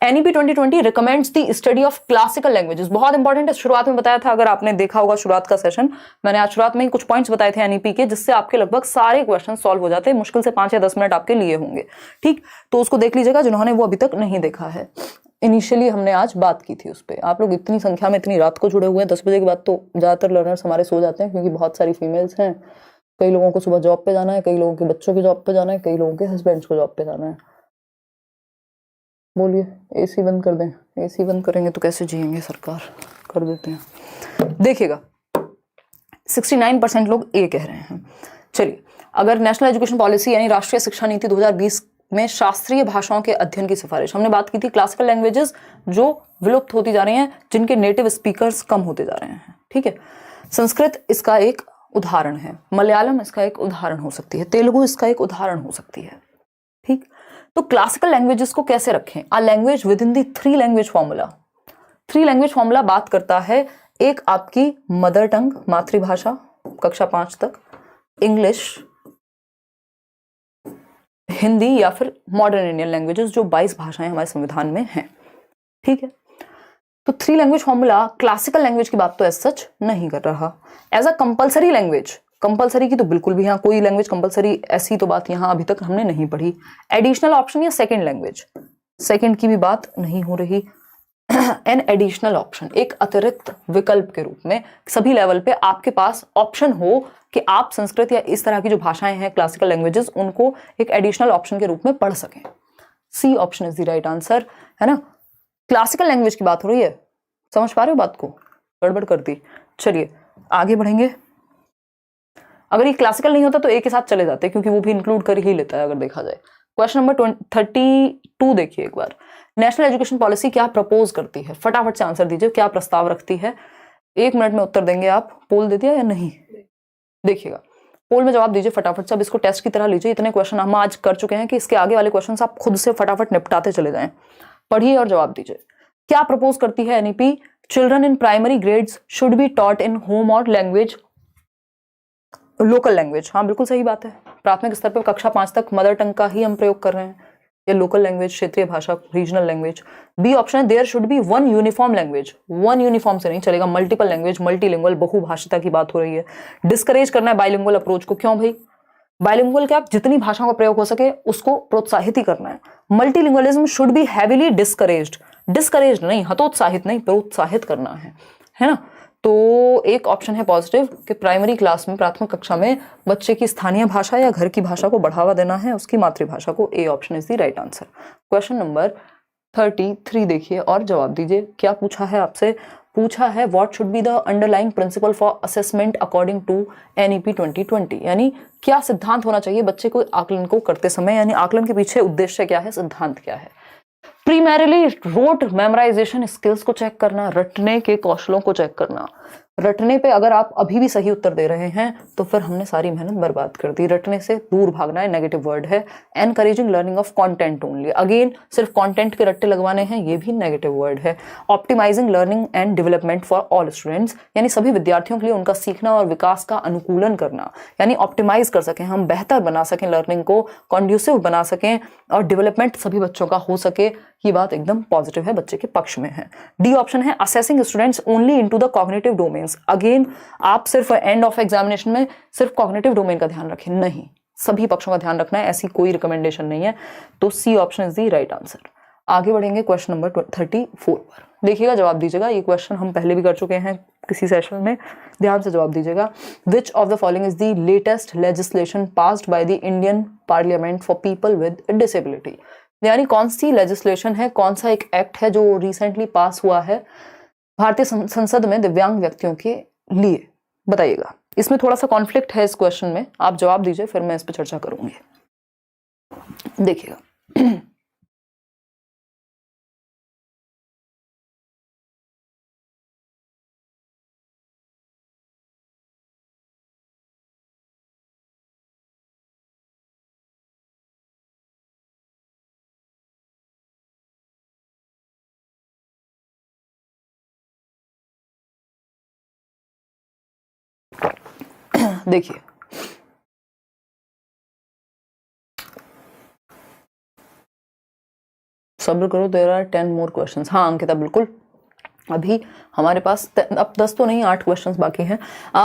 NEP 2020 recommends the study of classical languages, बहुत इंपॉर्टेंट है, शुरुआत में बताया था, अगर आपने देखा होगा शुरुआत का सेशन, मैंने आज शुरुआत में ही कुछ पॉइंट्स बताए थे एनईपी के, जिससे आपके लगभग सारे क्वेश्चन सॉल्व हो जाते हैं, मुश्किल से 5 या 10 मिनट आपके लिए होंगे। ठीक, तो उसको देख लीजिएगा जिन्होंने वो अभी तक नहीं देखा है। इनिशियली हमने आज बात की थी उस पर। आप लोग इतनी संख्या में इतनी रात को जुड़े हुए हैं, 10 बजे के बाद तो ज्यादातर लर्नर्स हमारे सो जाते हैं, क्योंकि बहुत सारी फीमेल्स हैं, कई लोगों को सुबह जॉब पे जाना है, कई लोगों के बच्चों की जॉब पे जाना है, कई लोगों के हस्बैंड्स को जॉब पे जाना है। बोलिए, एसी बंद कर दें? एसी बंद करेंगे तो कैसे जिएंगे सरकार, कर देते हैं। देखिएगा 69% लोग ए कह रहे हैं। चलिए, अगर नेशनल एजुकेशन पॉलिसी यानी राष्ट्रीय शिक्षा नीति 2020 में शास्त्रीय भाषाओं के अध्ययन की सिफारिश, हमने बात की थी क्लासिकल लैंग्वेजेस जो विलुप्त होती जा रही हैं, जिनके नेटिव स्पीकर्स कम होते जा रहे हैं। ठीक है, संस्कृत इसका एक उदाहरण है, मलयालम इसका एक उदाहरण हो सकती है, तेलुगु इसका एक उदाहरण हो सकती है। ठीक, तो क्लासिकल लैंग्वेजेस को कैसे रखें? A language within the 3 language formula. 3 language formula बात करता है, एक आपकी मदर टंग, मातृभाषा, कक्षा 5 तक, इंग्लिश, हिंदी, या फिर मॉडर्न इंडियन लैंग्वेजेस जो 22 भाषाएं हमारे संविधान में हैं। ठीक है, तो 3 लैंग्वेज फॉर्मूला क्लासिकल लैंग्वेज की बात तो एज सच नहीं कर रहा। As a compulsory language, compulsory की तो बिल्कुल भी, यहाँ कोई लैंग्वेज कंपलसरी ऐसी तो बात यहाँ अभी तक हमने नहीं पढ़ी। एडिशनल ऑप्शन या सेकंड लैंग्वेज, सेकंड की भी बात नहीं हो रही। एन एडिशनल ऑप्शन, एक अतिरिक्त विकल्प के रूप में सभी लेवल पे आपके पास ऑप्शन हो कि आप संस्कृत या इस तरह की जो भाषाएं हैं क्लासिकल लैंग्वेजेस, उनको एक एडिशनल ऑप्शन के रूप में पढ़ सकें। C option is the right answer, है ना। क्लासिकल लैंग्वेज की बात हो रही है, समझ पा रहे हो बात को? गड़बड़ कर दी। चलिए आगे बढ़ेंगे। अगर ये क्लासिकल नहीं होता तो एक के साथ चले जाते, क्योंकि वो भी इंक्लूड कर ही लेता है अगर देखा जाए। क्वेश्चन नंबर 32 देखिए एक बार। नेशनल एजुकेशन पॉलिसी क्या प्रपोज करती है? फटाफट से आंसर दीजिए, क्या प्रस्ताव रखती है? 1 मिनट में उत्तर देंगे आप। पोल दे दिया या नहीं? देखिएगा, पोल में जवाब दीजिए फटाफट से। अब इसको टेस्ट की तरह लीजिए, इतने क्वेश्चन हम आज कर चुके हैं कि इसके आगे वाले क्वेश्चन आप खुद से फटाफट निपटाते चले जाएं। पढ़िए और जवाब दीजिए। क्या प्रपोज करती है NEP? Children in primary grades should be taught in home और लैंग्वेज, लोकल लैंग्वेज। हाँ, बिल्कुल सही बात है। प्राथमिक स्तर पर कक्षा 5 तक मदर टंग का ही हम प्रयोग कर रहे हैं, या लोकल लैंग्वेज, क्षेत्रीय भाषा, रीजनल लैंग्वेज। बी ऑप्शन है there should be one uniform language. One uniform से नहीं चलेगा, मल्टीपल लैंग्वेज, मल्टीलिंगुअल, बहुभाषिता की बात हो रही है। डिस्करेज करना है बाइलिंगुअल अप्रोच को। क्यों भाई? बाइलिंगुअल क्या, जितनी भाषाओं का प्रयोग हो सके उसको प्रोत्साहित ही करना है। Multilingualism should be heavily discouraged. Discouraged नहीं, हतोत्साहित नहीं, प्रोत्साहित करना है ना। तो एक ऑप्शन है पॉजिटिव कि प्राइमरी क्लास में, प्राथमिक कक्षा में बच्चे की स्थानीय भाषा या घर की भाषा को बढ़ावा देना है, उसकी मातृभाषा को। A option is the right answer. Question number 33 देखिए और जवाब दीजिए। क्या पूछा है आपसे? पूछा है what should be the underlying principle for assessment according to NEP 2020, यानी क्या सिद्धांत होना चाहिए बच्चे को आकलन को करते समय, यानी आकलन के पीछे उद्देश्य क्या है, सिद्धांत क्या है। प्रीमैरिली रोट मेमोराइजेशन स्किल्स को चेक करना, रटने के कौशलों को चेक करना। रटने पे अगर आप अभी भी सही उत्तर दे रहे हैं तो फिर हमने सारी मेहनत बर्बाद कर दी। रटने से दूर भागना है, नेगेटिव वर्ड है। Encouraging learning of content only, again सिर्फ कंटेंट के रट्टे लगवाने हैं, ये भी नेगेटिव वर्ड है। Optimizing learning and development for all students, यानी सभी विद्यार्थियों के लिए उनका सीखना और विकास का अनुकूलन करना, यानी ऑप्टिमाइज कर सकें हम, बेहतर बना सकें लर्निंग को, कॉन्ड्यूसिव बना सकें और डेवलपमेंट सभी बच्चों का हो सके। ये बात एकदम पॉजिटिव है, बच्चे के पक्ष में है। डी ऑप्शन है assessing students only into the cognitive domains. Again आप सिर्फ एंड ऑफ एग्जामिनेशन में सिर्फ कॉग्निटिव डोमेन का ध्यान रखें, नहीं, सभी पक्षों का ध्यान रखना है, ऐसी कोई रिकमेंडेशन नहीं है। तो C option is the right answer. आगे बढ़ेंगे क्वेश्चन नंबर 34 पर। देखिएगा, जवाब दीजिएगा। ये क्वेश्चन हम पहले भी कर चुके हैं किसी सेशन में, ध्यान से जवाब दीजिएगा। विच of the following is the latest legislation passed by the Indian parliament for people with disability, यानी कौन सी लेजिस्लेशन है, कौन सा एक एक्ट है जो रिसेंटली पास हुआ है भारतीय संसद में दिव्यांग व्यक्तियों के लिए, बताइएगा। इसमें थोड़ा सा कॉन्फ्लिक्ट है इस क्वेश्चन में, आप जवाब दीजिए फिर मैं इस पर चर्चा करूंगी। देखिएगा, देखिए सब्र करो, देयर आर 10 मोर क्वेश्चंस। हाँ अंकिता, बिल्कुल, अभी हमारे पास अब 10 तो नहीं 8 क्वेश्चंस बाकी हैं।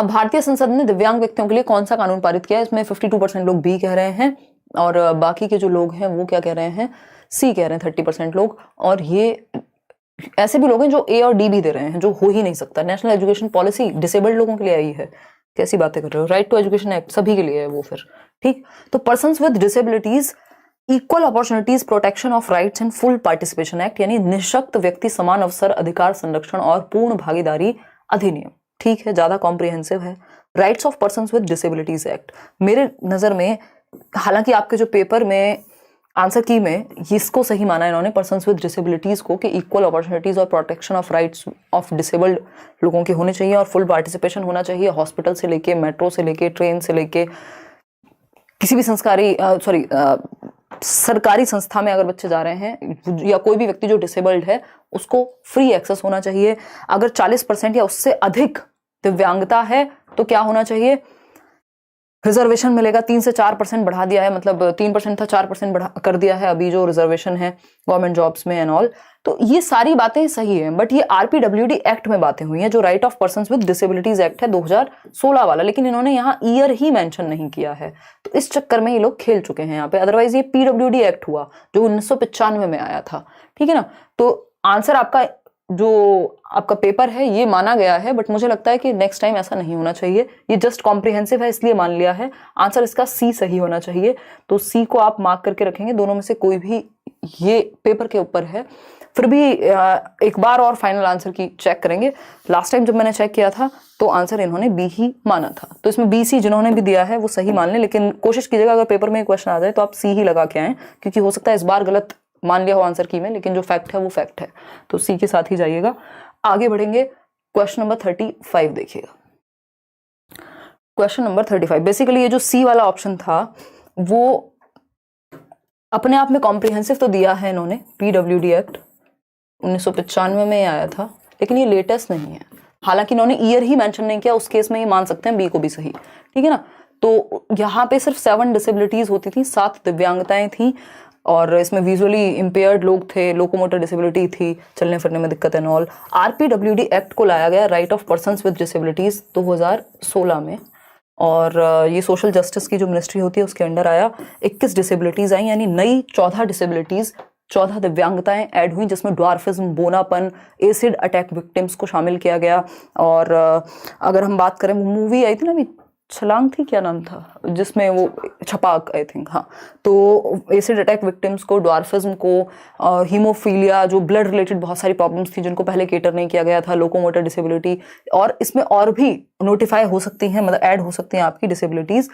भारतीय संसद ने दिव्यांग व्यक्तियों के लिए कौन सा कानून पारित किया है? इसमें 52% लोग बी कह रहे हैं और बाकी के जो लोग हैं वो क्या कह रहे हैं, सी कह रहे हैं 30% लोग। और ये ऐसे भी लोग हैं जो ए और डी भी दे रहे हैं, जो हो ही नहीं सकता। नेशनल एजुकेशन पॉलिसी डिसेबल्ड लोगों के लिए आई है, कैसी बातें कर रहे हो? राइट टू एजुकेशन एक्ट सभी के लिए है वो, फिर ठीक। तो persons with disabilities equal opportunities protection of rights and full participation act, यानी निःशक्त व्यक्ति समान अवसर अधिकार संरक्षण और पूर्ण भागीदारी अधिनियम, ठीक है, ज्यादा कॉम्प्रिहेंसिव है। Rights of persons with disabilities act, मेरे नजर में, हालांकि आपके जो पेपर में आंसर की में इसको सही माना इन्होंने, पर्सन्स विद डिसेबिलिटीज को, कि इक्वल अपॉर्चुनिटीज और protection of rights of disabled लोगों के होने चाहिए और फुल पार्टिसिपेशन होना चाहिए। हॉस्पिटल से लेके, मेट्रो से लेके, ट्रेन से लेके, किसी भी सरकारी संस्था में अगर बच्चे जा रहे हैं या कोई भी व्यक्ति जो डिसेबल्ड है उसको फ्री एक्सेस होना चाहिए। अगर 40% या उससे अधिक दिव्यांगता है तो क्या होना चाहिए, रिजर्वेशन मिलेगा। 3 से 4% बढ़ा दिया है, मतलब 3% था 4% बढ़ा कर दिया है अभी जो रिजर्वेशन है गवर्नमेंट जॉब्स में एंड ऑल। तो ये सारी बातें सही हैं, बट ये आरपीडब्ल्यूडी एक्ट में बातें हुई हैं, जो right of persons with disabilities act है 2016 वाला, लेकिन इन्होंने यहाँ ईयर ही मेंशन नहीं किया है, तो इस चक्कर में ये लोग खेल चुके हैं यहाँ पे। अदरवाइज ये पीडब्ल्यूडी एक्ट हुआ जो 1995 में आया था, ठीक है ना। तो आंसर आपका जो आपका पेपर है ये माना गया है, बट मुझे लगता है कि नेक्स्ट टाइम ऐसा नहीं होना चाहिए। ये जस्ट कॉम्प्रिहेंसिव है इसलिए मान लिया है। आंसर इसका सी सही होना चाहिए, तो सी को आप मार्क करके रखेंगे। दोनों में से कोई भी ये पेपर के ऊपर है। फिर भी एक बार और फाइनल आंसर की चेक करेंगे। लास्ट टाइम जब मैंने चेक किया था तो आंसर इन्होंने बी ही माना था, तो इसमें बी सी जिन्होंने भी दिया है वो सही मान लें, लेकिन कोशिश कीजिएगा अगर पेपर में क्वेश्चन आ जाए तो आप सी ही लगा के आएं, क्योंकि हो सकता है इस बार गलत मान लिया हो आंसर की में, लेकिन जो फैक्ट है वो फैक्ट है, तो सी के साथ ही जाइएगा। आगे बढ़ेंगे, क्वेश्चन नंबर 35 देखिएगा। क्वेश्चन नंबर 35, बेसिकली ये जो सी वाला ऑप्शन था वो अपने आप में कॉम्प्रिहेंसिव तो दिया है इन्होंने, PWD एक्ट 1995 में आया था, लेकिन ये लेटेस्ट नहीं है। हालांकि इन्होंने ईयर ही मेंशन नहीं किया, उस केस में ये मान सकते हैं बी को भी सही, ठीक है ना। तो यहाँ पे सिर्फ 7 डिसेबिलिटीज होती थी, 7 दिव्यांगताएं थी, और इसमें विजुअली इम्पेयर्ड लोग थे, लोकोमोटर डिसेबिलिटी थी, चलने फिरने में दिक्कत एंड ऑल। RPWD एक्ट को लाया गया, right of persons with disabilities, 2016 में, और ये सोशल जस्टिस की जो मिनिस्ट्री होती है उसके अंडर आया। 21 डिसेबिलिटीज आई, यानी नई 14 डिसेबिलिटीज, 14 दिव्यांगताएं ऐड हुई, जिसमें ड्वार्फिज्म, बोनापन, एसिड अटैक विक्टिम्स को शामिल किया गया। और अगर हम बात करें, मूवी आई थी ना अभी, छलांग थी, क्या नाम था, जिसमें वो छपाक आई थिंक, हाँ, तो एसिड अटैक विक्टिम्स को, ड्वार्फिज्म को, हीमोफीलिया, जो ब्लड रिलेटेड बहुत सारी प्रॉब्लम्स थी जिनको पहले केटर नहीं किया गया था, लोकोमोटर डिसेबिलिटी, और इसमें और भी नोटिफाई हो सकती हैं, मतलब ऐड हो सकती हैं आपकी डिसेबिलिटीज,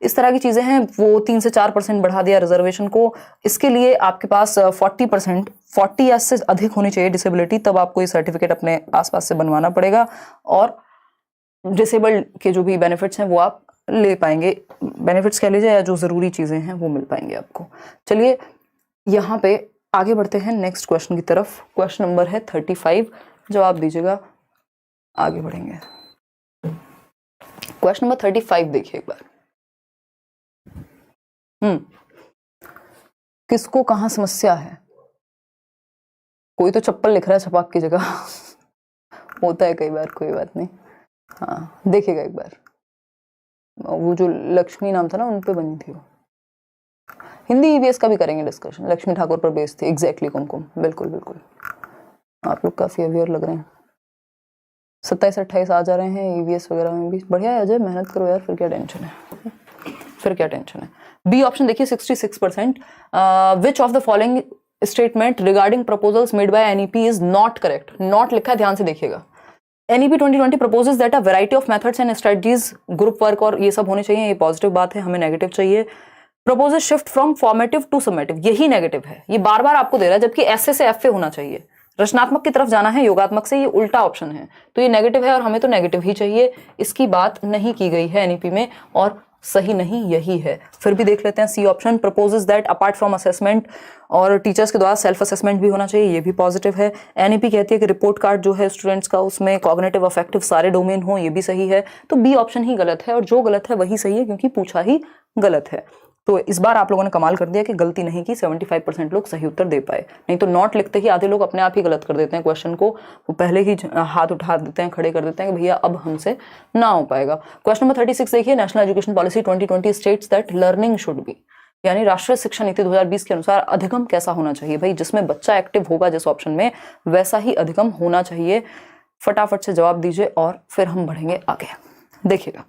इस तरह की चीजें हैं। वो 3 से 4% बढ़ा दिया रिजर्वेशन को। इसके लिए आपके पास 40%, 40 या से अधिक होनी चाहिए डिसेबिलिटी, तब आपको ये सर्टिफिकेट अपने आसपास से बनवाना पड़ेगा, और डिसेबल्ड के जो भी बेनिफिट्स हैं वो आप ले पाएंगे, बेनिफिट्स कह लीजिए, या जो ज़रूरी चीज़ें हैं वो मिल पाएंगे आपको। चलिए यहाँ पे आगे बढ़ते हैं नेक्स्ट क्वेश्चन की तरफ। क्वेश्चन नंबर है 35, जवाब दीजिएगा, आगे बढ़ेंगे। क्वेश्चन नंबर 35 देखिए एक बार। किसको कहाँ समस्या है? कोई तो चप्पल लिख रहा है छपाक की जगह होता है कई बार, कोई बात नहीं। हाँ देखिएगा एक बार, वो जो लक्ष्मी नाम था ना, उन पे बनी थी वो। हिंदी EVS का भी करेंगे डिस्कशन, लक्ष्मी ठाकुर पर बेस्ड थी, एग्जैक्टली कुमकुम, बिल्कुल बिल्कुल। आप लोग काफी अवेयर लग रहे हैं, 27-28 आ जा रहे हैं EVS वगैरह में भी, बढ़िया है अजय, मेहनत करो यार, फिर क्या टेंशन है, फिर क्या टेंशन है। बी ऑप्शन देखिए 66%, विच of the following statement regarding proposals made by NEP is not correct. Not लिखा है, ध्यान से देखिएगा। NEP 2020 proposes that a variety of methods and strategies, group work और ये सब होने चाहिए, ये पॉजिटिव बात है, हमें नेगेटिव चाहिए। Proposes shift from formative to summative, यही नेगेटिव है, ये बार बार आपको दे रहा है, जबकि ऐसे से FA होना चाहिए, रचनात्मक की तरफ जाना है, योगात्मक से, ये उल्टा ऑप्शन है, तो ये नेगेटिव है और हमें तो नेगेटिव ही चाहिए। इसकी बात नहीं की गई है NEP में, और सही नहीं यही है। फिर भी देख लेते हैं C option, proposes that apart from assessment और टीचर्स के द्वारा सेल्फ असेसमेंट भी होना चाहिए, ये भी पॉजिटिव है। NEP कहती है कि रिपोर्ट कार्ड जो है स्टूडेंट्स का, उसमें कॉग्निटिव अफेक्टिव सारे डोमेन हो, ये भी सही है। तो बी ऑप्शन ही गलत है, और जो गलत है वही सही है, क्योंकि पूछा ही गलत है। तो इस बार आप लोगों ने कमाल कर दिया कि गलती नहीं की, 75% लोग सही उत्तर दे पाए। नहीं तो नॉट लिखते ही आधे लोग अपने आप ही गलत कर देते हैं क्वेश्चन को, वो पहले ही हाथ उठा देते हैं, खड़े कर देते हैं कि भैया अब हमसे ना हो पाएगा। क्वेश्चन नंबर 36 देखिए, national education policy 2020 states that learning should be, यानी राष्ट्रीय शिक्षा नीति 2020 के अनुसार अधिगम कैसा होना चाहिए। भाई जिसमें बच्चा एक्टिव होगा जिस ऑप्शन में, वैसा ही अधिगम होना चाहिए। फटाफट से जवाब दीजिए और फिर हम बढ़ेंगे आगे। देखिएगा,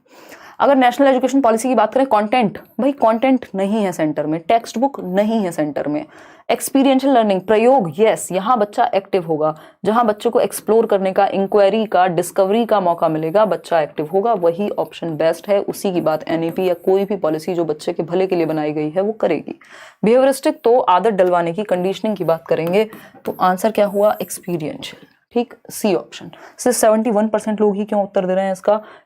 अगर नेशनल एजुकेशन पॉलिसी की बात करें, कंटेंट, भाई कंटेंट नहीं है सेंटर में, टेक्स्ट बुक नहीं है सेंटर में, एक्सपीरियंशियल लर्निंग, प्रयोग, यस, यहाँ बच्चा एक्टिव होगा, जहाँ बच्चों को एक्सप्लोर करने का, इंक्वायरी का, डिस्कवरी का मौका मिलेगा, बच्चा एक्टिव होगा, वही ऑप्शन बेस्ट है। उसी की बात NEP या कोई भी पॉलिसी जो बच्चे के भले के लिए बनाई गई है वो करेगी। बिहेवियरिस्टिक तो आदत डलवाने की, कंडीशनिंग की बात करेंगे, तो आंसर क्या हुआ, एक्सपीरियंशियल, ठीक, सी ऑप्शन। सिर्फ 71% लोग ही क्यों उत्तर दे रहे हैं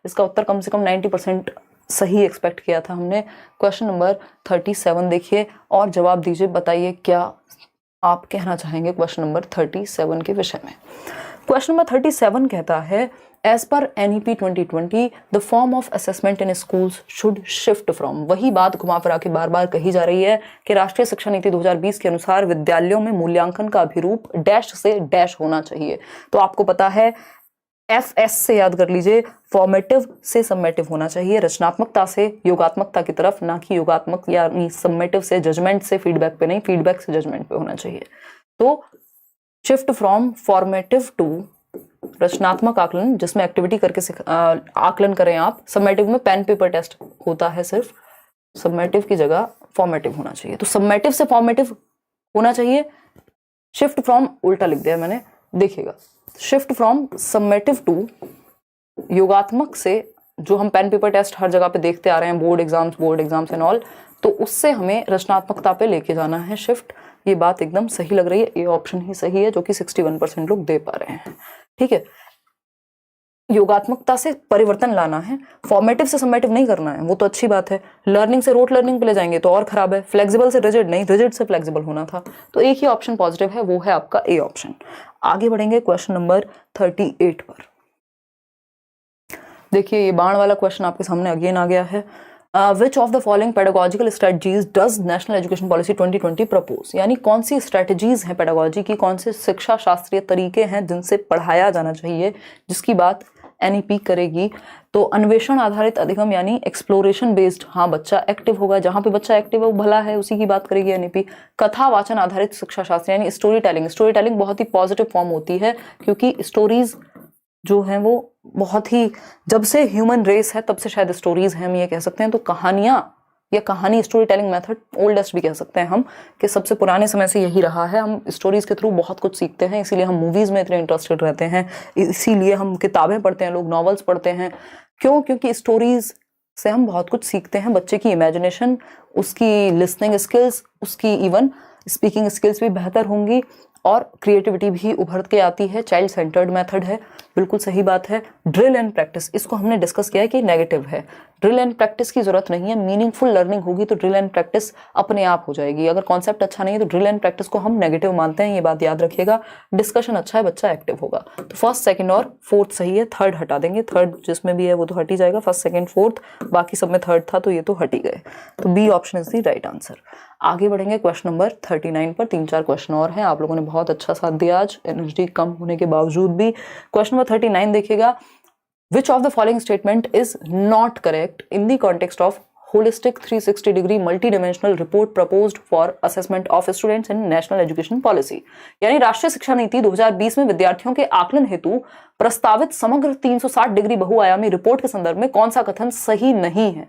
इसका उत्तर कम से कम 90% सही एक्सपेक्ट किया था हमने। क्वेश्चन नंबर 37 देखिए और जवाब दीजिए, बताइए क्या आप कहना चाहेंगे क्वेश्चन नंबर 37 के विषय में। क्वेश्चन नंबर 37 कहता है, as per NEP 2020 the form of assessment in schools should shift from, वही बात घुमा फिरा के बार बार कही जा रही है कि राष्ट्रीय शिक्षा नीति 2020 के अनुसार विद्यालयों में मूल्यांकन का अभिरूप डैश से डैश होना चाहिए। तो आपको पता है, FS से याद कर लीजिए, फॉर्मेटिव से सबमेटिव होना चाहिए, रचनात्मकता से योगात्मकता की तरफ, ना कि योगात्मक या सबमेटिव से जजमेंट से फीडबैक पे नहीं, फीडबैक से जजमेंट पे होना चाहिए। तो शिफ्ट फ्रॉम फॉर्मेटिव टू रचनात्मक आकलन, जिसमें एक्टिविटी करके आकलन करें आप। सबमेटिव में पेन पेपर टेस्ट होता है सिर्फ, सबमेटिव की जगह फॉर्मेटिव होना चाहिए। तो सबमेटिव से फॉर्मेटिव होना चाहिए, शिफ्ट फ्रॉम उल्टा लिख दिया मैंने, देखिएगा, शिफ्ट फ्रॉम सबमेटिव टू योगात्मक से, जो हम पेन पेपर टेस्ट हर जगह पे देखते आ रहे हैं, बोर्ड एग्जाम्स एंड ऑल, तो उससे हमें रचनात्मकता पे लेके जाना है शिफ्ट, ये बात एकदम सही लग रही है, ए ऑप्शन ही सही है जो कि 61% लोग दे पा रहे हैं। ठीक है, योगात्मकता से परिवर्तन लाना है, फॉर्मेटिव से समेटिव नहीं करना है, वो तो अच्छी बात है। लर्निंग से रोट लर्निंग पे ले जाएंगे तो और खराब है। फ्लेक्सिबल से रिजिड नहीं, रिजिड से फ्लेक्सिबल होना था। तो एक ही ऑप्शन पॉजिटिव है, वो है आपका ए ऑप्शन। आगे बढ़ेंगे क्वेश्चन नंबर 38 पर। देखिए ये बाण वाला क्वेश्चन आपके सामने अगेन आ गया है। विच of the following pedagogical strategies does national education policy 2020 propose, यानी कौन सी स्ट्रेटजीज हैं पेडागोजी की, कौन से शिक्षा शास्त्रीय तरीके हैं जिनसे पढ़ाया जाना चाहिए, जिसकी बात एनईपी करेगी। तो अन्वेषण आधारित अधिगम यानी एक्सप्लोरेशन बेस्ड, हाँ बच्चा एक्टिव होगा, जहां पे बच्चा एक्टिव है वो भला है, उसी की बात करेगी एनईपी। कथा वाचन आधारित शिक्षा शास्त्र यानी स्टोरी टेलिंग, स्टोरी टेलिंग बहुत ही पॉजिटिव फॉर्म होती है क्योंकि स्टोरीज जो हैं वो बहुत ही, जब से ह्यूमन रेस है तब से शायद स्टोरीज हैं, हम ये कह सकते हैं। तो कहानियां या कहानी स्टोरी टेलिंग मेथड ओल्डेस्ट भी कह सकते हैं हम, कि सबसे पुराने समय से यही रहा है। हम स्टोरीज के थ्रू बहुत कुछ सीखते हैं, इसीलिए हम मूवीज में इतने इंटरेस्टेड रहते हैं, इसीलिए हम किताबें पढ़ते हैं, लोग नॉवेल्स पढ़ते हैं। क्यों? क्योंकि स्टोरीज से हम बहुत कुछ सीखते हैं। बच्चे की इमेजिनेशन, उसकी लिसनिंग स्किल्स, उसकी इवन स्पीकिंग स्किल्स भी बेहतर होंगी और क्रिएटिविटी भी उभर के आती है। चाइल्ड सेंटर्ड मेथड है, बिल्कुल सही बात है। ड्रिल एंड प्रैक्टिस, इसको हमने डिस्कस किया है कि नेगेटिव है, ड्रिल एंड प्रैक्टिस की जरूरत नहीं है। मीनिंगफुल लर्निंग होगी तो ड्रिल एंड प्रैक्टिस अपने आप हो जाएगी। अगर कॉन्सेप्ट अच्छा नहीं है तो ड्रिल एंड प्रैक्टिस को हम नेगेटिव मानते हैं, ये बात याद रखिएगा। डिस्कशन अच्छा है, बच्चा एक्टिव होगा। तो फर्स्ट, सेकंड और फोर्थ सही है, थर्ड हटा देंगे। थर्ड जिसमें भी है वो तो हट ही जाएगा, फर्स्ट सेकंड फोर्थ, बाकी सब में थर्ड था तो ये तो हट ही गए। तो B option is the right answer. आगे बढ़ेंगे क्वेश्चन नंबर 39 पर। 3-4 क्वेश्चन और हैं, आप लोगों ने बहुत अच्छा साथ दिया आज एनर्जी कम होने के बावजूद भी। क्वेश्चन नंबर 39 देखिएगा, Which of the following statement is not correct in the context of holistic 360-degree multi-dimensional report proposed for assessment of students in national education policy? यानी राष्ट्रीय शिक्षा नीति 2020 में विद्यार्थियों के आकलन हेतु प्रस्तावित समग्र 360 डिग्री बहुआयामी रिपोर्ट के संदर्भ में कौन सा कथन सही नहीं है?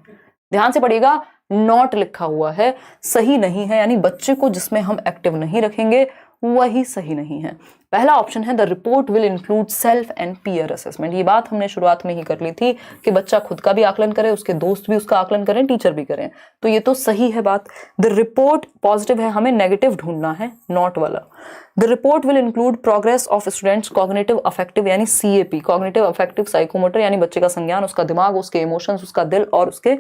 ध्यान से पढ़िएगा, नॉट लिखा हुआ है, सही नहीं है, यानी बच्चे को जिसमें हम एक्टिव नहीं रखेंगे वही सही नहीं है। पहला ऑप्शन है the report will include self and peer assessment. ये बात हमने शुरुआत में ही कर ली थी कि बच्चा खुद का भी आकलन करे, उसके दोस्त भी उसका आकलन करें, टीचर भी करें, तो ये तो सही है बात। द रिपोर्ट पॉजिटिव है, हमें नेगेटिव ढूंढना है, नॉट वाला। The report will include progress of students cognitive affective यानी CAP, कॉग्निटिव अफेक्टिव साइकोमोटर, यानी बच्चे का संज्ञान, उसका दिमाग, उसके इमोशंस, उसका दिल और उसके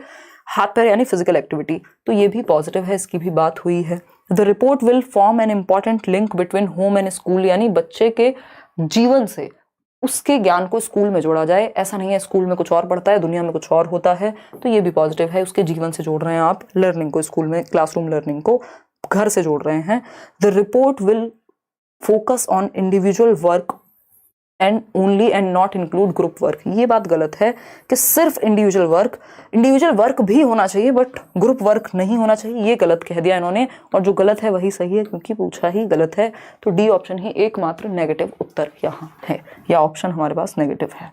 हाथ पैर यानी फिजिकल एक्टिविटी, तो ये भी पॉजिटिव है, इसकी भी बात हुई है। The report will form an important link between home and school, यानी बच्चे के जीवन से उसके ज्ञान को स्कूल में जोड़ा जाए। ऐसा नहीं है स्कूल में कुछ और पढ़ता है, दुनिया में कुछ और होता है, तो ये भी पॉजिटिव है। उसके जीवन से जोड़ रहे हैं आप लर्निंग को, स्कूल में क्लासरूम लर्निंग को घर से जोड़ रहे हैं। The report will focus on individual work and only and not include group work. ये बात गलत है कि सिर्फ इंडिविजुअल वर्क भी होना चाहिए बट ग्रुप वर्क नहीं होना चाहिए, ये गलत कह दिया इन्होंने, और जो गलत है वही सही है क्योंकि पूछा ही गलत है। तो डी ऑप्शन ही एकमात्र नेगेटिव उत्तर यहाँ है, या ऑप्शन हमारे पास नेगेटिव है।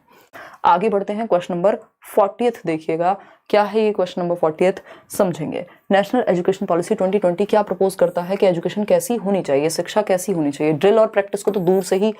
आगे बढ़ते हैं, क्वेश्चन नंबर 40 देखिएगा, क्या है ये क्वेश्चन नंबर 40 समझेंगे। नेशनल एजुकेशन पॉलिसी 2020 क्या प्रपोज करता है कि एजुकेशन कैसी होनी चाहिए, शिक्षा कैसी होनी चाहिए। ड्रिल और प्रैक्टिस को तो दूर से ही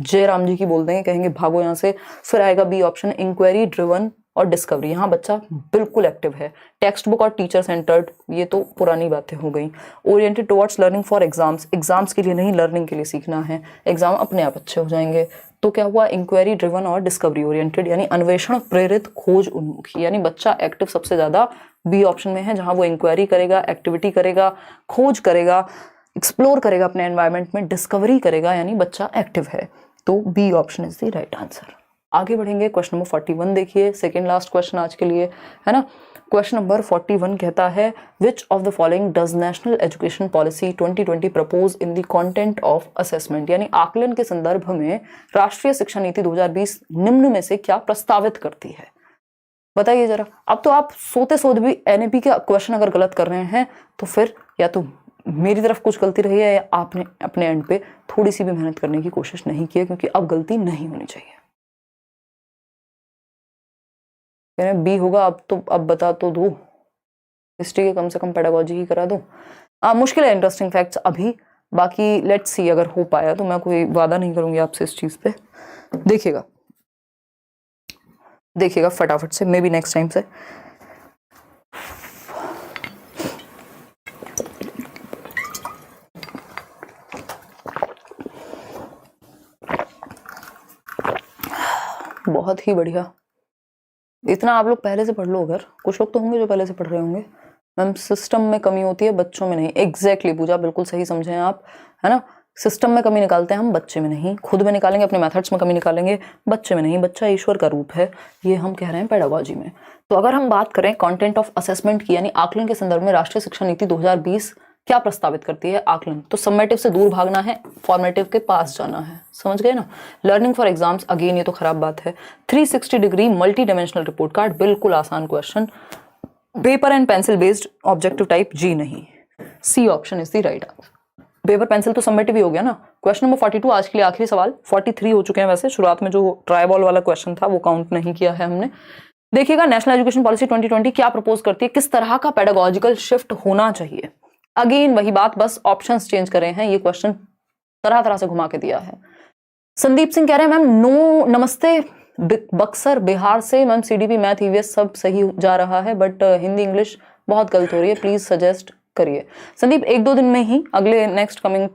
जयराम जी की बोल देंगे, कहेंगे भागो यहाँ से। फिर आएगा बी ऑप्शन, इंक्वायरी ड्रिवन और डिस्कवरी, यहाँ बच्चा बिल्कुल एक्टिव है। टेक्स्ट बुक और टीचर सेंटर्ड, ये तो पुरानी बातें हो गई। Oriented towards learning for exams, exams के लिए नहीं लर्निंग के लिए सीखना है, एग्जाम अपने आप अच्छे हो जाएंगे। तो क्या हुआ, इंक्वायरी ड्रिवन और डिस्कवरी ओरिएंटेड, यानी अन्वेषण प्रेरित खोज उन्मुखी, यानी बच्चा एक्टिव सबसे ज्यादा बी ऑप्शन में है, जहां वो इंक्वायरी करेगा, एक्टिविटी करेगा, खोज करेगा, एक्सप्लोर करेगा अपने एनवायरनमेंट में, डिस्कवरी करेगा, यानी बच्चा एक्टिव है। तो B option is the right answer. आगे बढ़ेंगे, क्वेश्चन नंबर 41 देखिए, सेकेंड लास्ट क्वेश्चन आज के लिए, है ना। क्वेश्चन नंबर 41 कहता है, विच of the following does national education policy 2020 propose in the content of assessment, यानी आकलन के संदर्भ में राष्ट्रीय शिक्षा नीति 2020 निम्न में से क्या प्रस्तावित करती है। बताइए जरा। अब तो आप सोते सोते भी NAP का क्वेश्चन अगर गलत कर रहे हैं तो फिर या तो मेरी तरफ कुछ गलती रही है या आपने अपने एंड पे थोड़ी सी भी मेहनत करने की कोशिश नहीं की है, क्योंकि अब गलती नहीं होनी चाहिए। बी होगा, अब बता तो दो, हिस्ट्री के कम से कम पेडागोजी ही करा दो। मुश्किल है इंटरेस्टिंग फैक्ट्स अभी, बाकी लेट्स सी, अगर हो पाया तो मैं कोई वादा नहीं करूंगी आपसे इस चीज पे। देखिएगा फटाफट से, मे बी नेक्स्ट टाइम से। बहुत ही बढ़िया। इतना आप लोग पहले से पढ़ लो, अगर कुछ लोग तो होंगे जो पहले से पढ़ रहे होंगे। मैम सिस्टम में कमी होती है, बच्चों में नहीं। एग्जैक्टली पूजा, बिल्कुल सही समझे हैं आप, है ना। सिस्टम में कमी निकालते हैं हम, बच्चे में नहीं। खुद में निकालेंगे, अपने मेथड्स में कमी निकालेंगे, बच्चे में नहीं। बच्चा ईश्वर का रूप है, ये हम कह रहे हैं पेडागोजी में। तो अगर हम बात करें कंटेंट ऑफ असेसमेंट की, यानी आकलन के संदर्भ में राष्ट्रीय शिक्षा नीति 2020 क्या प्रस्तावित करती है? आकलन। तो समेटिव से दूर भागना है, फॉर्मेटिव के पास जाना है, समझ गए ना। लर्निंग फॉर एग्जाम्स, अगेन ये तो खराब बात है। 360 degree multi dimensional report card, बिल्कुल आसान question. Paper and pencil based objective type, जी नहीं। C option is the right answer. Paper pencil तो समेटिव ही हो गया ना। क्वेश्चन नंबर 42 आज के लिए आखिरी सवाल। 43 हो चुके हैं वैसे, शुरुआत में जो ट्राई बॉल वाला क्वेश्चन था वो काउंट नहीं किया है हमने। देखिएगा, नेशनल एजुकेशन पॉलिसी 2020 क्या प्रपोज करती है, किस तरह का पेडागोजिकल शिफ्ट होना चाहिए। अगेन वही बात, बस ऑप्शंस चेंज करे हैं। ये क्वेश्चन तरह तरह से घुमा के दिया है। संदीप सिंह कह रहे हैं मैम नो नमस्ते बक्सर बिहार से। मैम सीडीपी मैथ ईवीएस सब सही जा रहा है, बट हिंदी इंग्लिश बहुत गलत हो रही है, प्लीज सजेस्ट करिए। संदीप 1-2 दिन में ही, अगले नेक्स्ट कमिंग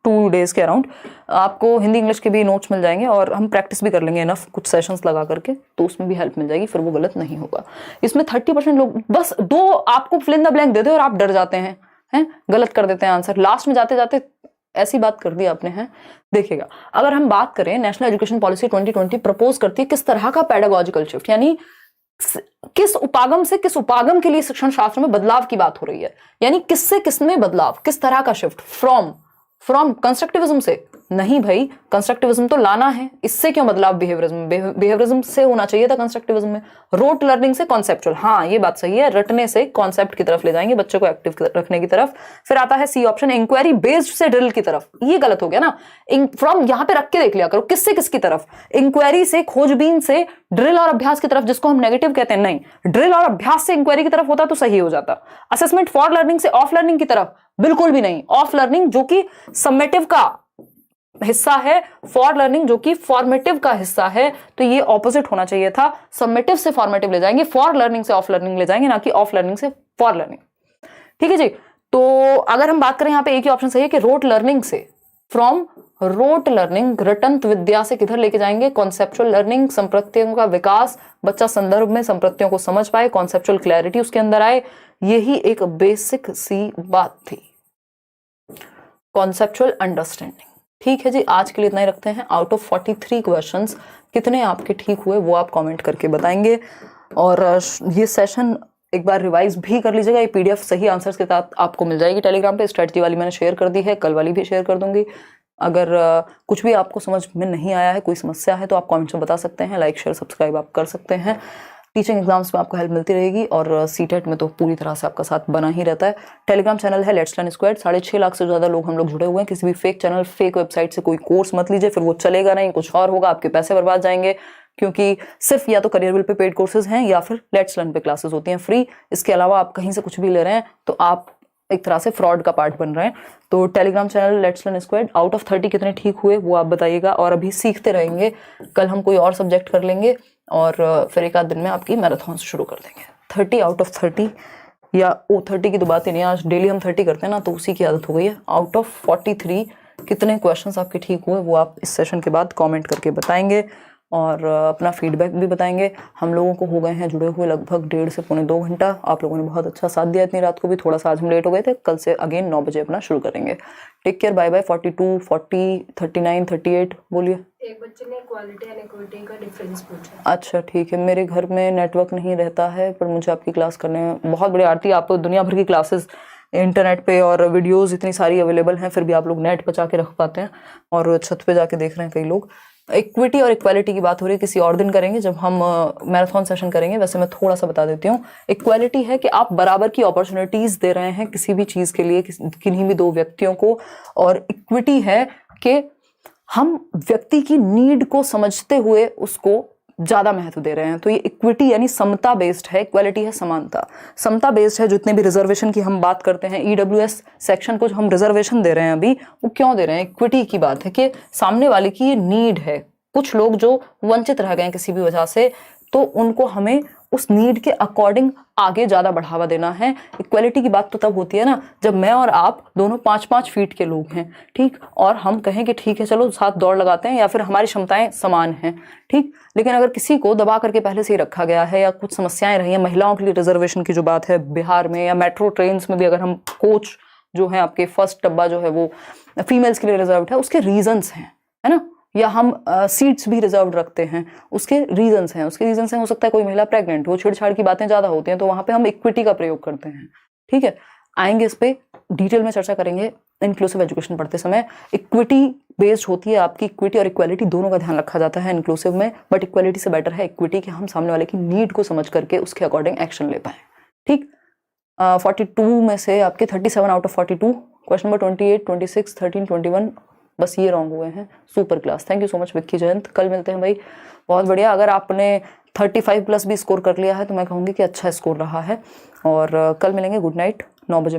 2 डेज के अराउंड आपको हिंदी इंग्लिश के भी नोट्स मिल जाएंगे, और हम प्रैक्टिस भी कर लेंगे इनफ, कुछ सेशंस लगा करके, तो उसमें भी हेल्प मिल जाएगी, फिर वो गलत नहीं होगा। इसमें 30% लोग बस 2 आपको फिल इन द ब्लैंक दे दे और आप डर जाते हैं, गलत कर देते हैं आंसर, लास्ट में जाते जाते ऐसी बात कर दी आपने है। देखिएगा, अगर हम बात करें, नेशनल एजुकेशन पॉलिसी 2020 प्रपोज करती है किस तरह का पेडागोजिकल शिफ्ट, यानी किस उपागम से किस उपागम के लिए शिक्षण शास्त्र में बदलाव की बात हो रही है, यानी किससे किसमें बदलाव, किस तरह का शिफ्ट। फ्रॉम कंस्ट्रक्टिविज्म से नहीं भाई, कंस्ट्रक्टिविज्म तो लाना है, इससे क्यों बदलाव बिहेवियरिज्म से होना चाहिए था कंस्ट्रक्टिविज्म में। रोट लर्निंग से कॉन्सेप्चुअल, हाँ ये बात सही है, रटने से कॉन्सेप्ट की तरफ ले जाएंगे, बच्चे को एक्टिव रखने की तरफ। फिर आता है सी ऑप्शन, इंक्वायरी बेस्ड से ड्रिल की तरफ, ये गलत हो गया ना। फ्रॉम यहां पे रख के देख लिया करो, किससे किसकी तरफ, इंक्वायरी से, खोजबीन से, ड्रिल और अभ्यास की तरफ, जिसको हम नेगेटिव कहते हैं, नहीं, ड्रिल और अभ्यास से इंक्वायरी की तरफ होता तो सही हो जाता। असेसमेंट फॉर लर्निंग से ऑफ लर्निंग की तरफ, बिल्कुल भी नहीं। ऑफ लर्निंग जो कि समेटिव का हिस्सा है, फॉर लर्निंग जो कि फॉर्मेटिव का हिस्सा है, तो ये ऑपोजिट होना चाहिए था। समेटिव से फॉर्मेटिव ले जाएंगे, फॉर लर्निंग से ऑफ लर्निंग ले जाएंगे, ना कि ऑफ लर्निंग से फॉर लर्निंग। ठीक है जी। तो अगर हम बात करें, यहां पे एक ही ऑप्शन सही है कि रोट लर्निंग से, फ्रॉम रोट लर्निंग, रटंत विद्या से किधर लेके जाएंगे, कॉन्सेप्चुअल लर्निंग, संप्रत्यों का विकास, बच्चा संदर्भ में संप्रत्यों को समझ पाए, कॉन्सेप्चुअल क्लैरिटी उसके अंदर आए, यही एक बेसिक सी बात थी, कॉन्सेप्चुअल अंडरस्टैंडिंग। ठीक है जी, आज के लिए इतना ही रखते हैं। आउट ऑफ 43 क्वेश्चंस कितने आपके ठीक हुए वो आप कमेंट करके बताएंगे, और ये सेशन एक बार रिवाइज भी कर लीजिएगा। ये पीडीएफ सही आंसर्स के साथ आपको मिल जाएगी टेलीग्राम पे। स्ट्रेटजी वाली मैंने शेयर कर दी है, कल वाली भी शेयर कर दूंगी। अगर कुछ भी आपको समझ में नहीं आया है, कोई समस्या है, तो आप कमेंट्स में बता सकते हैं। लाइक शेयर सब्सक्राइब आप कर सकते हैं। टीचिंग एग्जाम्स में आपको हेल्प मिलती रहेगी, और सीटेट में तो पूरी तरह से आपका साथ बना ही रहता है। टेलीग्राम चैनल है लेट्स लर्न स्क्वाड, 6.5 लाख से ज़्यादा लोग हम लोग जुड़े हुए हैं। किसी भी फेक चैनल, फेक वेबसाइट से कोई कोर्स मत लीजिए, फिर वो चलेगा नहीं, कुछ और होगा, आपके पैसे बर्बाद जाएंगे। क्योंकि सिर्फ या तो करियरविल पे पेड कोर्सेज हैं, या फिर लेट्स लर्न पे क्लासेस होती हैं फ्री। इसके अलावा आप कहीं से कुछ भी ले रहे हैं तो आप एक तरह से फ्रॉड का पार्ट बन रहे हैं। तो Telegram channel let's learn squad, out of 30 कितने ठीक हुए वो आप बताइएगा, और अभी सीखते रहेंगे। कल हम कोई और सब्जेक्ट कर लेंगे, और फिर एक आध दिन में आपकी मैराथन शुरू कर देंगे। 30 आउट ऑफ 30, या 30 की तो बात ही नहीं, आज डेली हम 30 करते हैं ना, तो उसी की आदत हो गई है। आउट ऑफ 43 कितने क्वेश्चंस आपके ठीक हुए वो आप इस सेशन के बाद कमेंट करके बताएंगे, और अपना फीडबैक भी बताएंगे। हम लोगों को हो गए हैं जुड़े हुए लगभग 1.5 से पौने 2 घंटा। आप लोगों ने बहुत अच्छा साथ दिया इतनी रात को भी। थोड़ा सा आज हम लेट हो गए थे, कल से अगेन 9 बजे अपना शुरू करेंगे। Take care, bye bye. 42, 40, 39, 38 बोलिए। एक बच्चे ने क्वालिटी एंड इक्विटी का डिफरेंस पूछा। अच्छा ठीक है, मेरे घर में नेटवर्क नहीं रहता है, पर मुझे आपकी क्लास करने में बहुत बड़ी आरती। आप दुनिया भर की क्लासेस इंटरनेट पे और वीडियोस इतनी सारी अवेलेबल हैं, फिर भी आप लोग नेट बचा के रख पाते हैं, और छत पे जाके देख रहे हैं कई लोग। इक्विटी और इक्वालिटी की बात हो रही है, किसी और दिन करेंगे जब हम मैराथन सेशन करेंगे। वैसे मैं थोड़ा सा बता देती हूँ। इक्वालिटी है कि आप बराबर की अपॉर्चुनिटीज दे रहे हैं किसी भी चीज के लिए, किन्हीं भी 2 व्यक्तियों को। और इक्विटी है कि हम व्यक्ति की नीड को समझते हुए उसको ज्यादा महत्व दे रहे हैं। तो ये इक्विटी यानी समता बेस्ड है, इक्वालिटी है समानता। समता बेस्ड है, जितने भी रिजर्वेशन की हम बात करते हैं, ईडब्ल्यूएस सेक्शन को जो हम रिजर्वेशन दे रहे हैं अभी, वो क्यों दे रहे हैं? इक्विटी की बात है कि सामने वाले की ये नीड है। कुछ लोग जो वंचित रह गए हैं किसी भी वजह से, तो उनको हमें उस नीड के अकॉर्डिंग आगे ज़्यादा बढ़ावा देना है। इक्वलिटी की बात तो तब होती है ना जब मैं और आप दोनों 5-5 फीट के लोग हैं, ठीक, और हम कहें कि ठीक है चलो साथ दौड़ लगाते हैं या फिर हमारी क्षमताएं समान हैं, ठीक। लेकिन अगर किसी को दबा करके पहले से ही रखा गया है या कुछ समस्याएं रही हैं, महिलाओं के लिए रिजर्वेशन की जो बात है बिहार में, या मेट्रो ट्रेन में भी अगर हम कोच जो है आपके फर्स्ट डब्बा जो है वो फीमेल्स के लिए रिजर्व है, उसके रीजंस हैं, है ना, या हम सीट्स भी रिजर्व रखते हैं, उसके रीजंस हैं। हो सकता है कोई महिला प्रेग्नेंट हो, छेड़छाड़ की बातें ज़्यादा होती हैं, तो वहाँ पे हम इक्विटी का प्रयोग करते हैं, ठीक है। आएंगे इस पे डिटेल में चर्चा करेंगे इंक्लूसिव एजुकेशन पढ़ते समय। इक्विटी बेस्ड होती है आपकी, इक्विटी और इक्वालिटी दोनों का ध्यान रखा जाता है इंक्लूसिव में, बट इक्वालिटी से बेटर है इक्विटी कि हम सामने वाले की नीड को समझ करके उसके अकॉर्डिंग एक्शन ले पाएँ, ठीक। 42 में से आपके 37 आउट ऑफ 42, क्वेश्चन नंबर 28, 26, 13, 21 बस ये रॉन्ग हुए हैं। Super class, thank you so much Vicky Jayant. कल मिलते हैं भाई, बहुत बढ़िया। अगर आपने 35 प्लस भी स्कोर कर लिया है तो मैं कहूँगी कि अच्छा स्कोर रहा है, और कल मिलेंगे। गुड नाइट, 9 बजे।